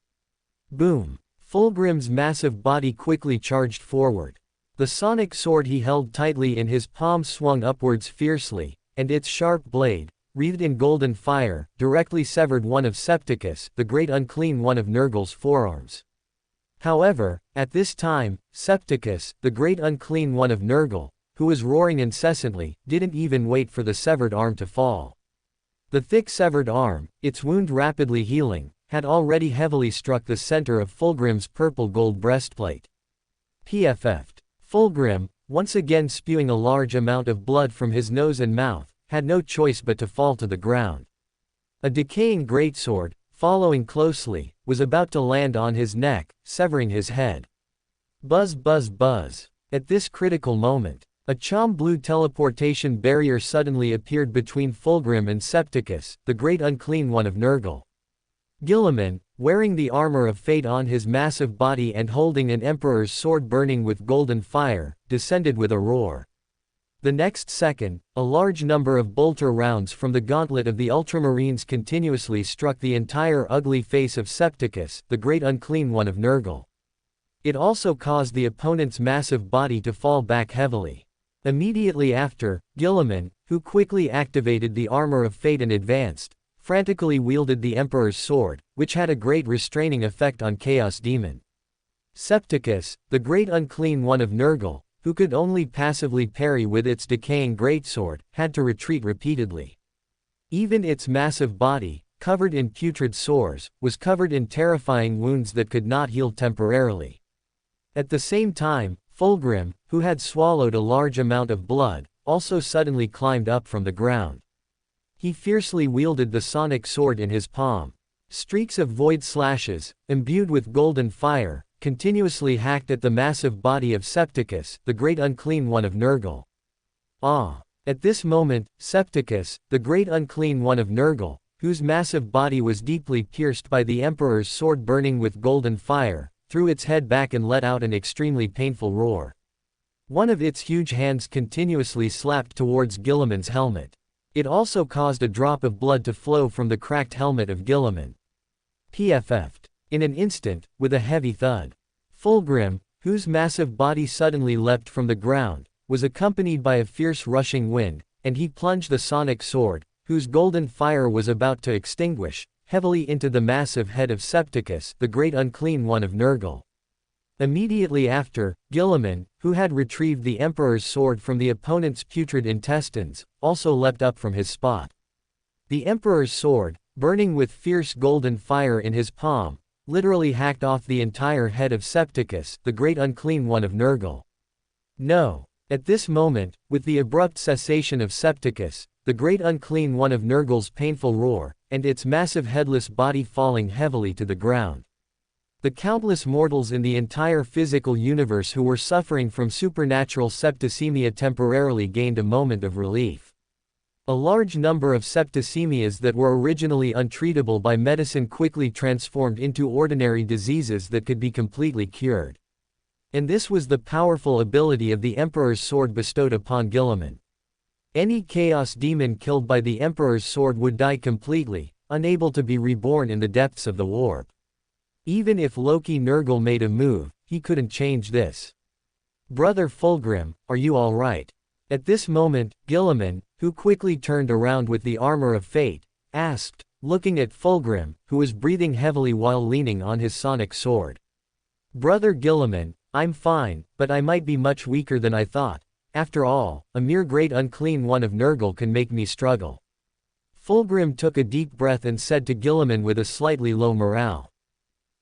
Boom! Fulgrim's massive body quickly charged forward. The sonic sword he held tightly in his palm swung upwards fiercely, and its sharp blade, wreathed in golden fire, directly severed one of Septicus, the great unclean one of Nurgle's forearms. However, at this time, Septicus, the great unclean one of Nurgle, who was roaring incessantly, didn't even wait for the severed arm to fall. The thick severed arm, its wound rapidly healing, had already heavily struck the center of Fulgrim's purple-gold breastplate. PFF'd. Fulgrim, once again spewing a large amount of blood from his nose and mouth, had no choice but to fall to the ground. A decaying greatsword, following closely, was about to land on his neck, severing his head. Buzz buzz buzz. At this critical moment, a chom blue teleportation barrier suddenly appeared between Fulgrim and Septicus, the great unclean one of Nurgle. Guilliman, wearing the armor of fate on his massive body and holding an emperor's sword burning with golden fire, descended with a roar. The next second, a large number of bolter rounds from the gauntlet of the Ultramarines continuously struck the entire ugly face of Septicus, the great unclean one of Nurgle. It also caused the opponent's massive body to fall back heavily. Immediately after, Guilliman, who quickly activated the armor of fate and advanced, frantically wielded the Emperor's sword, which had a great restraining effect on Chaos Demon. Septicus, the great unclean one of Nurgle, who could only passively parry with its decaying greatsword, had to retreat repeatedly. Even its massive body, covered in putrid sores, was covered in terrifying wounds that could not heal temporarily. At the same time, Fulgrim, who had swallowed a large amount of blood, also suddenly climbed up from the ground. He fiercely wielded the sonic sword in his palm. Streaks of void slashes, imbued with golden fire, continuously hacked at the massive body of Septicus, the great unclean one of Nurgle. Ah! At this moment, Septicus, the great unclean one of Nurgle, whose massive body was deeply pierced by the Emperor's sword burning with golden fire, threw its head back and let out an extremely painful roar. One of its huge hands continuously slapped towards Guilliman's helmet. It also caused a drop of blood to flow from the cracked helmet of Guilliman. PFF'd. In an instant, with a heavy thud. Fulgrim, whose massive body suddenly leapt from the ground, was accompanied by a fierce rushing wind, and he plunged the sonic sword, whose golden fire was about to extinguish, heavily into the massive head of Septicus, the great unclean one of Nurgle. Immediately after, Guilliman, who had retrieved the Emperor's sword from the opponent's putrid intestines, also leapt up from his spot. The Emperor's sword, burning with fierce golden fire in his palm, literally hacked off the entire head of Septicus, the great unclean one of Nergal. No. At this moment, with the abrupt cessation of Septicus, the great unclean one of Nergal's painful roar, and its massive headless body falling heavily to the ground, the countless mortals in the entire physical universe who were suffering from supernatural septicemia temporarily gained a moment of relief. A large number of septicemias that were originally untreatable by medicine quickly transformed into ordinary diseases that could be completely cured. And this was the powerful ability of the Emperor's sword bestowed upon Guilliman. Any chaos demon killed by the Emperor's sword would die completely, unable to be reborn in the depths of the warp. Even if Loki Nergal made a move, he couldn't change this. "Brother Fulgrim, are you all right?" At this moment, Guilliman, who quickly turned around with the armor of fate, asked, looking at Fulgrim, who was breathing heavily while leaning on his sonic sword. "Brother Guilliman, I'm fine, but I might be much weaker than I thought. After all, a mere great unclean one of Nergal can make me struggle." Fulgrim took a deep breath and said to Guilliman with a slightly low morale.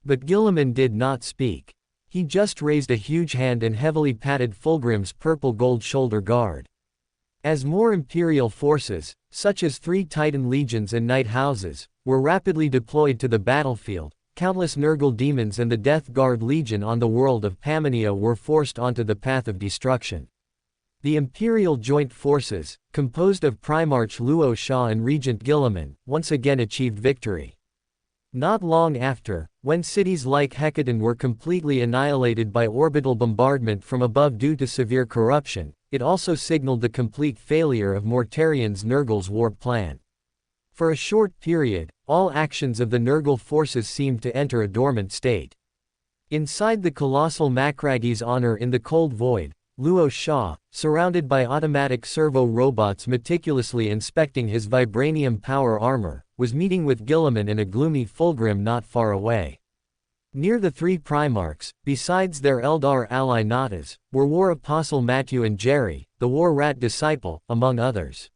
But Guilliman did not speak. He just raised a huge hand and heavily patted Fulgrim's purple gold shoulder guard. As more Imperial forces, such as 3 Titan legions and Night Houses, were rapidly deployed to the battlefield, countless Nergal demons and the Death Guard Legion on the world of Pamonia were forced onto the path of destruction. The Imperial Joint Forces, composed of Primarch Luo Sha and Regent Guilliman, once again achieved victory. Not long after, when cities like Hecatan were completely annihilated by orbital bombardment from above due to severe corruption, it also signaled the complete failure of Mortarian's Nergal's warp plan. For a short period, all actions of the Nergal forces seemed to enter a dormant state. Inside the colossal Macragi's honor in the cold void, Luo Sha, surrounded by automatic servo robots meticulously inspecting his vibranium power armor, was meeting with Guilliman and a gloomy Fulgrim not far away. Near the 3 Primarchs, besides their Eldar ally Natas, were War Apostle Matthew and Jerry, the War Rat disciple, among others.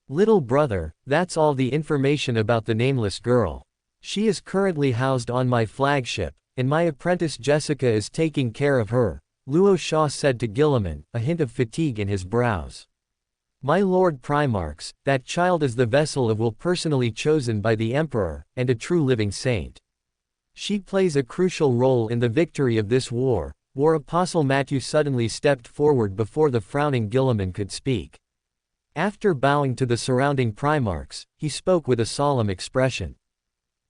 "Little brother, that's all the information about the nameless girl. She is currently housed on my flagship, and my apprentice Jessica is taking care of her," Luo Sha said to Guilliman, a hint of fatigue in his brows. "My Lord Primarchs, that child is the vessel of will personally chosen by the Emperor, and a true living saint. She plays a crucial role in the victory of this war." War Apostle Matthew suddenly stepped forward before the frowning Guilliman could speak. After bowing to the surrounding Primarchs, he spoke with a solemn expression.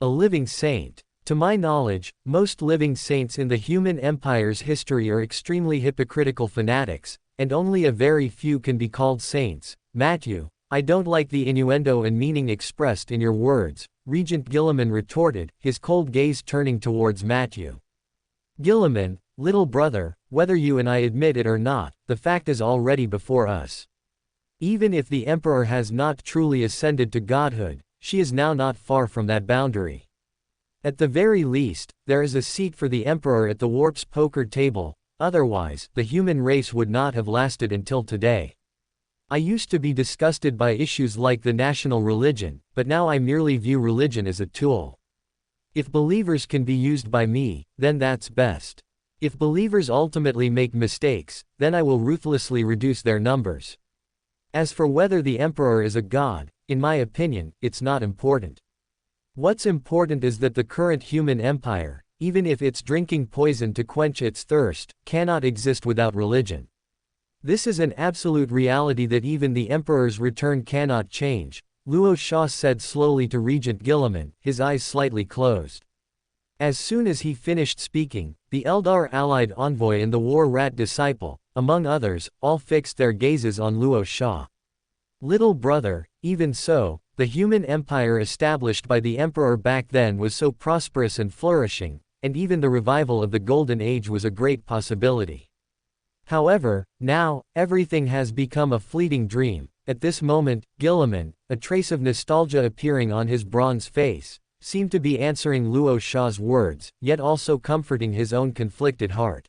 "A living saint. To my knowledge, most living saints in the human empire's history are extremely hypocritical fanatics, and only a very few can be called saints. Matthew, I don't like the innuendo and meaning expressed in your words," Regent Guilliman retorted, his cold gaze turning towards Matthew. "Guilliman, little brother, whether you and I admit it or not, the fact is already before us. Even if the Emperor has not truly ascended to godhood, she is now not far from that boundary. At the very least, there is a seat for the Emperor at the Warp's poker table, otherwise, the human race would not have lasted until today. I used to be disgusted by issues like the national religion, but now I merely view religion as a tool. If believers can be used by me, then that's best. If believers ultimately make mistakes, then I will ruthlessly reduce their numbers. As for whether the Emperor is a god, in my opinion, it's not important. What's important is that the current human empire, even if it's drinking poison to quench its thirst, cannot exist without religion. This is an absolute reality that even the Emperor's return cannot change," Luo Sha said slowly to Regent Guilliman, his eyes slightly closed. As soon as he finished speaking, the Eldar allied envoy and the War Rat disciple, among others, all fixed their gazes on Luo Sha. "Little brother, even so, the human empire established by the Emperor back then was so prosperous and flourishing, and even the revival of the Golden Age was a great possibility. However, now, everything has become a fleeting dream." At this moment, Guilliman, a trace of nostalgia appearing on his bronze face, seemed to be answering Luo Sha's words, yet also comforting his own conflicted heart.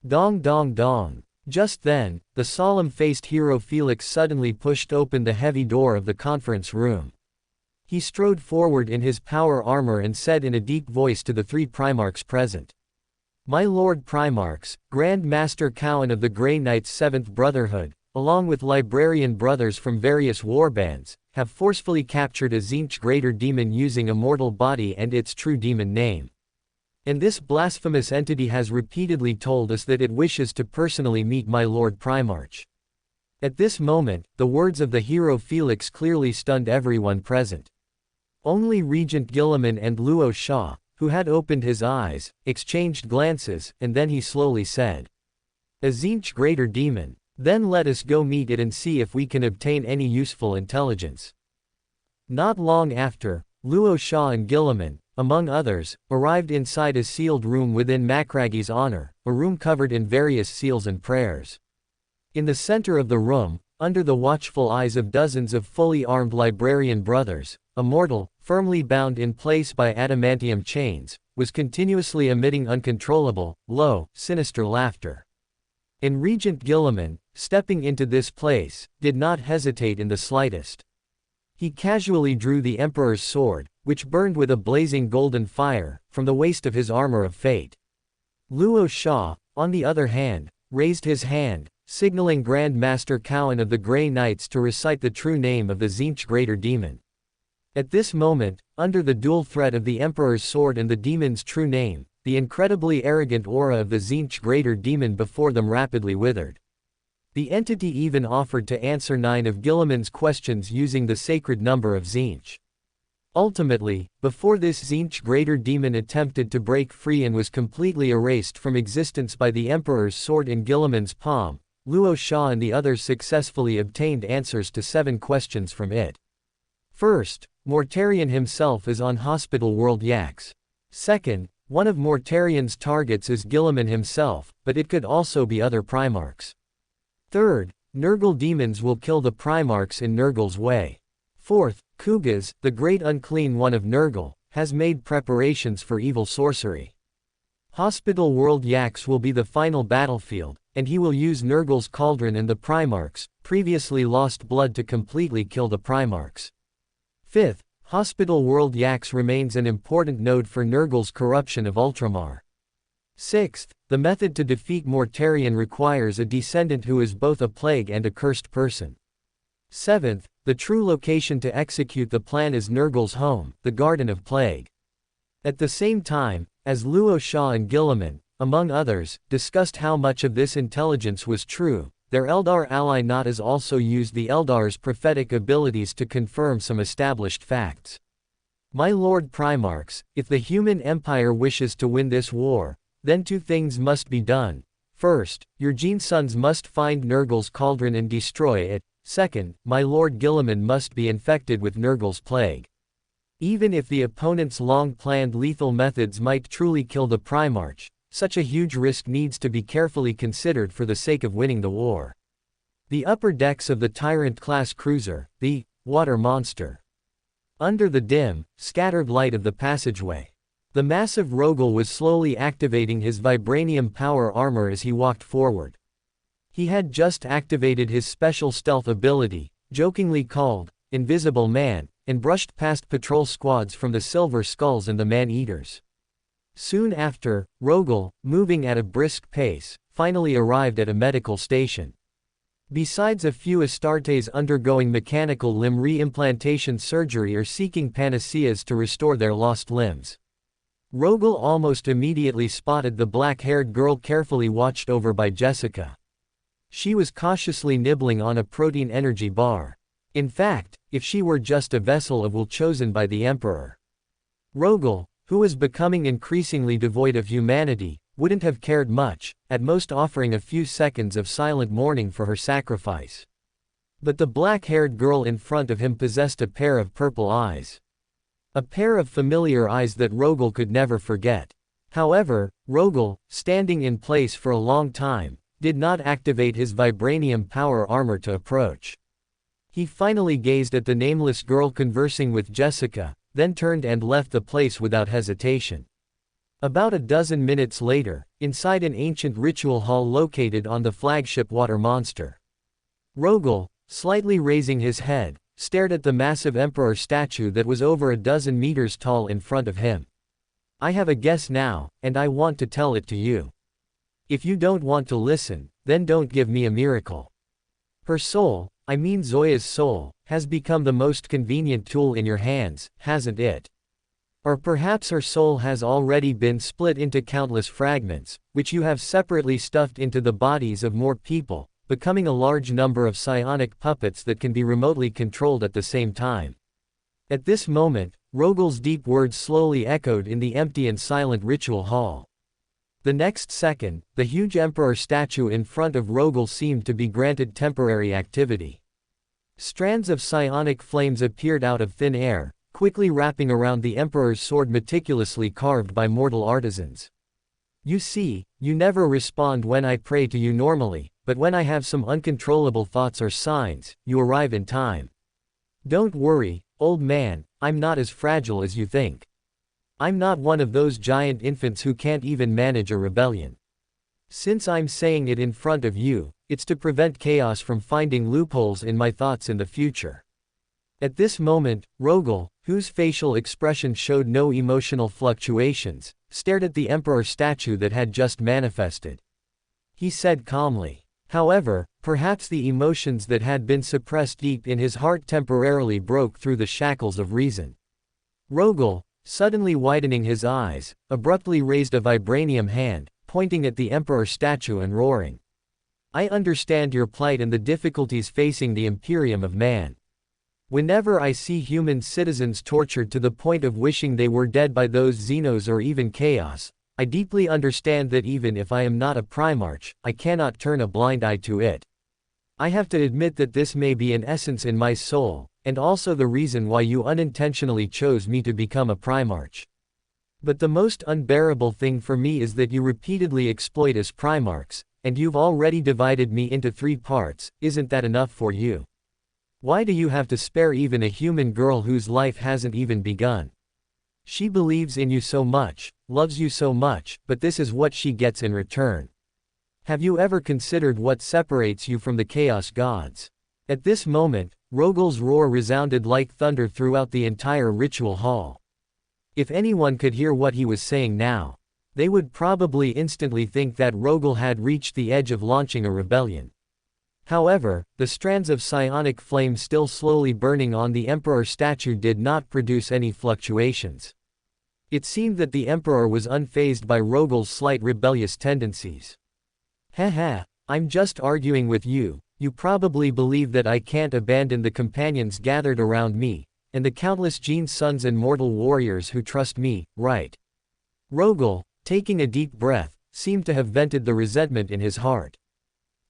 Dong dong dong. Just then, the solemn-faced hero Felix suddenly pushed open the heavy door of the conference room. He strode forward in his power armor and said in a deep voice to the 3 Primarchs present. My Lord Primarchs, Grand Master Cowan of the Grey Knights 7th Brotherhood, along with librarian brothers from various warbands, have forcefully captured a Tzeentch Greater Demon using a mortal body and its true demon name. And this blasphemous entity has repeatedly told us that it wishes to personally meet my Lord Primarch. At this moment, the words of the hero Felix clearly stunned everyone present. Only Regent Guilliman and Luo Sha, who had opened his eyes, exchanged glances, and then he slowly said, a Tzeentch Greater Demon. Then let us go meet it and see if we can obtain any useful intelligence. Not long after, Luo Sha and Guilliman, among others, arrived inside a sealed room within Macragi's honor, a room covered in various seals and prayers. In the center of the room, under the watchful eyes of dozens of fully armed librarian brothers, a mortal, firmly bound in place by adamantium chains, was continuously emitting uncontrollable, low, sinister laughter. And Regent Guilliman, stepping into this place, did not hesitate in the slightest. He casually drew the Emperor's sword, which burned with a blazing golden fire, from the waist of his armor of fate. Luo Sha, on the other hand, raised his hand, signaling Grand Master Cowan of the Grey Knights to recite the true name of the Tzeentch Greater Demon. At this moment, under the dual threat of the Emperor's sword and the demon's true name, the incredibly arrogant aura of the Tzeentch Greater Demon before them rapidly withered. The entity even offered to answer 9 of Guilliman's questions using the sacred number of Tzeentch. Ultimately, before this Tzeentch Greater Demon attempted to break free and was completely erased from existence by the Emperor's sword in Guilliman's palm, Luo Sha and the others successfully obtained answers to 7 questions from it. First, Mortarion himself is on Hospital World Yax. Second, one of Mortarion's targets is Guilliman himself, but it could also be other Primarchs. Third, Nurgle demons will kill the Primarchs in Nurgle's way. Fourth, Kugas, the great unclean one of Nurgle, has made preparations for evil sorcery. Hospital World Yax will be the final battlefield, and he will use Nurgle's cauldron and the Primarchs, previously lost blood to completely kill the Primarchs. Fifth, Hospital World Yax remains an important node for Nurgle's corruption of Ultramar. Sixth, the method to defeat Mortarion requires a descendant who is both a plague and a cursed person. Seventh, the true location to execute the plan is Nurgle's home, the Garden of Plague. At the same time, as Luo Sha and Guilliman, among others, discussed how much of this intelligence was true, their Eldar ally Natas also used the Eldar's prophetic abilities to confirm some established facts. My Lord Primarchs, if the human empire wishes to win this war, then 2 things must be done. First, your Gene sons must find Nurgle's cauldron and destroy it. Second, my Lord Guilliman must be infected with Nurgle's plague. Even if the opponent's long-planned lethal methods might truly kill the Primarch, such a huge risk needs to be carefully considered for the sake of winning the war. The upper decks of the Tyrant-class cruiser, the Water Monster. Under the dim, scattered light of the passageway, the massive Rogel was slowly activating his vibranium power armor as he walked forward. He had just activated his special stealth ability, jokingly called Invisible Man, and brushed past patrol squads from the Silver Skulls and the Man-Eaters. Soon after, Rogel, moving at a brisk pace, finally arrived at a medical station. Besides a few Astartes undergoing mechanical limb reimplantation surgery or seeking panaceas to restore their lost limbs, Rogel almost immediately spotted the black-haired girl carefully watched over by Jessica. She was cautiously nibbling on a protein energy bar. In fact, if she were just a vessel of will chosen by the Emperor, Rogel, who was becoming increasingly devoid of humanity, wouldn't have cared much, at most offering a few seconds of silent mourning for her sacrifice. But the black-haired girl in front of him possessed a pair of purple eyes. A pair of familiar eyes that Rogel could never forget. However, Rogel, standing in place for a long time, did not activate his vibranium power armor to approach. He finally gazed at the nameless girl conversing with Jessica, then turned and left the place without hesitation. About a dozen minutes later, inside an ancient ritual hall located on the flagship Water Monster, Rogel, slightly raising his head, stared at the massive emperor statue that was over a dozen meters tall in front of him. I have a guess now, and I want to tell it to you. If you don't want to listen, then don't give me a miracle. Her soul, I mean Zoya's soul, has become the most convenient tool in your hands, hasn't it? Or perhaps her soul has already been split into countless fragments, which you have separately stuffed into the bodies of more people, becoming a large number of psionic puppets that can be remotely controlled at the same time. At this moment, Rogel's deep words slowly echoed in the empty and silent ritual hall. The next second, the huge emperor statue in front of Rogel seemed to be granted temporary activity. Strands of psionic flames appeared out of thin air, quickly wrapping around the emperor's sword meticulously carved by mortal artisans. You see, you never respond when I pray to you normally, but when I have some uncontrollable thoughts or signs, you arrive in time. Don't worry, old man, I'm not as fragile as you think. I'm not one of those giant infants who can't even manage a rebellion. Since I'm saying it in front of you, it's to prevent chaos from finding loopholes in my thoughts in the future. At this moment, Rogel, whose facial expression showed no emotional fluctuations, stared at the emperor statue that had just manifested. He said calmly. However, perhaps the emotions that had been suppressed deep in his heart temporarily broke through the shackles of reason. Rogel, suddenly widening his eyes, abruptly raised a vibranium hand, pointing at the emperor statue and roaring. I understand your plight and the difficulties facing the Imperium of Man. Whenever I see human citizens tortured to the point of wishing they were dead by those Xenos or even Chaos, I deeply understand that even if I am not a Primarch, I cannot turn a blind eye to it. I have to admit that this may be an essence in my soul, and also the reason why you unintentionally chose me to become a Primarch. But the most unbearable thing for me is that you repeatedly exploit us Primarchs, and you've already divided me into 3 parts. Isn't that enough for you? Why do you have to spare even a human girl whose life hasn't even begun? She believes in you so much, loves you so much, but this is what she gets in return. Have you ever considered what separates you from the Chaos Gods? At this moment, Rogel's roar resounded like thunder throughout the entire ritual hall. If anyone could hear what he was saying now, they would probably instantly think that Rogel had reached the edge of launching a rebellion. However, the strands of psionic flame still slowly burning on the emperor statue did not produce any fluctuations. It seemed that the emperor was unfazed by Rogel's slight rebellious tendencies. Haha, I'm just arguing with you. You probably believe that I can't abandon the companions gathered around me, and the countless Gene sons and mortal warriors who trust me, right? Rogel, taking a deep breath, seemed to have vented the resentment in his heart.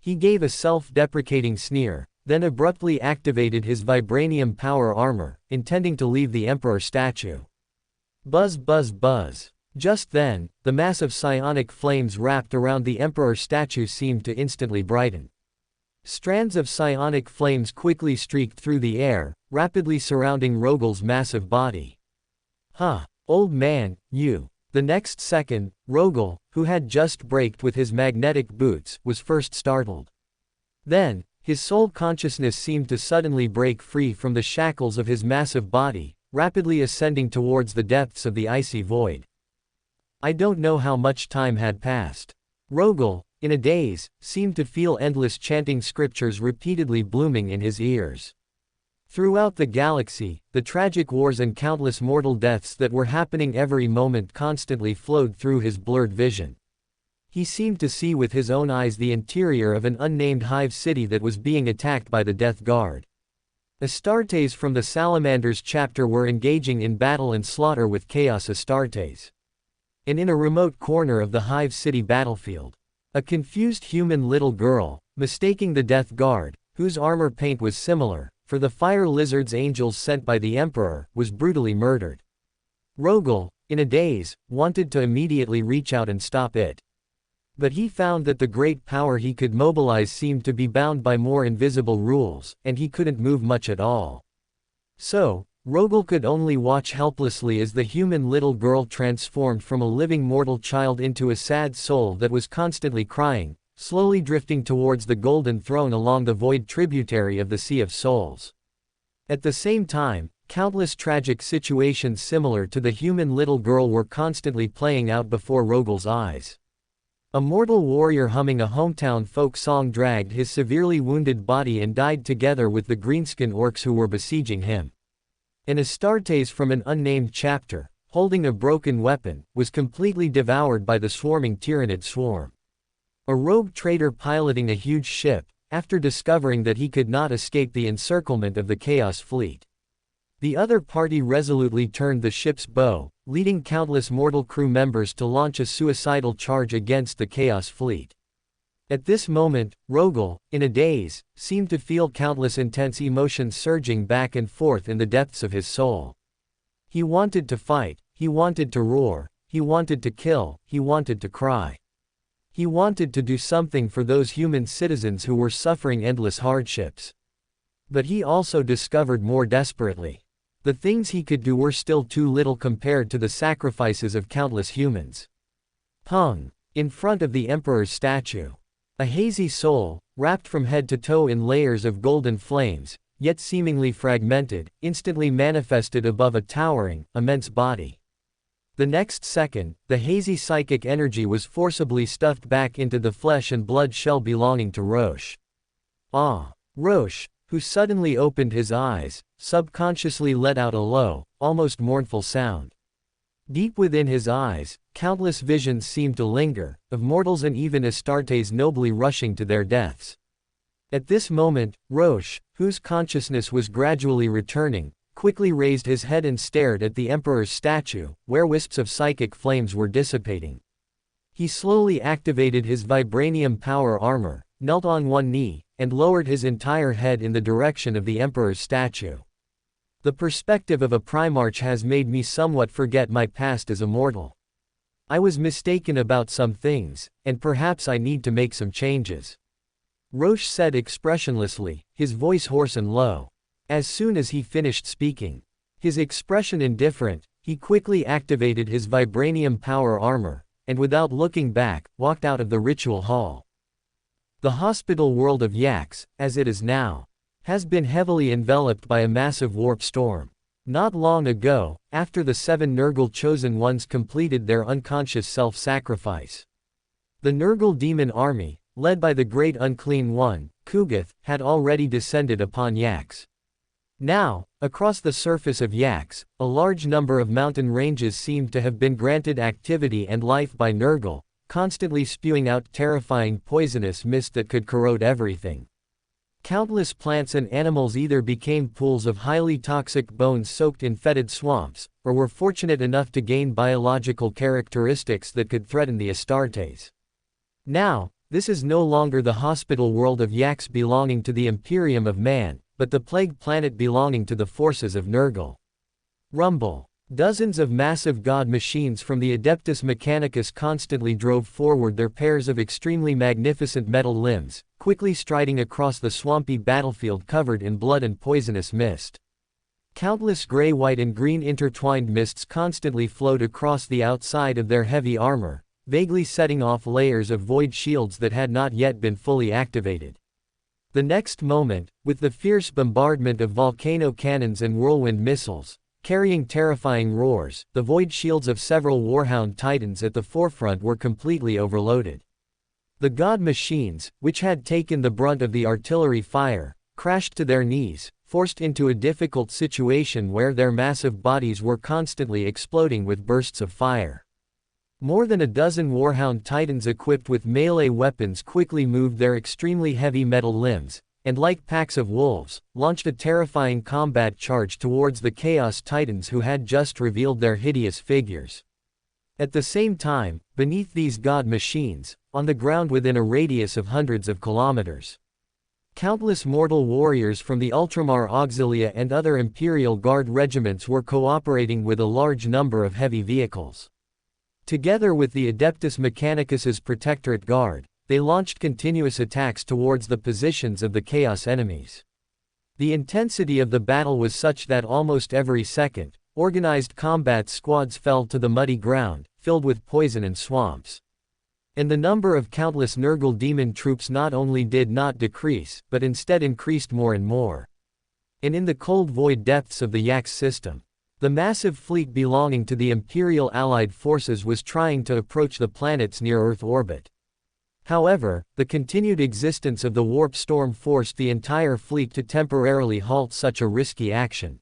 He gave a self-deprecating sneer, then abruptly activated his vibranium power armor, intending to leave the emperor statue. Buzz buzz buzz. Just then, the massive psionic flames wrapped around the emperor statue seemed to instantly brighten. Strands of psionic flames quickly streaked through the air, rapidly surrounding Rogel's massive body. Huh, old man, you. The next second, Rogel, who had just braked with his magnetic boots, was first startled. Then, his soul consciousness seemed to suddenly break free from the shackles of his massive body, rapidly ascending towards the depths of the icy void. I don't know how much time had passed. Rogel, in a daze, seemed to feel endless chanting scriptures repeatedly blooming in his ears. Throughout the galaxy, the tragic wars and countless mortal deaths that were happening every moment constantly flowed through his blurred vision. He seemed to see with his own eyes the interior of an unnamed hive city that was being attacked by the Death Guard. Astartes from the Salamanders chapter were engaging in battle and slaughter with Chaos Astartes. And in a remote corner of the hive city battlefield, a confused human little girl, mistaking the Death Guard, whose armor paint was similar, for the fire lizard's angels sent by the Emperor, was brutally murdered. Rogel, in a daze, wanted to immediately reach out and stop it. But he found that the great power he could mobilize seemed to be bound by more invisible rules, and he couldn't move much at all. So, Rogel could only watch helplessly as the human little girl transformed from a living mortal child into a sad soul that was constantly crying, slowly drifting towards the golden throne along the void tributary of the Sea of Souls. At the same time, countless tragic situations similar to the human little girl were constantly playing out before Rogel's eyes. A mortal warrior humming a hometown folk song dragged his severely wounded body and died together with the greenskin orcs who were besieging him. An Astartes from an unnamed chapter, holding a broken weapon, was completely devoured by the swarming Tyrannid swarm. A rogue trader piloting a huge ship, after discovering that he could not escape the encirclement of the Chaos Fleet. The other party resolutely turned the ship's bow, leading countless mortal crew members to launch a suicidal charge against the Chaos Fleet. At this moment, Rogel, in a daze, seemed to feel countless intense emotions surging back and forth in the depths of his soul. He wanted to fight, he wanted to roar, he wanted to kill, he wanted to cry. He wanted to do something for those human citizens who were suffering endless hardships. But he also discovered more desperately. The things he could do were still too little compared to the sacrifices of countless humans. Hung, in front of the Emperor's statue. A hazy soul, wrapped from head to toe in layers of golden flames, yet seemingly fragmented, instantly manifested above a towering, immense body. The next second, the hazy psychic energy was forcibly stuffed back into the flesh and blood shell belonging to Rorschach. Rorschach, who suddenly opened his eyes, subconsciously let out a low, almost mournful sound. Deep within his eyes, countless visions seemed to linger, of mortals and even Astartes nobly rushing to their deaths. At this moment, Rorschach, whose consciousness was gradually returning, quickly raised his head and stared at the Emperor's statue, where wisps of psychic flames were dissipating. He slowly activated his vibranium power armor, knelt on one knee, and lowered his entire head in the direction of the Emperor's statue. The perspective of a Primarch has made me somewhat forget my past as a mortal. I was mistaken about some things, and perhaps I need to make some changes. Rorschach said expressionlessly, his voice hoarse and low. As soon as he finished speaking, his expression indifferent, he quickly activated his vibranium power armor, and without looking back, walked out of the ritual hall. The hospital world of Yax, as it is now, has been heavily enveloped by a massive warp storm. Not long ago, after the 7 Nurgle chosen ones completed their unconscious self-sacrifice, the Nurgle demon army, led by the Great Unclean One, Kugath, had already descended upon Yax. Now, across the surface of Yax, a large number of mountain ranges seemed to have been granted activity and life by Nurgle, constantly spewing out terrifying poisonous mist that could corrode everything. Countless plants and animals either became pools of highly toxic bones soaked in fetid swamps, or were fortunate enough to gain biological characteristics that could threaten the Astartes. Now, this is no longer the hospital world of Yax belonging to the Imperium of Man, but the plague planet belonging to the forces of Nurgle. Rumble. Dozens of massive god machines from the Adeptus Mechanicus constantly drove forward their pairs of extremely magnificent metal limbs, quickly striding across the swampy battlefield covered in blood and poisonous mist. Countless gray, white and green intertwined mists constantly flowed across the outside of their heavy armor, vaguely setting off layers of void shields that had not yet been fully activated. The next moment, with the fierce bombardment of volcano cannons and whirlwind missiles, carrying terrifying roars, the void shields of several Warhound Titans at the forefront were completely overloaded. The god machines, which had taken the brunt of the artillery fire, crashed to their knees, forced into a difficult situation where their massive bodies were constantly exploding with bursts of fire. More than a dozen Warhound Titans equipped with melee weapons quickly moved their extremely heavy metal limbs, and like packs of wolves, launched a terrifying combat charge towards the Chaos Titans who had just revealed their hideous figures. At the same time, beneath these god machines, on the ground within a radius of hundreds of kilometers, countless mortal warriors from the Ultramar Auxilia and other Imperial Guard regiments were cooperating with a large number of heavy vehicles. Together with the Adeptus Mechanicus's Protectorate Guard, they launched continuous attacks towards the positions of the Chaos enemies. The intensity of the battle was such that almost every second, organized combat squads fell to the muddy ground, filled with poison and swamps. And the number of countless Nurgle demon troops not only did not decrease, but instead increased more and more. and in the cold void depths of the Yax system, the massive fleet belonging to the Imperial Allied forces was trying to approach the planet's near-Earth orbit. However, the continued existence of the warp storm forced the entire fleet to temporarily halt such a risky action.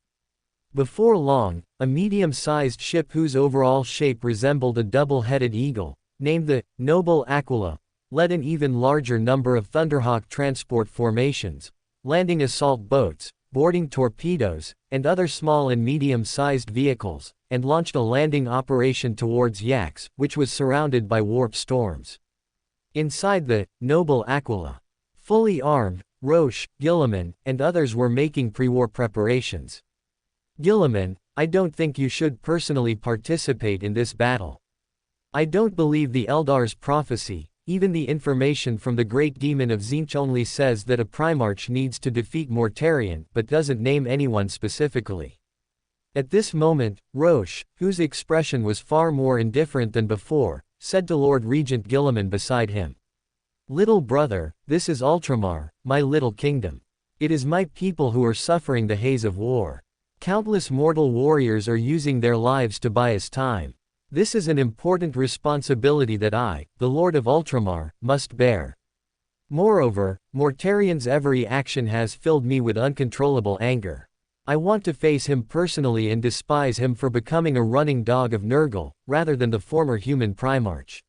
Before long, a medium-sized ship whose overall shape resembled a double-headed eagle, named the Noble Aquila, led an even larger number of Thunderhawk transport formations, landing assault boats, boarding torpedoes, and other small and medium-sized vehicles, and launched a landing operation towards Yax, which was surrounded by warp storms. Inside the Noble Aquila, fully armed, Rorschach, Guilliman, and others were making pre-war preparations. Guilliman, I don't think you should personally participate in this battle. I don't believe the Eldar's prophecy. Even the information from the Great Demon of Tzeentch only says that a Primarch needs to defeat Mortarion but doesn't name anyone specifically. At this moment, Rorschach, whose expression was far more indifferent than before, said to Lord Regent Guilliman beside him. Little brother, this is Ultramar, my little kingdom. It is my people who are suffering the haze of war. Countless mortal warriors are using their lives to buy us time. This is an important responsibility that I, the Lord of Ultramar, must bear. Moreover, Mortarion's every action has filled me with uncontrollable anger. I want to face him personally and despise him for becoming a running dog of Nurgle, rather than the former human Primarch.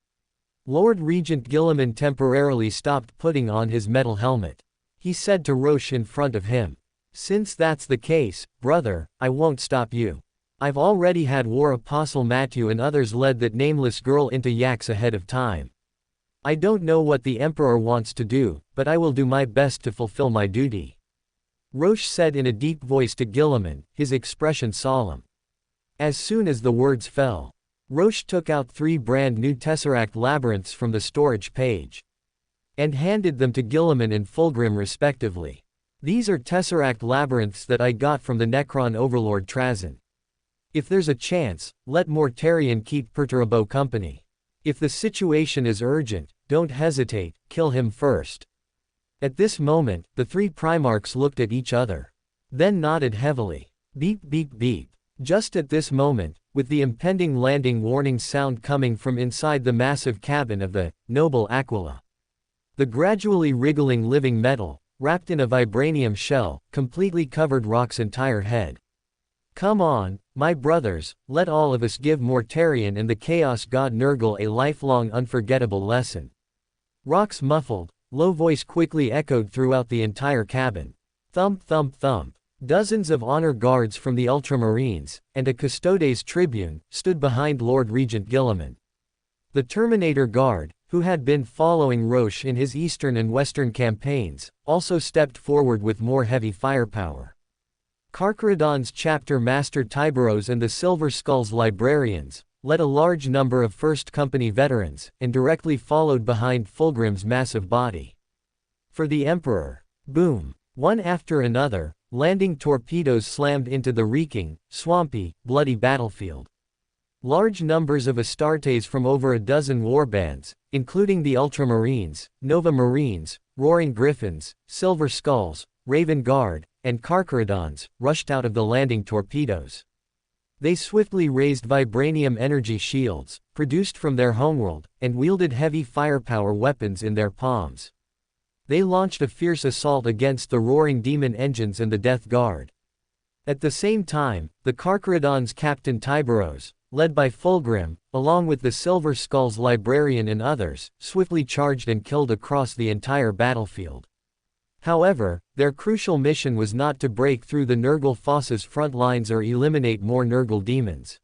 Lord Regent Guilliman temporarily stopped putting on his metal helmet. He said to Rorschach in front of him, "Since that's the case, brother, I won't stop you. I've already had War Apostle Matthew and others led that nameless girl into Yax ahead of time. I don't know what the Emperor wants to do, but I will do my best to fulfill my duty." Rorschach said in a deep voice to Guilliman, his expression solemn. As soon as the words fell, Rorschach took out 3 brand new Tesseract labyrinths from the storage page and handed them to Guilliman and Fulgrim respectively. These are Tesseract labyrinths that I got from the Necron overlord Trazyn. If there's a chance, let Mortarion keep Perturabo company. If the situation is urgent, don't hesitate, kill him first. At this moment, the 3 Primarchs looked at each other. Then nodded heavily. Beep beep beep. Just at this moment, with the impending landing warning sound coming from inside the massive cabin of the Noble Aquila. The gradually wriggling living metal, wrapped in a vibranium shell, completely covered Rock's entire head. Come on, my brothers, let all of us give Mortarion and the Chaos God Nurgle a lifelong unforgettable lesson. Rock's muffled, low voice quickly echoed throughout the entire cabin. Thump thump thump. Dozens of honor guards from the Ultramarines, and a Custodes Tribune, stood behind Lord Regent Guilliman. The Terminator Guard, who had been following Rorschach in his eastern and western campaigns, also stepped forward with more heavy firepower. Carcharodon's chapter master Tyberos and the Silver Skull's librarians, led a large number of First Company veterans, and directly followed behind Fulgrim's massive body. For the Emperor. Boom. One after another, landing torpedoes slammed into the reeking, swampy, bloody battlefield. Large numbers of Astartes from over a dozen warbands, including the Ultramarines, Nova Marines, Roaring Griffins, Silver Skulls, Raven Guard, and Carcharodons, rushed out of the landing torpedoes. They swiftly raised vibranium energy shields, produced from their homeworld, and wielded heavy firepower weapons in their palms. They launched a fierce assault against the Roaring Demon engines and the Death Guard. At the same time, the Carcharodon's Captain Tyberos, led by Fulgrim, along with the Silver Skull's librarian and others, swiftly charged and killed across the entire battlefield. However, their crucial mission was not to break through the Nurgle Foss's front lines or eliminate more Nurgle demons.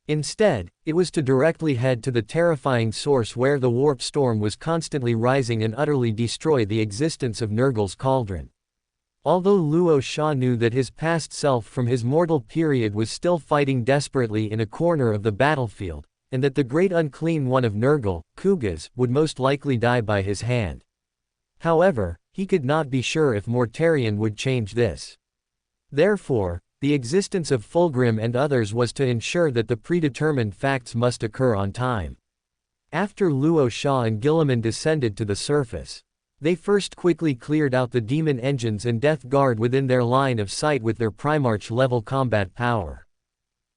Instead, it was to directly head to the terrifying source where the warp storm was constantly rising and utterly destroy the existence of Nurgle's cauldron. Although Luo Sha knew that his past self from his mortal period was still fighting desperately in a corner of the battlefield, and that the great unclean one of Nurgle, Kugas, would most likely die by his hand. However, he could not be sure if Mortarion would change this. Therefore, the existence of Fulgrim and others was to ensure that the predetermined facts must occur on time. After Luo Sha and Guilliman descended to the surface, They first quickly cleared out the demon engines and Death Guard within their line of sight with their Primarch-level combat power.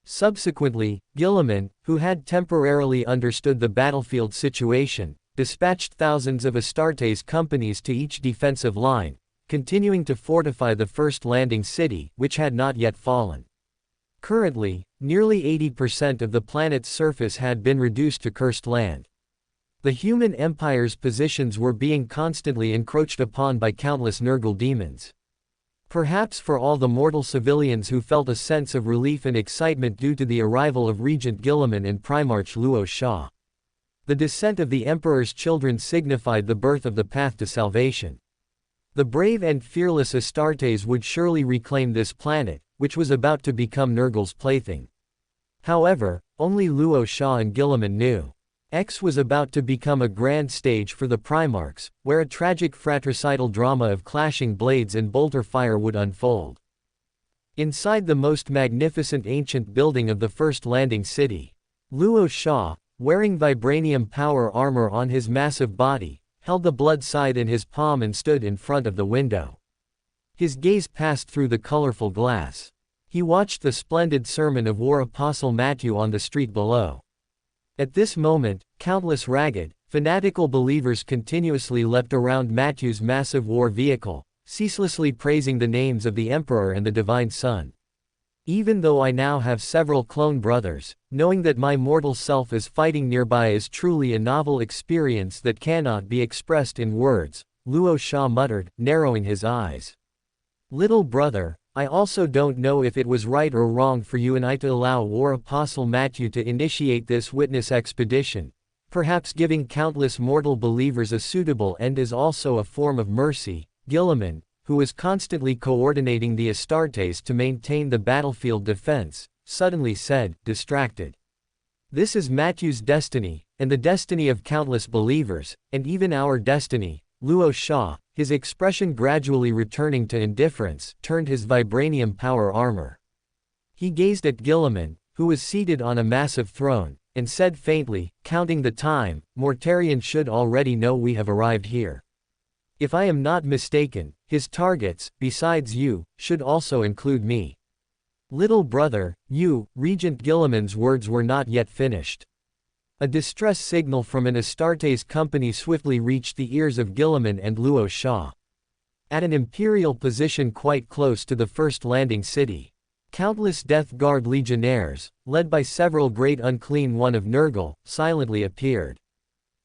Subsequently, Guilliman, who had temporarily understood the battlefield situation, dispatched thousands of Astartes companies to each defensive line, continuing to fortify the first landing city, which had not yet fallen. Currently, nearly 80% of the planet's surface had been reduced to cursed land. The human empire's positions were being constantly encroached upon by countless Nurgle demons. Perhaps for all the mortal civilians who felt a sense of relief and excitement due to the arrival of Regent Guilliman and Primarch Rorschach. The descent of the Emperor's children signified the birth of the path to salvation. The brave and fearless Astartes would surely reclaim this planet, which was about to become Nurgle's plaything. However, only Rorschach and Guilliman knew. X was about to become a grand stage for the Primarchs, where a tragic fratricidal drama of clashing blades and bolter fire would unfold. Inside the most magnificent ancient building of the first landing city, Rorschach, wearing vibranium power armor on his massive body, held the blood scythe in his palm and stood in front of the window. His gaze passed through the colorful glass. He watched the splendid sermon of War Apostle Matthew on the street below. At this moment, countless ragged, fanatical believers continuously leapt around Matthew's massive war vehicle, ceaselessly praising the names of the Emperor and the Divine Son. Even though I now have several clone brothers, knowing that my mortal self is fighting nearby is truly a novel experience that cannot be expressed in words, Rorschach muttered, narrowing his eyes. Little brother, I also don't know if it was right or wrong for you and I to allow War Apostle Matthew to initiate this witness expedition. Perhaps giving countless mortal believers a suitable end is also a form of mercy. Guilliman, who was constantly coordinating the Astartes to maintain the battlefield defense, suddenly said, distracted. This is Matthew's destiny, and the destiny of countless believers, and even our destiny. Rorschach, his expression gradually returning to indifference, turned his vibranium power armor. He gazed at Guilliman, who was seated on a massive throne, and said faintly, counting the time, Mortarion should already know we have arrived here. If I am not mistaken, his targets, besides you, should also include me. Little brother, you, Regent Guilliman's words were not yet finished. A distress signal from an Astartes company swiftly reached the ears of Guilliman and Rorschach. At an imperial position quite close to the first landing city, countless Death Guard legionnaires, led by several great unclean one of Nurgle, silently appeared.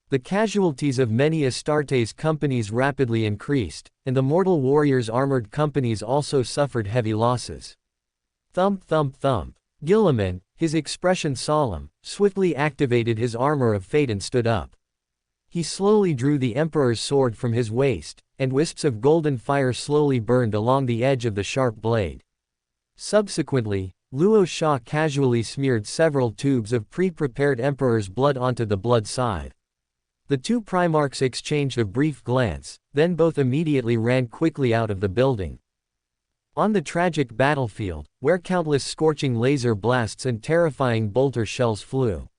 The casualties of many Astartes companies rapidly increased, and the mortal warriors' armored companies also suffered heavy losses. Thump thump thump. Guilliman, his expression solemn, swiftly activated his armor of fate and stood up. He slowly drew the Emperor's sword from his waist, and wisps of golden fire slowly burned along the edge of the sharp blade. Subsequently, Rorschach casually smeared several tubes of pre-prepared Emperor's blood onto the blood scythe. The two Primarchs exchanged a brief glance, then both immediately ran quickly out of the building. On the tragic battlefield, where countless scorching laser blasts and terrifying bolter shells flew,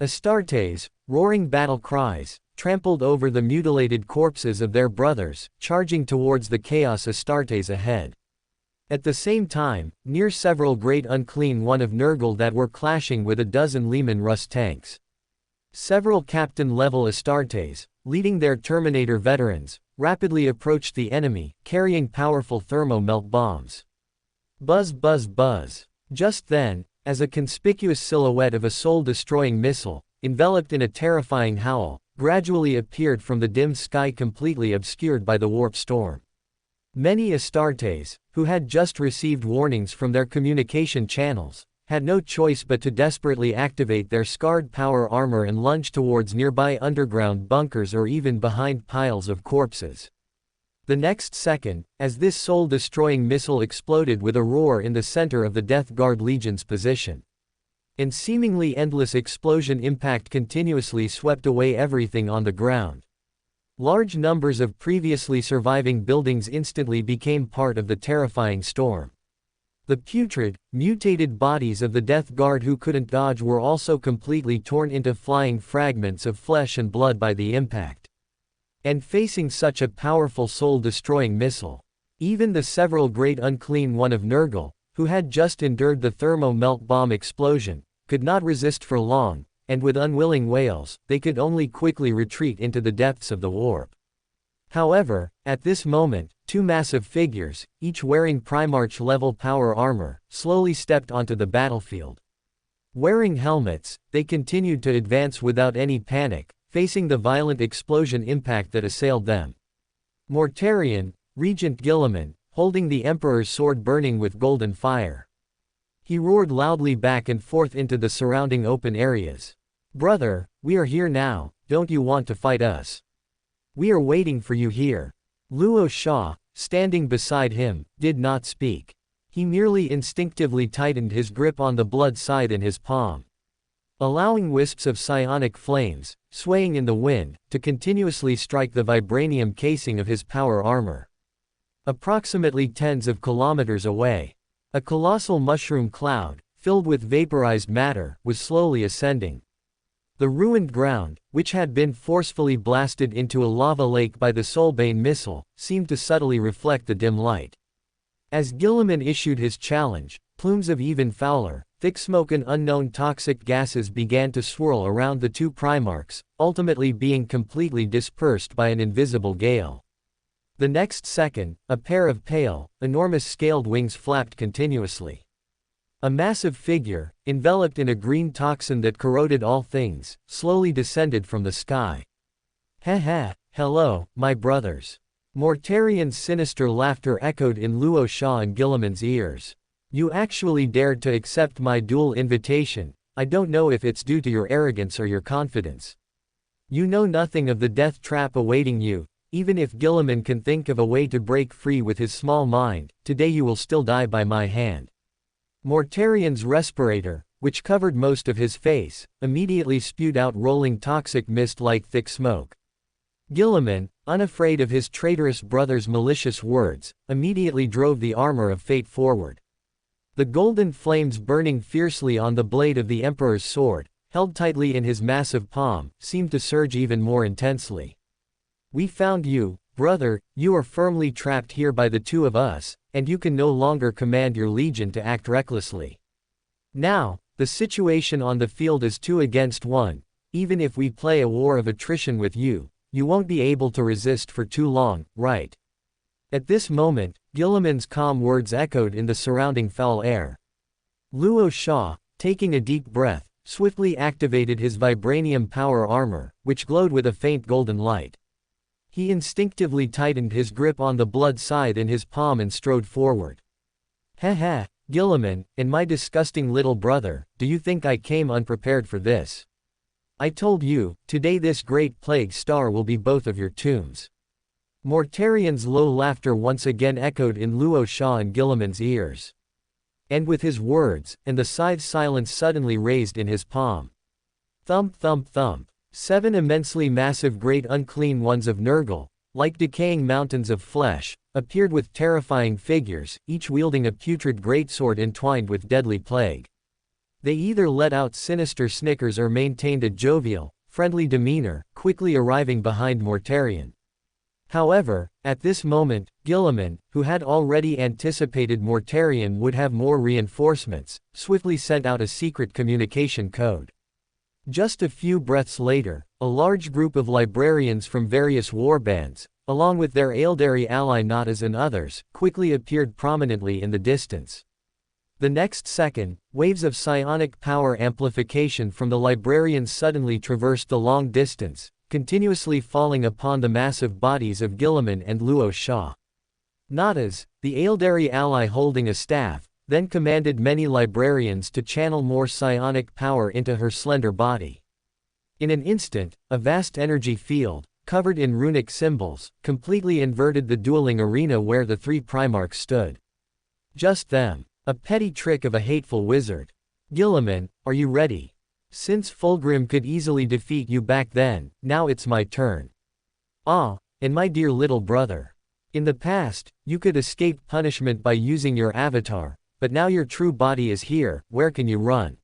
Astartes, roaring battle cries, trampled over the mutilated corpses of their brothers, charging towards the chaos Astartes ahead. At the same time, near several great unclean one of Nurgle that were clashing with a dozen Leman Russ tanks. Several captain-level Astartes, leading their Terminator veterans, rapidly approached the enemy, carrying powerful thermo-melt bombs. Buzz buzz buzz. Just then, as a conspicuous silhouette of a soul-destroying missile, enveloped in a terrifying howl, gradually appeared from the dim sky completely obscured by the warp storm. Many Astartes, who had just received warnings from their communication channels, had no choice but to desperately activate their scarred power armor and lunge towards nearby underground bunkers or even behind piles of corpses. The next second, as this soul-destroying missile exploded with a roar in the center of the Death Guard Legion's position. And seemingly endless explosion impact continuously swept away everything on the ground. Large numbers of previously surviving buildings instantly became part of the terrifying storm. The putrid, mutated bodies of the Death Guard who couldn't dodge were also completely torn into flying fragments of flesh and blood by the impact. And facing such a powerful soul-destroying missile. Even the several great unclean one of Nurgle, who had just endured the thermo-melt bomb explosion, could not resist for long, and with unwilling wails, they could only quickly retreat into the depths of the warp. However, at this moment, two massive figures, each wearing Primarch-level power armor, slowly stepped onto the battlefield. Wearing helmets, they continued to advance without any panic, facing the violent explosion impact that assailed them. Mortarion, Regent Guilliman, holding the Emperor's sword burning with golden fire. He roared loudly back and forth into the surrounding open areas. "Brother, we are here now, don't you want to fight us? We are waiting for you here." Luo Sha, standing beside him, did not speak. He merely instinctively tightened his grip on the blood scythe in his palm, allowing wisps of psionic flames, swaying in the wind, to continuously strike the vibranium casing of his power armor. Approximately tens of kilometers away, a colossal mushroom cloud, filled with vaporized matter, was slowly ascending. The ruined ground, which had been forcefully blasted into a lava lake by the Soulbane missile, seemed to subtly reflect the dim light. As Guilliman issued his challenge, plumes of even fouler, thick smoke and unknown toxic gases began to swirl around the two Primarchs, ultimately being completely dispersed by an invisible gale. The next second, a pair of pale, enormous scaled wings flapped continuously. A massive figure, enveloped in a green toxin that corroded all things, slowly descended from the sky. "Heh, hello, my brothers." Mortarion's sinister laughter echoed in Luo Sha and Guilliman's ears. "You actually dared to accept my duel invitation. I don't know if it's due to your arrogance or your confidence. You know nothing of the death trap awaiting you. Even if Guilliman can think of a way to break free with his small mind, today you will still die by my hand." Mortarion's respirator, which covered most of his face, immediately spewed out rolling toxic mist like thick smoke. Guilliman, unafraid of his traitorous brother's malicious words, immediately drove the armor of fate forward. The golden flames burning fiercely on the blade of the Emperor's sword, held tightly in his massive palm, seemed to surge even more intensely. "We found you, brother, you are firmly trapped here by the two of us, and you can no longer command your legion to act recklessly. Now, the situation on the field is 2 against 1, even if we play a war of attrition with you, you won't be able to resist for too long, right?" At this moment, Guilliman's calm words echoed in the surrounding foul air. Luo Sha, taking a deep breath, swiftly activated his vibranium power armor, which glowed with a faint golden light. He instinctively tightened his grip on the blood scythe in his palm and strode forward. "Heh, Guilliman, and my disgusting little brother, do you think I came unprepared for this? I told you, today this great plague star will be both of your tombs." Mortarion's low laughter once again echoed in Luo Sha and Guilliman's ears. And with his words, and the scythe's silence suddenly raised in his palm. Thump thump thump. 7 immensely massive great unclean ones of Nurgle, like decaying mountains of flesh, appeared with terrifying figures, each wielding a putrid greatsword entwined with deadly plague. They either let out sinister snickers or maintained a jovial, friendly demeanor, quickly arriving behind Mortarion. However, at this moment, Guilliman, who had already anticipated Mortarion would have more reinforcements, swiftly sent out a secret communication code. Just a few breaths later, a large group of librarians from various warbands, along with their Aeldari ally Natas and others, quickly appeared prominently in the distance. The next second, waves of psionic power amplification from the librarians suddenly traversed the long distance, continuously falling upon the massive bodies of Guilliman and Luo Sha. Natas, the Aeldari ally holding a staff, then commanded many librarians to channel more psionic power into her slender body. In an instant, a vast energy field, covered in runic symbols, completely inverted the dueling arena where the 3 Primarchs stood. Just them. A petty trick of a hateful wizard. "Guilliman, are you ready? Since Fulgrim could easily defeat you back then, now it's my turn. Ah, and my dear little brother. In the past, you could escape punishment by using your avatar, but now your true body is here, where can you run?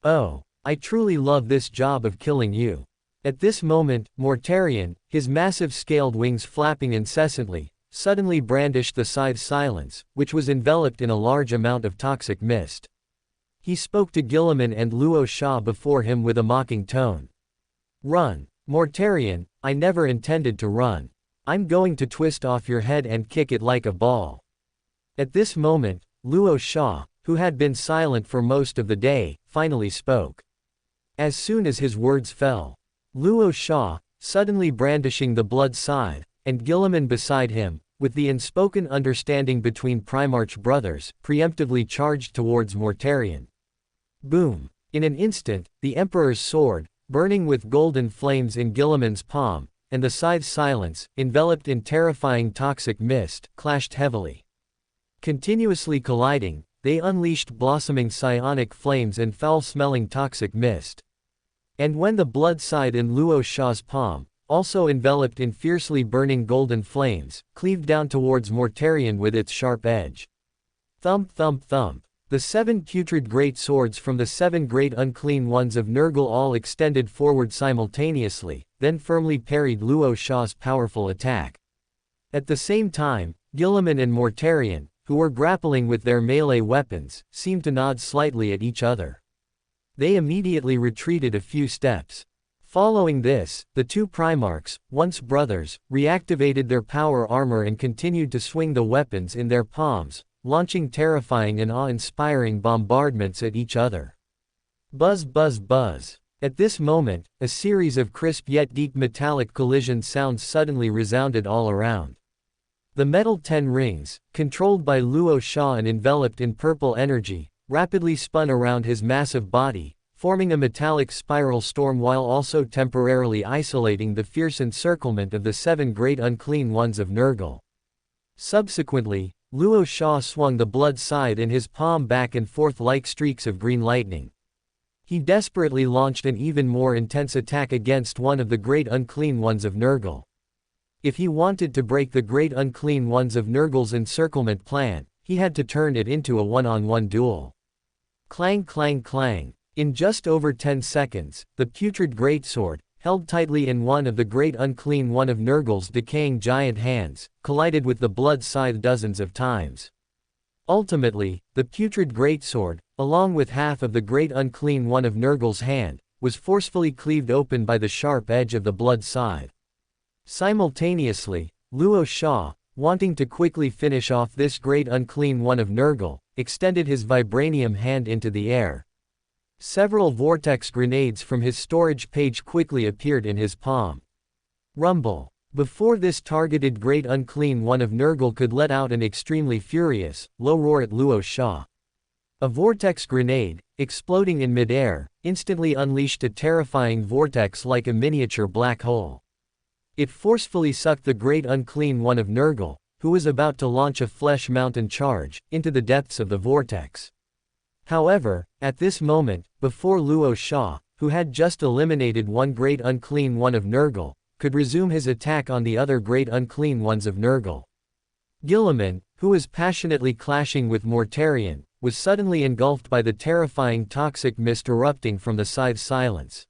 Oh, I truly love this job of killing you. At this moment, Mortarion, his massive scaled wings flapping incessantly, suddenly brandished the scythe Silence, which was enveloped in a large amount of toxic mist. He spoke to Guilliman and Luo Sha before him with a mocking tone. "Run, Mortarion, I never intended to run. I'm going to twist off your head and kick it like a ball." At this moment, Luo Sha, who had been silent for most of the day, finally spoke. As soon as his words fell, Luo Sha, suddenly brandishing the blood scythe, and Guilliman beside him, with the unspoken understanding between Primarch brothers, preemptively charged towards Mortarion. Boom! In an instant, the Emperor's sword, burning with golden flames in Guilliman's palm, and the scythe Silence, enveloped in terrifying toxic mist, clashed heavily. Continuously colliding, they unleashed blossoming psionic flames and foul-smelling toxic mist. And when the blood scythe in Luo Sha's palm, also enveloped in fiercely burning golden flames, cleaved down towards Mortarion with its sharp edge. Thump thump thump. The 7 putrid great swords from the 7 great unclean ones of Nurgle all extended forward simultaneously, then firmly parried Luo Sha's powerful attack. At the same time, Guilliman and Mortarion, who were grappling with their melee weapons, seemed to nod slightly at each other. They immediately retreated a few steps. Following this, the two Primarchs, once brothers, reactivated their power armor and continued to swing the weapons in their palms, launching terrifying and awe-inspiring bombardments at each other. Buzz buzz buzz. At this moment, a series of crisp yet deep metallic collision sounds suddenly resounded all around. The metal 10 rings, controlled by Luo Sha and enveloped in purple energy, rapidly spun around his massive body, forming a metallic spiral storm while also temporarily isolating the fierce encirclement of the 7 great unclean ones of Nurgle. Subsequently, Luo Sha swung the blood scythe in his palm back and forth like streaks of green lightning. He desperately launched an even more intense attack against one of the great unclean ones of Nurgle. If he wanted to break the great unclean ones of Nurgle's encirclement plan, he had to turn it into a one-on-one duel. Clang clang clang. In just over 10 seconds, the putrid greatsword, held tightly in one of the great unclean one of Nurgle's decaying giant hands, collided with the blood scythe dozens of times. Ultimately, the putrid greatsword, along with half of the great unclean one of Nurgle's hand, was forcefully cleaved open by the sharp edge of the blood scythe. Simultaneously, Luo Sha, wanting to quickly finish off this great unclean one of Nurgle, extended his vibranium hand into the air. Several vortex grenades from his storage page quickly appeared in his palm. Rumble. Before this targeted great unclean one of Nurgle could let out an extremely furious, low roar at Luo Sha. A vortex grenade, exploding in midair, instantly unleashed a terrifying vortex like a miniature black hole. It forcefully sucked the great unclean one of Nurgle, who was about to launch a flesh mountain charge, into the depths of the vortex. However, at this moment, before Luo Sha, who had just eliminated one great unclean one of Nurgle, could resume his attack on the other great unclean ones of Nurgle, Guilliman, who was passionately clashing with Mortarion, was suddenly engulfed by the terrifying toxic mist erupting from the scythe Silence.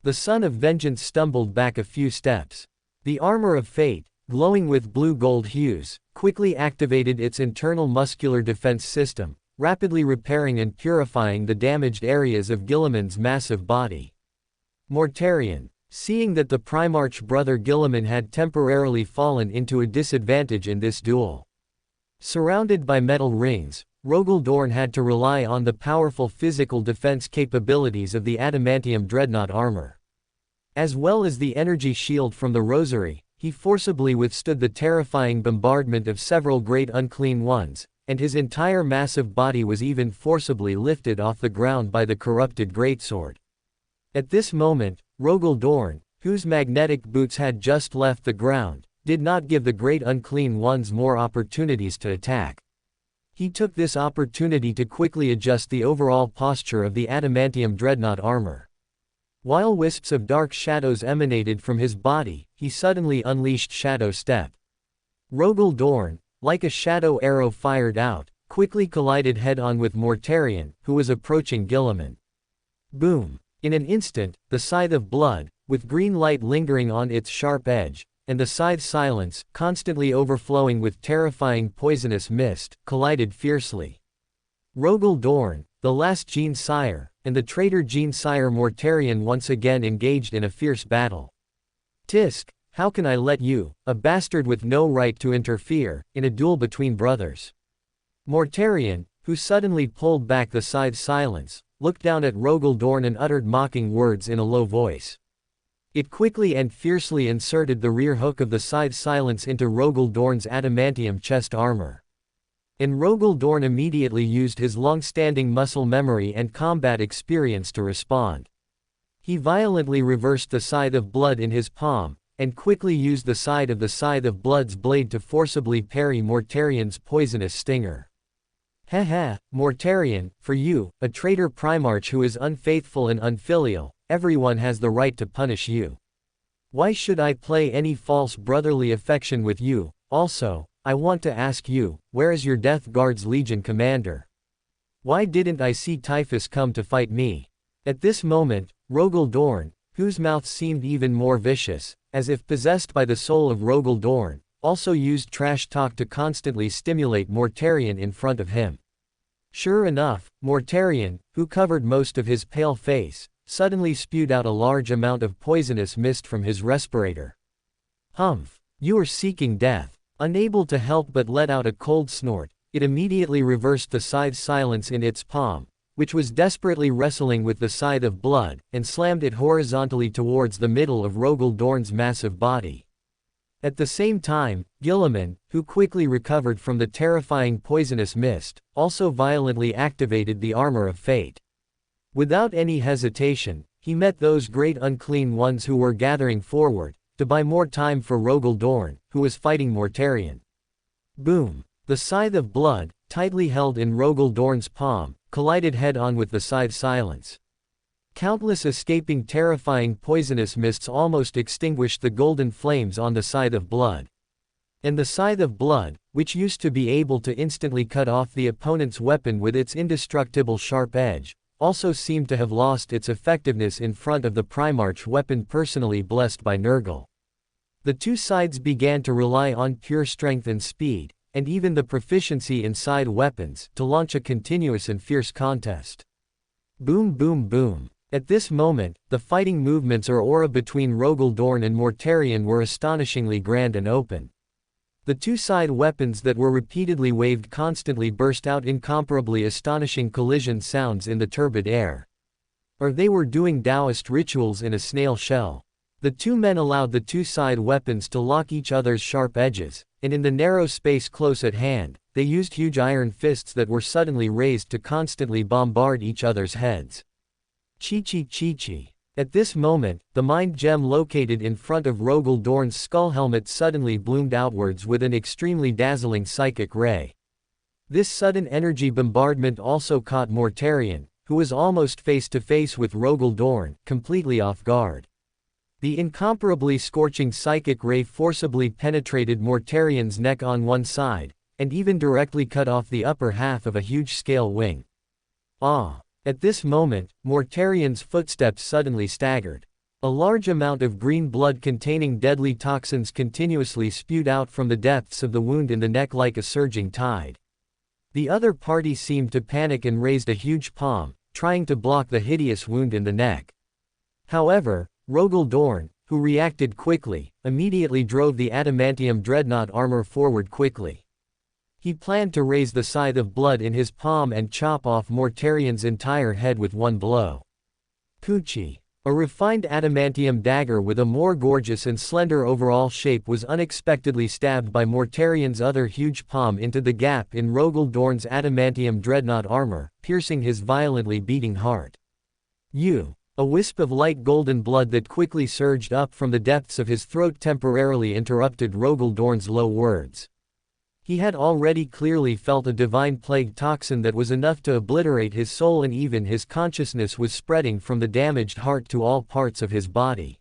The Son of Vengeance stumbled back a few steps. The armor of fate, glowing with blue-gold hues, quickly activated its internal muscular defense system, rapidly repairing and purifying the damaged areas of Guilliman's massive body. Mortarion, seeing that the Primarch brother Guilliman had temporarily fallen into a disadvantage in this duel. Surrounded by metal rings, Rogal Dorn had to rely on the powerful physical defense capabilities of the adamantium dreadnought armor. As well as the energy shield from the rosary, he forcibly withstood the terrifying bombardment of several great unclean ones, and his entire massive body was even forcibly lifted off the ground by the corrupted greatsword. At this moment, Rogal Dorn, whose magnetic boots had just left the ground, did not give the great unclean ones more opportunities to attack. He took this opportunity to quickly adjust the overall posture of the adamantium dreadnought armor. While wisps of dark shadows emanated from his body, he suddenly unleashed Shadow Step. Rogal Dorn, like a shadow arrow fired out, quickly collided head-on with Mortarion, who was approaching Guilliman. Boom! In an instant, the Scythe of Blood, with green light lingering on its sharp edge, and the scythe silence, constantly overflowing with terrifying poisonous mist, collided fiercely. Rogel Dorn, the last Gene-Sire, and the traitor Gene-Sire Mortarion once again engaged in a fierce battle. Tisk, how can I let you, a bastard with no right to interfere, in a duel between brothers? Mortarion, who suddenly pulled back the scythe silence, looked down at Rogel Dorn and uttered mocking words in a low voice. It quickly and fiercely inserted the rear hook of the scythe silence into Rogel Dorn's adamantium chest armor. And Rogel Dorn immediately used his long-standing muscle memory and combat experience to respond. He violently reversed the Scythe of Blood in his palm, and quickly used the side of the Scythe of Blood's blade to forcibly parry Mortarion's poisonous stinger. Haha, Mortarion, for you, a traitor Primarch who is unfaithful and unfilial, everyone has the right to punish you. Why should I play any false brotherly affection with you? Also, I want to ask you, where is your Death Guard's Legion commander? Why didn't I see Typhus come to fight me? At this moment, Rogel Dorn, whose mouth seemed even more vicious, as if possessed by the soul of Rogel Dorn, also used trash talk to constantly stimulate Mortarion in front of him. Sure enough, Mortarion, who covered most of his pale face, suddenly spewed out a large amount of poisonous mist from his respirator. Humph! You are seeking death. Unable to help but let out a cold snort, it immediately reversed the scythe silence in its palm, which was desperately wrestling with the Scythe of Blood, and slammed it horizontally towards the middle of Rogel Dorn's massive body. At the same time, Guilliman, who quickly recovered from the terrifying poisonous mist, also violently activated the Armor of Fate. Without any hesitation, he met those great unclean ones who were gathering forward, to buy more time for Rogel Dorn, who was fighting Mortarion. Boom! The Scythe of Blood, tightly held in Rogel Dorn's palm, collided head-on with the Scythe silence. Countless escaping terrifying poisonous mists almost extinguished the golden flames on the Scythe of Blood. And the Scythe of Blood, which used to be able to instantly cut off the opponent's weapon with its indestructible sharp edge, also seemed to have lost its effectiveness in front of the Primarch weapon personally blessed by Nurgle. The two sides began to rely on pure strength and speed, and even the proficiency in side weapons, to launch a continuous and fierce contest. Boom boom boom. At this moment, the fighting movements or aura between Rogel Dorn and Mortarion were astonishingly grand and open. The two side weapons that were repeatedly waved constantly burst out incomparably astonishing collision sounds in the turbid air. Or they were doing Taoist rituals in a snail shell. The two men allowed the two side weapons to lock each other's sharp edges, and in the narrow space close at hand, they used huge iron fists that were suddenly raised to constantly bombard each other's heads. Chi-chi-chi-chi. At this moment, the mind gem located in front of Rogel Dorn's skull helmet suddenly bloomed outwards with an extremely dazzling psychic ray. This sudden energy bombardment also caught Mortarion, who was almost face to face with Rogel Dorn, completely off guard. The incomparably scorching psychic ray forcibly penetrated Mortarion's neck on one side, and even directly cut off the upper half of a huge scale wing. Ah! At this moment, Mortarion's footsteps suddenly staggered. A large amount of green blood containing deadly toxins continuously spewed out from the depths of the wound in the neck like a surging tide. The other party seemed to panic and raised a huge palm, trying to block the hideous wound in the neck. However, Rogel Dorn, who reacted quickly, immediately drove the adamantium dreadnought armor forward quickly. He planned to raise the Scythe of Blood in his palm and chop off Mortarion's entire head with one blow. Poochie. A refined adamantium dagger with a more gorgeous and slender overall shape was unexpectedly stabbed by Mortarion's other huge palm into the gap in Rogel Dorn's adamantium dreadnought armor, piercing his violently beating heart. A wisp of light golden blood that quickly surged up from the depths of his throat temporarily interrupted Rogel Dorn's low words. He had already clearly felt a divine plague toxin that was enough to obliterate his soul, and even his consciousness was spreading from the damaged heart to all parts of his body.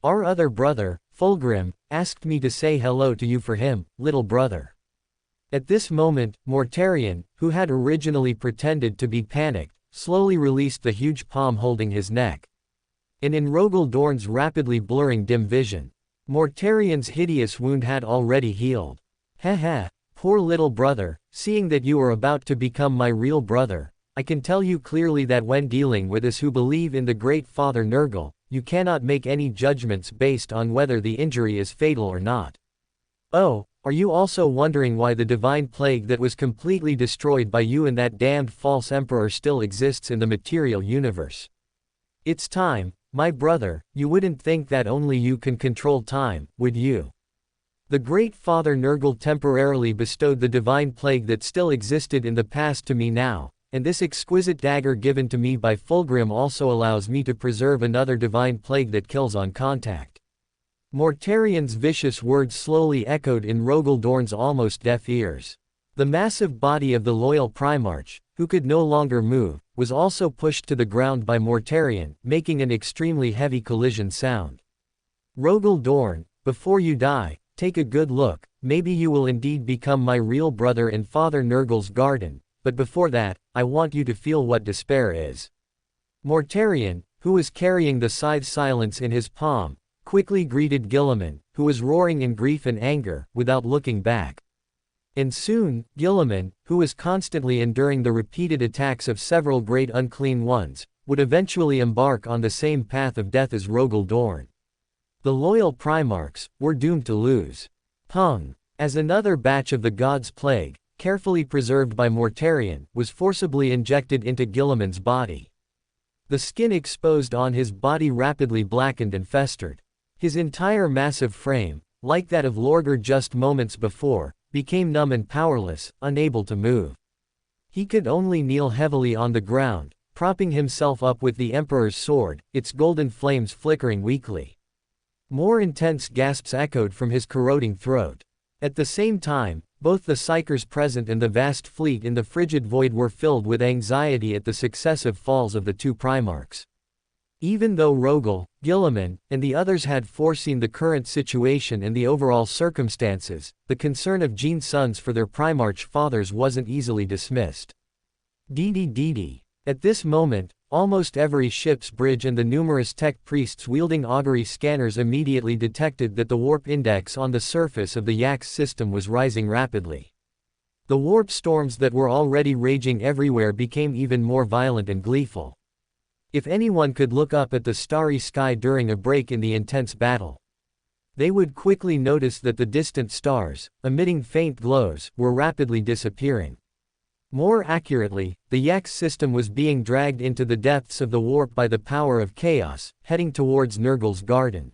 Our other brother, Fulgrim, asked me to say hello to you for him, little brother. At this moment, Mortarion, who had originally pretended to be panicked, slowly released the huge palm holding his neck. and in Rogel Dorn's rapidly blurring dim vision. Mortarian's hideous wound had already healed. Heh, poor little brother, seeing that you are about to become my real brother, I can tell you clearly that when dealing with us who believe in the great Father Nurgle, you cannot make any judgments based on whether the injury is fatal or not. Oh, are you also wondering why the divine plague that was completely destroyed by you and that damned false emperor still exists in the material universe? It's time, my brother, you wouldn't think that only you can control time, would you? The great Father Nurgle temporarily bestowed the divine plague that still existed in the past to me now, and this exquisite dagger given to me by Fulgrim also allows me to preserve another divine plague that kills on contact. Mortarian's vicious words slowly echoed in Rogel Dorn's almost deaf ears. The massive body of the loyal Primarch, who could no longer move, was also pushed to the ground by Mortarian, making an extremely heavy collision sound. Rogel Dorn, before you die, take a good look, maybe you will indeed become my real brother in Father Nurgle's garden, but before that, I want you to feel what despair is. Mortarian, who was carrying the scythe silence in his palm, quickly greeted Guilliman, who was roaring in grief and anger, without looking back. And soon, Guilliman, who was constantly enduring the repeated attacks of several great unclean ones, would eventually embark on the same path of death as Rogel Dorn. The loyal Primarchs were doomed to lose. Pung! As another batch of the God's Plague, carefully preserved by Mortarian, was forcibly injected into Guilliman's body. The skin exposed on his body rapidly blackened and festered. His entire massive frame, like that of Lorgar just moments before, became numb and powerless, unable to move. He could only kneel heavily on the ground, propping himself up with the Emperor's sword, its golden flames flickering weakly. More intense gasps echoed from his corroding throat. At the same time, both the Psykers present and the vast fleet in the frigid void were filled with anxiety at the successive falls of the two Primarchs. Even though Rogel, Guilliman, and the others had foreseen the current situation and the overall circumstances, the concern of Jean's sons for their Primarch fathers wasn't easily dismissed. Dee. At this moment, almost every ship's bridge and the numerous tech priests wielding augury scanners immediately detected that the warp index on the surface of the Yax system was rising rapidly. The warp storms that were already raging everywhere became even more violent and gleeful. If anyone could look up at the starry sky during a break in the intense battle, they would quickly notice that the distant stars, emitting faint glows, were rapidly disappearing. More accurately, the Yax system was being dragged into the depths of the warp by the power of chaos, heading towards Nurgle's garden.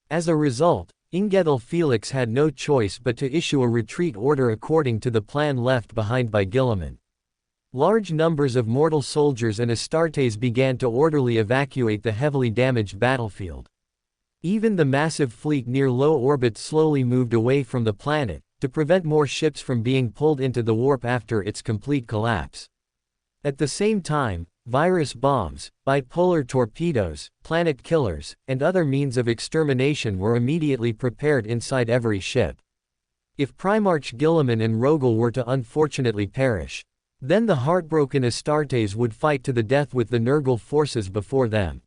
As a result, Ingethel Felix had no choice but to issue a retreat order according to the plan left behind by Guilliman. Large numbers of mortal soldiers and Astartes began to orderly evacuate the heavily damaged battlefield. Even the massive fleet near low orbit slowly moved away from the planet, to prevent more ships from being pulled into the warp after its complete collapse. At the same time, virus bombs, bipolar torpedoes, planet killers, and other means of extermination were immediately prepared inside every ship. If Primarch Guilliman and Rogel were to unfortunately perish, then the heartbroken Astartes would fight to the death with the Nurgle forces before them.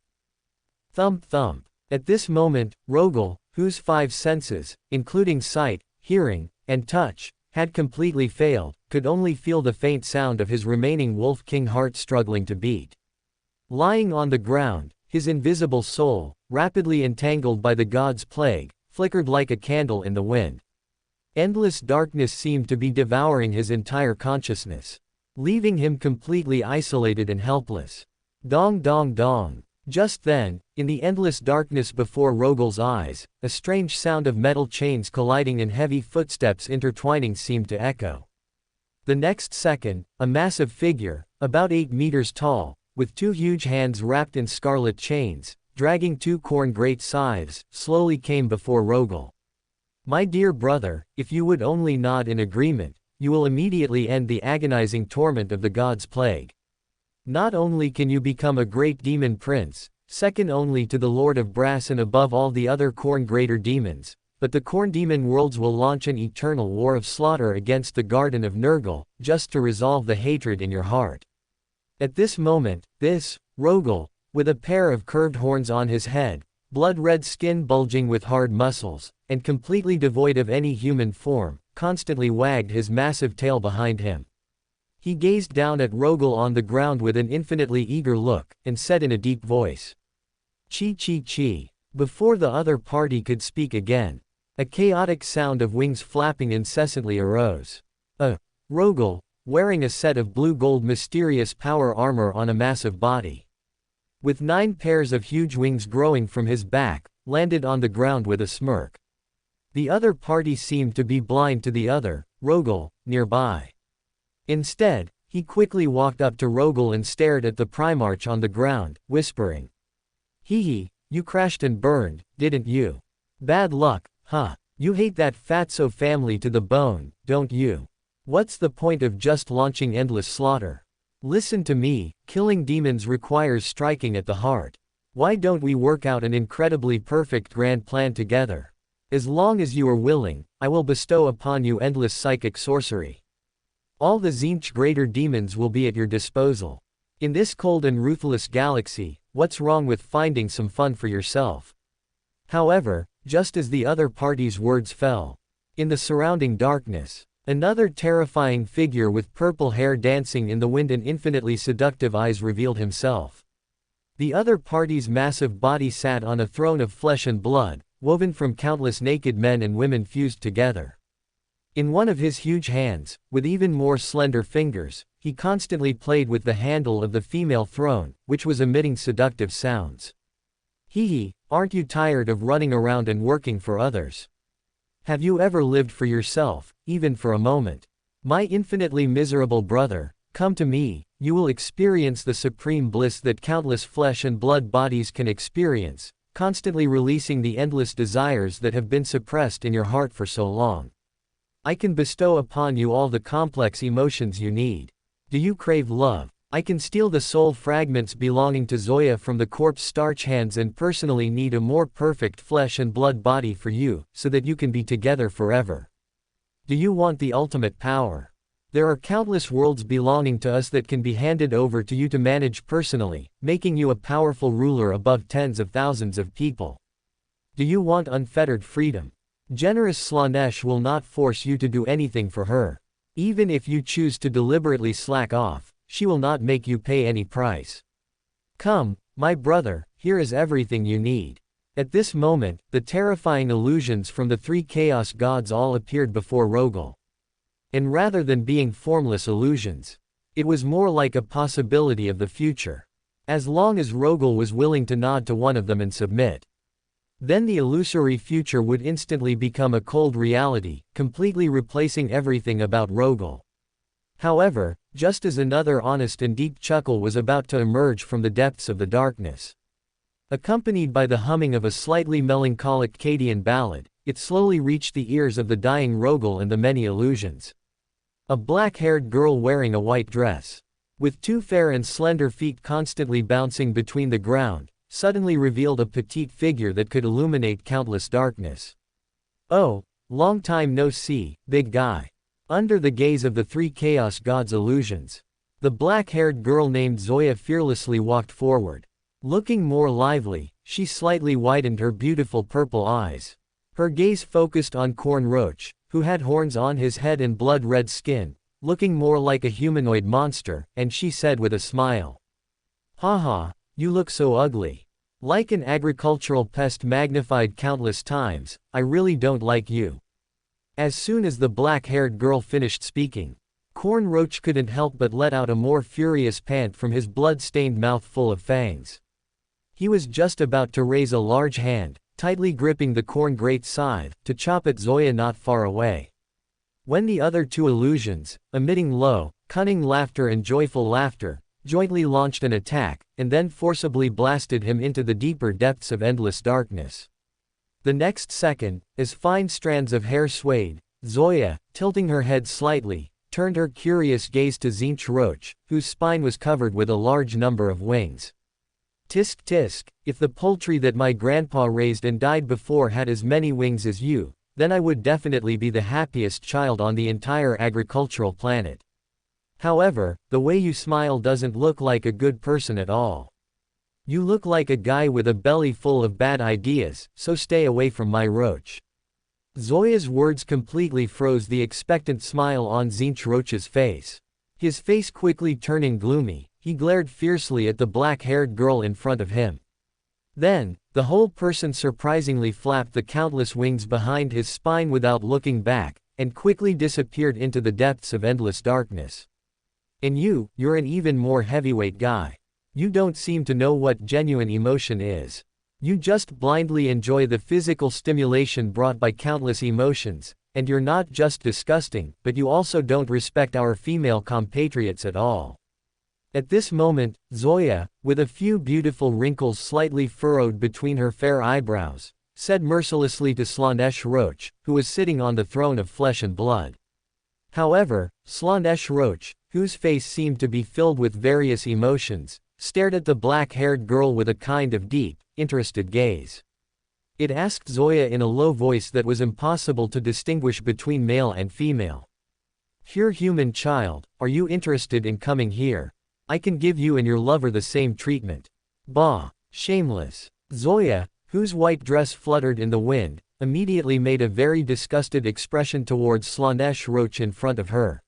Thump thump. At this moment, Rogel, whose 5 senses, including sight, hearing, and touch, had completely failed, could only feel the faint sound of his remaining Wolf King heart struggling to beat. Lying on the ground, his invisible soul, rapidly entangled by the God's Plague, flickered like a candle in the wind. Endless darkness seemed to be devouring his entire consciousness, leaving him completely isolated and helpless. Dong dong dong. Just then, in the endless darkness before Rogel's eyes, a strange sound of metal chains colliding and heavy footsteps intertwining seemed to echo. The next second, a massive figure, about 8 meters tall, with 2 huge hands wrapped in scarlet chains, dragging 2 corn-grate scythes, slowly came before Rogel. My dear brother, if you would only nod in agreement, you will immediately end the agonizing torment of the God's Plague. Not only can you become a great demon prince, second only to the Lord of Brass and above all the other corn-grater demons, but the corn demon worlds will launch an eternal war of slaughter against the Garden of Nurgle, just to resolve the hatred in your heart. At this moment, Rogel, with a pair of curved horns on his head, blood-red skin bulging with hard muscles, and completely devoid of any human form, constantly wagged his massive tail behind him. He gazed down at Rogel on the ground with an infinitely eager look, and said in a deep voice, "Chi chi chi." Before the other party could speak again, a chaotic sound of wings flapping incessantly arose. Rogel, wearing a set of blue-gold mysterious power armor on a massive body, with 9 pairs of huge wings growing from his back, landed on the ground with a smirk. The other party seemed to be blind to the other, Rogel, nearby. Instead, he quickly walked up to Rogel and stared at the Primarch on the ground, whispering, "Hee hee, you crashed and burned, didn't you? Bad luck, huh? You hate that fatso family to the bone, don't you? What's the point of just launching endless slaughter? Listen to me, killing demons requires striking at the heart. Why don't we work out an incredibly perfect grand plan together? As long as you are willing, I will bestow upon you endless psychic sorcery. All the Tzeentch greater demons will be at your disposal. In this cold and ruthless galaxy, what's wrong with finding some fun for yourself?" However, just as the other party's words fell, in the surrounding darkness, another terrifying figure with purple hair dancing in the wind and infinitely seductive eyes revealed himself. The other party's massive body sat on a throne of flesh and blood, woven from countless naked men and women fused together. In one of his huge hands, with even more slender fingers, he constantly played with the handle of the female throne, which was emitting seductive sounds. "Hee hee, aren't you tired of running around and working for others? Have you ever lived for yourself, even for a moment? My infinitely miserable brother, come to me, you will experience the supreme bliss that countless flesh and blood bodies can experience, constantly releasing the endless desires that have been suppressed in your heart for so long. I can bestow upon you all the complex emotions you need. Do you crave love? I can steal the soul fragments belonging to Zoya from the corpse starch hands and personally knead a more perfect flesh and blood body for you, so that you can be together forever. Do you want the ultimate power? There are countless worlds belonging to us that can be handed over to you to manage personally, making you a powerful ruler above tens of thousands of people. Do you want unfettered freedom? Generous Slaanesh will not force you to do anything for her. Even if you choose to deliberately slack off, she will not make you pay any price. Come, my brother, here is everything you need." At this moment, the terrifying illusions from the 3 chaos gods all appeared before Rogel. And rather than being formless illusions, it was more like a possibility of the future. As long as Rogel was willing to nod to one of them and submit, then the illusory future would instantly become a cold reality, completely replacing everything about Rogel. However, just as another honest and deep chuckle was about to emerge from the depths of the darkness, accompanied by the humming of a slightly melancholic Cadian ballad, it slowly reached the ears of the dying Rogel and the many illusions. A black-haired girl wearing a white dress, with 2 fair and slender feet constantly bouncing between the ground, suddenly revealed a petite figure that could illuminate countless darkness. "Oh, long time no see, big guy." Under the gaze of the 3 chaos gods' illusions, the black-haired girl named Zoya fearlessly walked forward. Looking more lively, she slightly widened her beautiful purple eyes. Her gaze focused on Corn Roach, who had horns on his head and blood-red skin, looking more like a humanoid monster, and she said with a smile, "Haha, you look so ugly. Like an agricultural pest magnified countless times, I really don't like you." As soon as the black-haired girl finished speaking, Corn Roach couldn't help but let out a more furious pant from his blood-stained mouth full of fangs. He was just about to raise a large hand, tightly gripping the corn grate scythe, to chop at Zoya not far away, when the other 2 illusions, emitting low, cunning laughter and joyful laughter, jointly launched an attack, and then forcibly blasted him into the deeper depths of endless darkness. The next second, as fine strands of hair swayed, Zoya, tilting her head slightly, turned her curious gaze to Tzeentch Roach, whose spine was covered with a large number of wings. "Tisk tisk, if the poultry that my grandpa raised and died before had as many wings as you, then I would definitely be the happiest child on the entire agricultural planet. However, the way you smile doesn't look like a good person at all." You look like a guy with a belly full of bad ideas, so stay away from my roach. Zoya's words completely froze the expectant smile on Tzeentch Roach's face. His face quickly turning gloomy, he glared fiercely at the black-haired girl in front of him. Then, the whole person surprisingly flapped the countless wings behind his spine without looking back, and quickly disappeared into the depths of endless darkness. And you're an even more heavyweight guy. You don't seem to know what genuine emotion is. You just blindly enjoy the physical stimulation brought by countless emotions, and you're not just disgusting, but you also don't respect our female compatriots at all. At this moment, Zoya, with a few beautiful wrinkles slightly furrowed between her fair eyebrows, said mercilessly to Tzeentch Roach, who was sitting on the throne of flesh and blood. However, Tzeentch Roach, whose face seemed to be filled with various emotions, stared at the black-haired girl with a kind of deep, interested gaze. It asked Zoya in a low voice that was impossible to distinguish between male and female. "Pure human child, are you interested in coming here? I can give you and your lover the same treatment." Bah! Shameless! Zoya, whose white dress fluttered in the wind, immediately made a very disgusted expression towards Tzeentch Roach in front of her.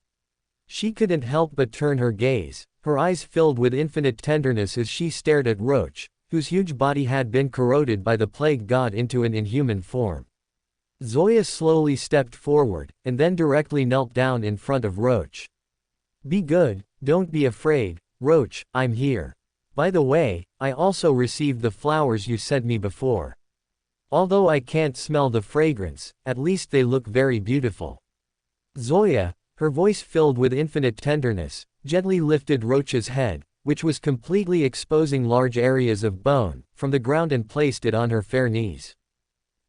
She couldn't help but turn her gaze, her eyes filled with infinite tenderness as she stared at Roach, whose huge body had been corroded by the plague god into an inhuman form. Zoya slowly stepped forward, and then directly knelt down in front of Roach. "Be good, don't be afraid, Roach, I'm here. By the way, I also received the flowers you sent me before. Although I can't smell the fragrance, at least they look very beautiful." Zoya, her voice filled with infinite tenderness, gently lifted Roach's head, which was completely exposing large areas of bone, from the ground and placed it on her fair knees.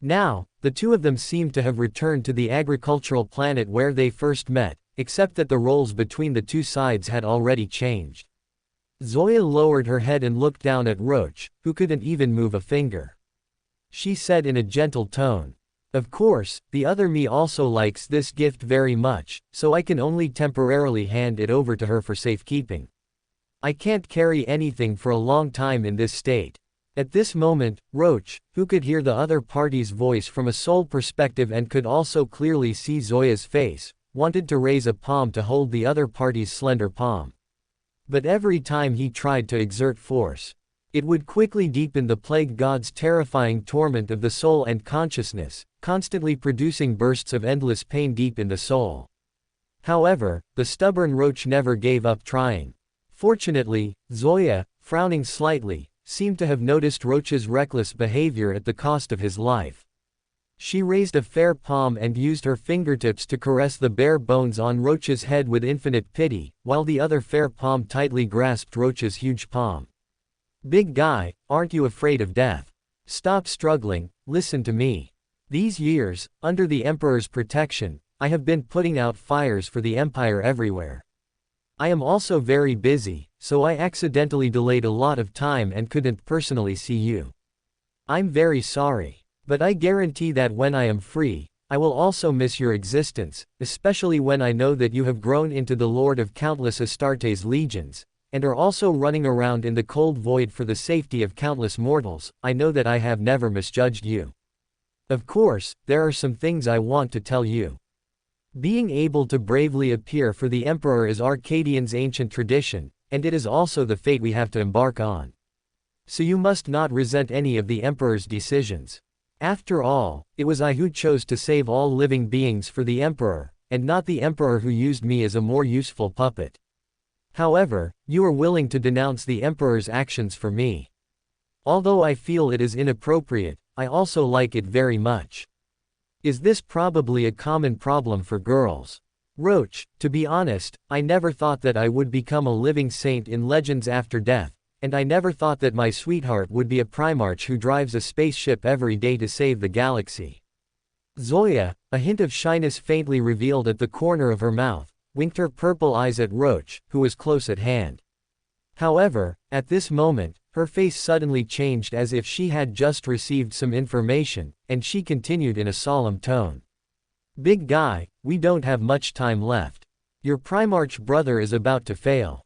Now, the two of them seemed to have returned to the agricultural planet where they first met, except that the roles between the two sides had already changed. Zoya lowered her head and looked down at Roach, who couldn't even move a finger. She said in a gentle tone, "Of course, the other me also likes this gift very much, so I can only temporarily hand it over to her for safekeeping. I can't carry anything for a long time in this state." At this moment, Roach, who could hear the other party's voice from a soul perspective and could also clearly see Zoya's face, wanted to raise a palm to hold the other party's slender palm. But every time he tried to exert force, it would quickly deepen the plague god's terrifying torment of the soul and consciousness, constantly producing bursts of endless pain deep in the soul. However, the stubborn Roach never gave up trying. Fortunately, Zoya, frowning slightly, seemed to have noticed Roach's reckless behavior at the cost of his life. She raised a fair palm and used her fingertips to caress the bare bones on Roach's head with infinite pity, while the other fair palm tightly grasped Roach's huge palm. "Big guy, aren't you afraid of death? Stop struggling, listen to me. These years, under the Emperor's protection, I have been putting out fires for the Empire everywhere. I am also very busy, so I accidentally delayed a lot of time and couldn't personally see you. I'm very sorry. But I guarantee that when I am free, I will also miss your existence, especially when I know that you have grown into the lord of countless Astartes legions, and are also running around in the cold void for the safety of countless mortals. I know that I have never misjudged you. Of course, there are some things I want to tell you. Being able to bravely appear for the Emperor is Arcadian's ancient tradition, and it is also the fate we have to embark on. So you must not resent any of the Emperor's decisions. After all, it was I who chose to save all living beings for the Emperor, and not the Emperor who used me as a more useful puppet. However, you are willing to denounce the Emperor's actions for me. Although I feel it is inappropriate, I also like it very much. Is this probably a common problem for girls? Roach, to be honest, I never thought that I would become a living saint in Legends After Death, and I never thought that my sweetheart would be a Primarch who drives a spaceship every day to save the galaxy." Zoya, a hint of shyness faintly revealed at the corner of her mouth, winked her purple eyes at Roach, who was close at hand. However, at this moment, her face suddenly changed as if she had just received some information, and she continued in a solemn tone. "Big guy, we don't have much time left. Your Primarch brother is about to fail.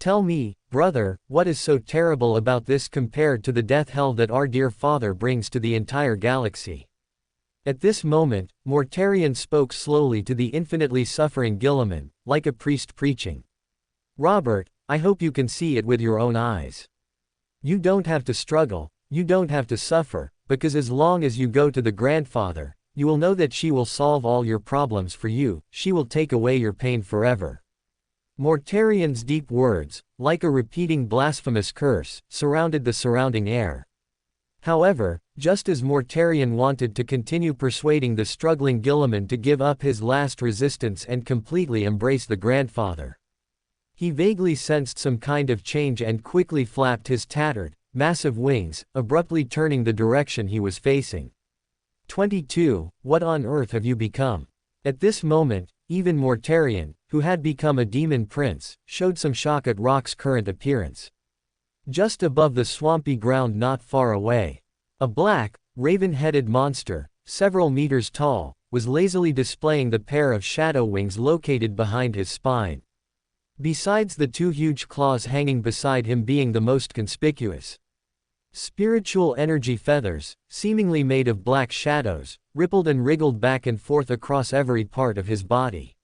Tell me, brother, what is so terrible about this compared to the death hell that our dear father brings to the entire galaxy? At this moment, Mortarion spoke slowly to the infinitely suffering Guilliman, like a priest preaching. Robert, I hope you can see it with your own eyes. You don't have to struggle, you don't have to suffer, because as long as you go to the grandfather, you will know that she will solve all your problems for you, she will take away your pain forever. Mortarion's deep words, like a repeating blasphemous curse, surrounded the surrounding air. However, just as Mortarion wanted to continue persuading the struggling Guilliman to give up his last resistance and completely embrace the grandfather, he vaguely sensed some kind of change and quickly flapped his tattered, massive wings, abruptly turning the direction he was facing. 22. What on earth have you become? At this moment, even Mortarion, who had become a demon prince, showed some shock at Rock's current appearance. Just above the swampy ground not far away, a black, raven-headed monster, several meters tall, was lazily displaying the pair of shadow wings located behind his spine. Besides the two huge claws hanging beside him being the most conspicuous, spiritual energy feathers, seemingly made of black shadows, rippled and wriggled back and forth across every part of his body.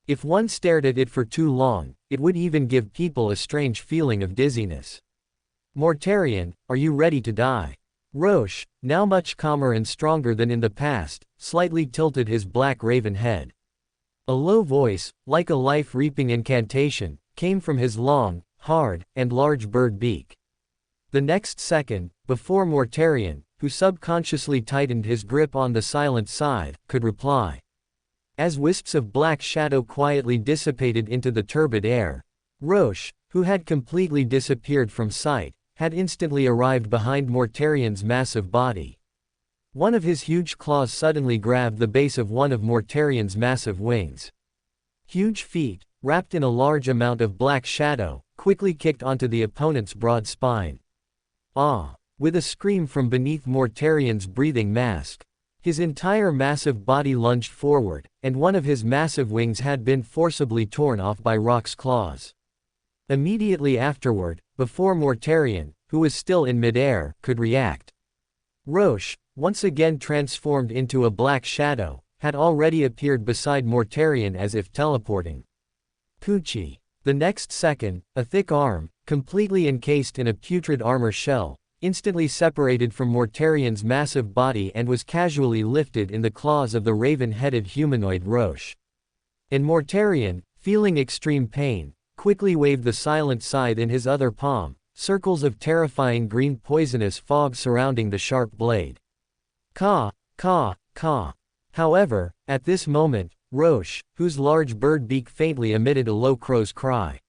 If one stared at it for too long, it would even give people a strange feeling of dizziness. Mortarion, are you ready to die? Roche, now much calmer and stronger than in the past, slightly tilted his black raven head. A low voice, like a life-reaping incantation, came from his long, hard, and large bird beak. The next second, before Mortarion, who subconsciously tightened his grip on the silent scythe, could reply. As wisps of black shadow quietly dissipated into the turbid air, Roche, who had completely disappeared from sight, had instantly arrived behind Mortarion's massive body. One of his huge claws suddenly grabbed the base of one of Mortarion's massive wings. Huge feet, wrapped in a large amount of black shadow, quickly kicked onto the opponent's broad spine. Ah! With a scream from beneath Mortarion's breathing mask, his entire massive body lunged forward, and one of his massive wings had been forcibly torn off by Rock's claws. Immediately afterward, before Mortarion, who was still in midair, could react, Roche, once again transformed into a black shadow, had already appeared beside Mortarion as if teleporting. Poochie. The next second, a thick arm, completely encased in a putrid armor shell, instantly separated from Mortarion's massive body and was casually lifted in the claws of the raven-headed humanoid Roche. And Mortarion, feeling extreme pain, quickly waved the silent scythe in his other palm, circles of terrifying green poisonous fog surrounding the sharp blade. Caw, caw, caw. However, at this moment, Roche, whose large bird beak faintly emitted a low crow's cry,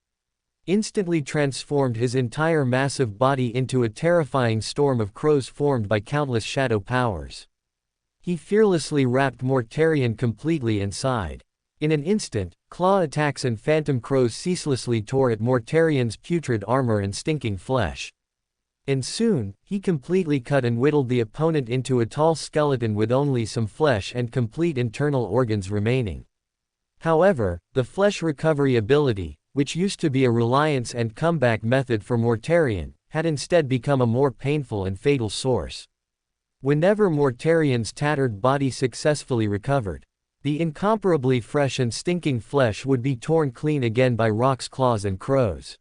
instantly transformed his entire massive body into a terrifying storm of crows formed by countless shadow powers. He fearlessly wrapped Mortarion completely inside. In an instant, claw attacks and phantom crows ceaselessly tore at Mortarion's putrid armor and stinking flesh. And soon, he completely cut and whittled the opponent into a tall skeleton with only some flesh and complete internal organs remaining. However, the flesh recovery ability, which used to be a reliance and comeback method for Mortarion, had instead become a more painful and fatal source. Whenever Mortarion's tattered body successfully recovered, the incomparably fresh and stinking flesh would be torn clean again by Rock's claws and crows.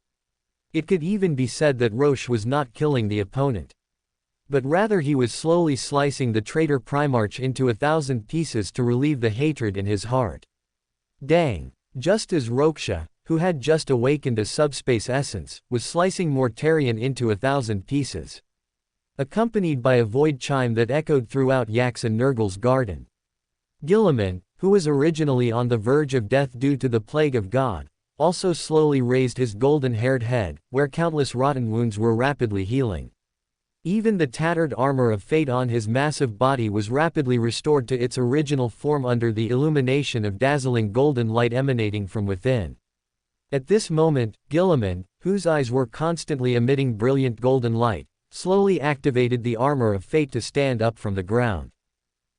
It could even be said that Roche was not killing the opponent, but rather he was slowly slicing the traitor Primarch into 1,000 pieces to relieve the hatred in his heart. Dang! Just as Rorschach, who had just awakened a subspace essence, was slicing Mortarion into 1,000 pieces, accompanied by a void chime that echoed throughout Yax and Nurgle's garden. Guilliman, who was originally on the verge of death due to the plague of God, also slowly raised his golden-haired head, where countless rotten wounds were rapidly healing. Even the tattered armor of fate on his massive body was rapidly restored to its original form under the illumination of dazzling golden light emanating from within. At this moment, Guilliman, whose eyes were constantly emitting brilliant golden light, slowly activated the armor of fate to stand up from the ground.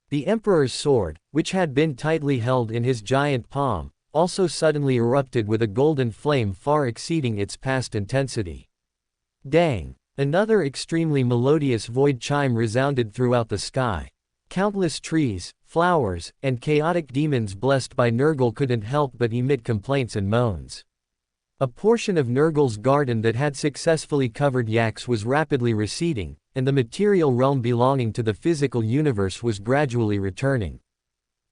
The Emperor's sword, which had been tightly held in his giant palm, also suddenly erupted with a golden flame far exceeding its past intensity. Dang! Another extremely melodious void chime resounded throughout the sky. Countless trees, flowers, and chaotic demons blessed by Nurgle couldn't help but emit complaints and moans. A portion of Nurgle's garden that had successfully covered Yax was rapidly receding, and the material realm belonging to the physical universe was gradually returning.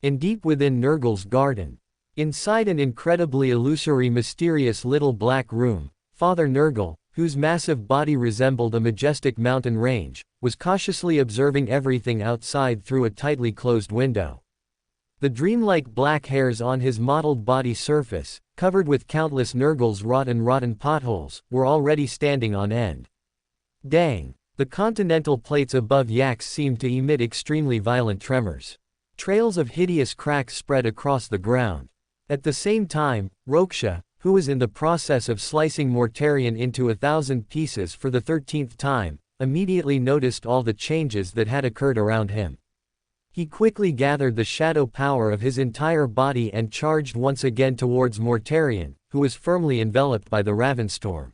And deep within Nurgle's garden, inside an incredibly illusory mysterious little black room, Father Nurgle, whose massive body resembled a majestic mountain range, was cautiously observing everything outside through a tightly closed window. The dreamlike black hairs on his mottled body surface, covered with countless Nurgle's rotten potholes, were already standing on end. Dang! The continental plates above Yax seemed to emit extremely violent tremors. Trails of hideous cracks spread across the ground. At the same time, Rorschach, who was in the process of slicing Mortarion into 1,000 pieces for the 13th time, immediately noticed all the changes that had occurred around him. He quickly gathered the shadow power of his entire body and charged once again towards Mortarion, who was firmly enveloped by the Ravenstorm.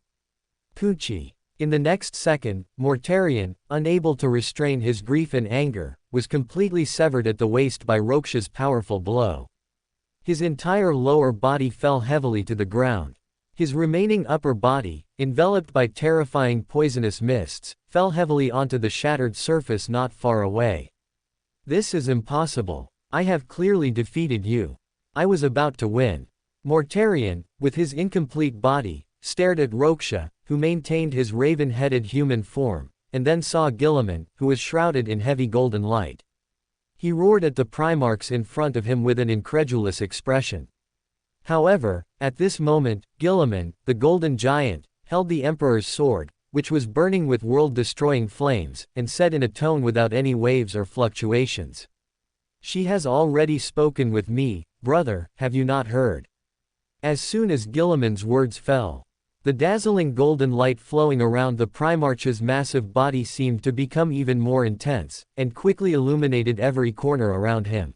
Poochie. In the next second, Mortarion, unable to restrain his grief and anger, was completely severed at the waist by Rorschach's powerful blow. His entire lower body fell heavily to the ground. His remaining upper body, enveloped by terrifying poisonous mists, fell heavily onto the shattered surface not far away. This is impossible. I have clearly defeated you. I was about to win. Mortarion, with his incomplete body, stared at Rorschach, who maintained his raven-headed human form, and then saw Guilliman, who was shrouded in heavy golden light. He roared at the Primarchs in front of him with an incredulous expression. However, at this moment, Guilliman, the Golden Giant, held the Emperor's sword, which was burning with world-destroying flames, and said in a tone without any waves or fluctuations. "She has already spoken with me, brother, have you not heard?" As soon as Guilliman's words fell, the dazzling golden light flowing around the Primarch's massive body seemed to become even more intense, and quickly illuminated every corner around him.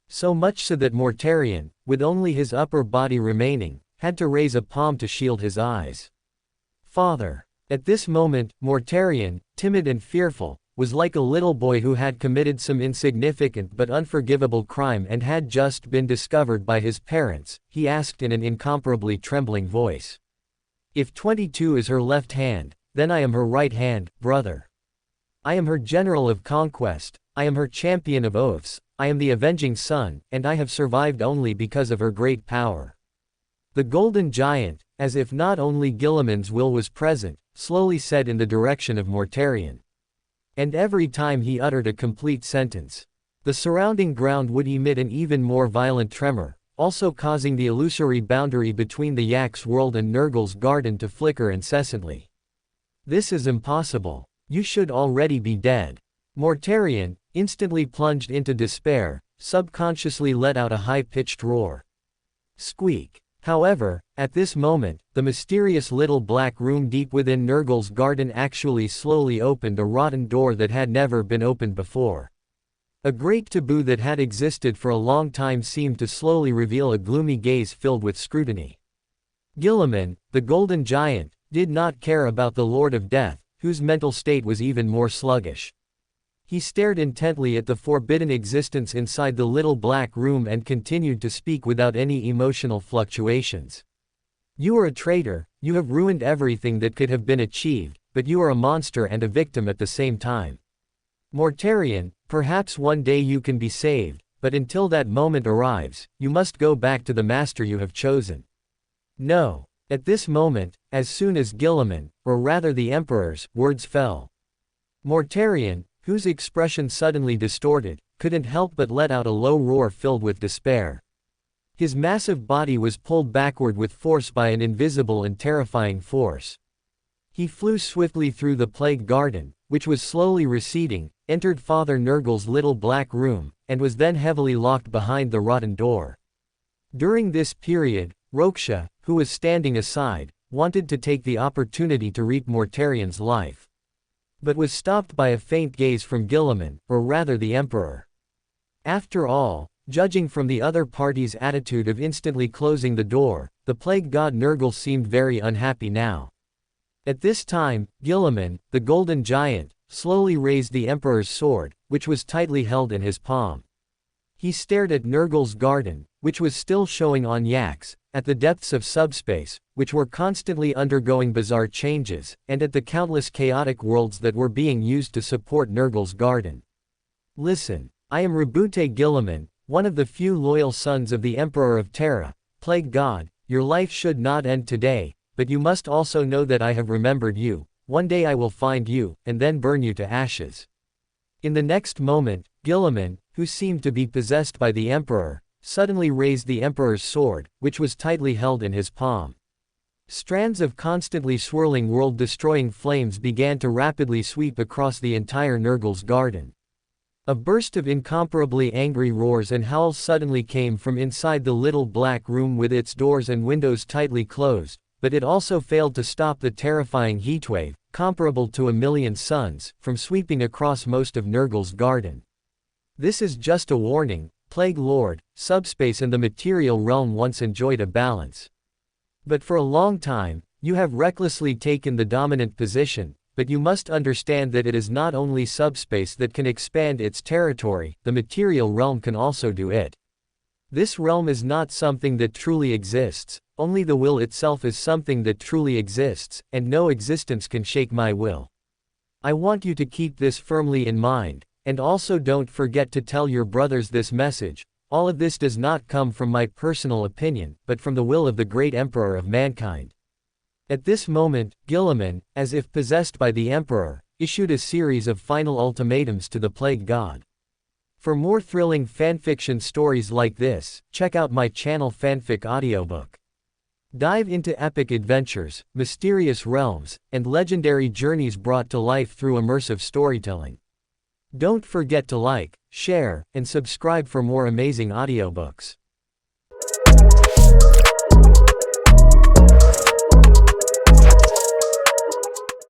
So much so that Mortarion, with only his upper body remaining, had to raise a palm to shield his eyes. Father. At this moment, Mortarion, timid and fearful, was like a little boy who had committed some insignificant but unforgivable crime and had just been discovered by his parents. He asked in an incomparably trembling voice. "If 22 is her left hand, then I am her right hand, brother. I am her general of conquest, I am her champion of oaths, I am the avenging son, and I have survived only because of her great power." The Golden Giant, as if not only Guilliman's will was present, slowly said in the direction of Mortarion. And every time he uttered a complete sentence, the surrounding ground would emit an even more violent tremor, also causing the illusory boundary between the Yax world and Nurgle's garden to flicker incessantly. "This is impossible. You should already be dead." Mortarion, instantly plunged into despair, subconsciously let out a high-pitched roar. Squeak. However, at this moment, the mysterious little black room deep within Nurgle's garden actually slowly opened a rotten door that had never been opened before. A great taboo that had existed for a long time seemed to slowly reveal a gloomy gaze filled with scrutiny. Guilliman, the Golden Giant, did not care about the Lord of Death, whose mental state was even more sluggish. He stared intently at the forbidden existence inside the little black room and continued to speak without any emotional fluctuations. "You are a traitor, you have ruined everything that could have been achieved, but you are a monster and a victim at the same time. Mortarion, perhaps one day you can be saved, but until that moment arrives, you must go back to the master you have chosen." No. At this moment, as soon as Guilliman, or rather the Emperor's, words fell, Mortarion, whose expression suddenly distorted, couldn't help but let out a low roar filled with despair. His massive body was pulled backward with force by an invisible and terrifying force. He flew swiftly through the plague garden, which was slowly receding, entered Father Nurgle's little black room, and was then heavily locked behind the rotten door. During this period, Rorschach, who was standing aside, wanted to take the opportunity to reap Mortarion's life, but was stopped by a faint gaze from Guilliman, or rather the Emperor. After all, Judging from the other party's attitude of instantly closing the door, the plague god Nurgle seemed very unhappy now. At this time, Guilliman, the golden giant, slowly raised the Emperor's sword, which was tightly held in his palm. He stared at Nurgle's garden, which was still showing on Yax, at the depths of subspace, which were constantly undergoing bizarre changes, and at the countless chaotic worlds that were being used to support Nurgle's garden. Listen, I am Rabute Guilliman, one of the few loyal sons of the Emperor of Terra, plague god. Your life should not end today, but you must also know that I have remembered you. One day I will find you, and then burn you to ashes. In the next moment, Guilliman, who seemed to be possessed by the Emperor, suddenly raised the Emperor's sword, which was tightly held in his palm. Strands of constantly swirling world-destroying flames began to rapidly sweep across the entire Nurgle's garden. A burst of incomparably angry roars and howls suddenly came from inside the little black room with its doors and windows tightly closed, but it also failed to stop the terrifying heatwave, comparable to a million suns, from sweeping across most of Nurgle's garden. This is just a warning, Plague Lord. Subspace and the material realm once enjoyed a balance. But for a long time, you have recklessly taken the dominant position, but you must understand that it is not only subspace that can expand its territory, the material realm can also do it. This realm is not something that truly exists, only the will itself is something that truly exists, and no existence can shake my will. I want you to keep this firmly in mind, and also don't forget to tell your brothers this message. All of this does not come from my personal opinion, but from the will of the great Emperor of mankind. At this moment, Guilliman, as if possessed by the Emperor, issued a series of final ultimatums to the plague god. For more thrilling fanfiction stories like this, check out my channel Fanfic audiobook. Dive into epic adventures, mysterious realms, and legendary journeys brought to life through immersive storytelling. Don't forget to like, share, and subscribe for more amazing audiobooks.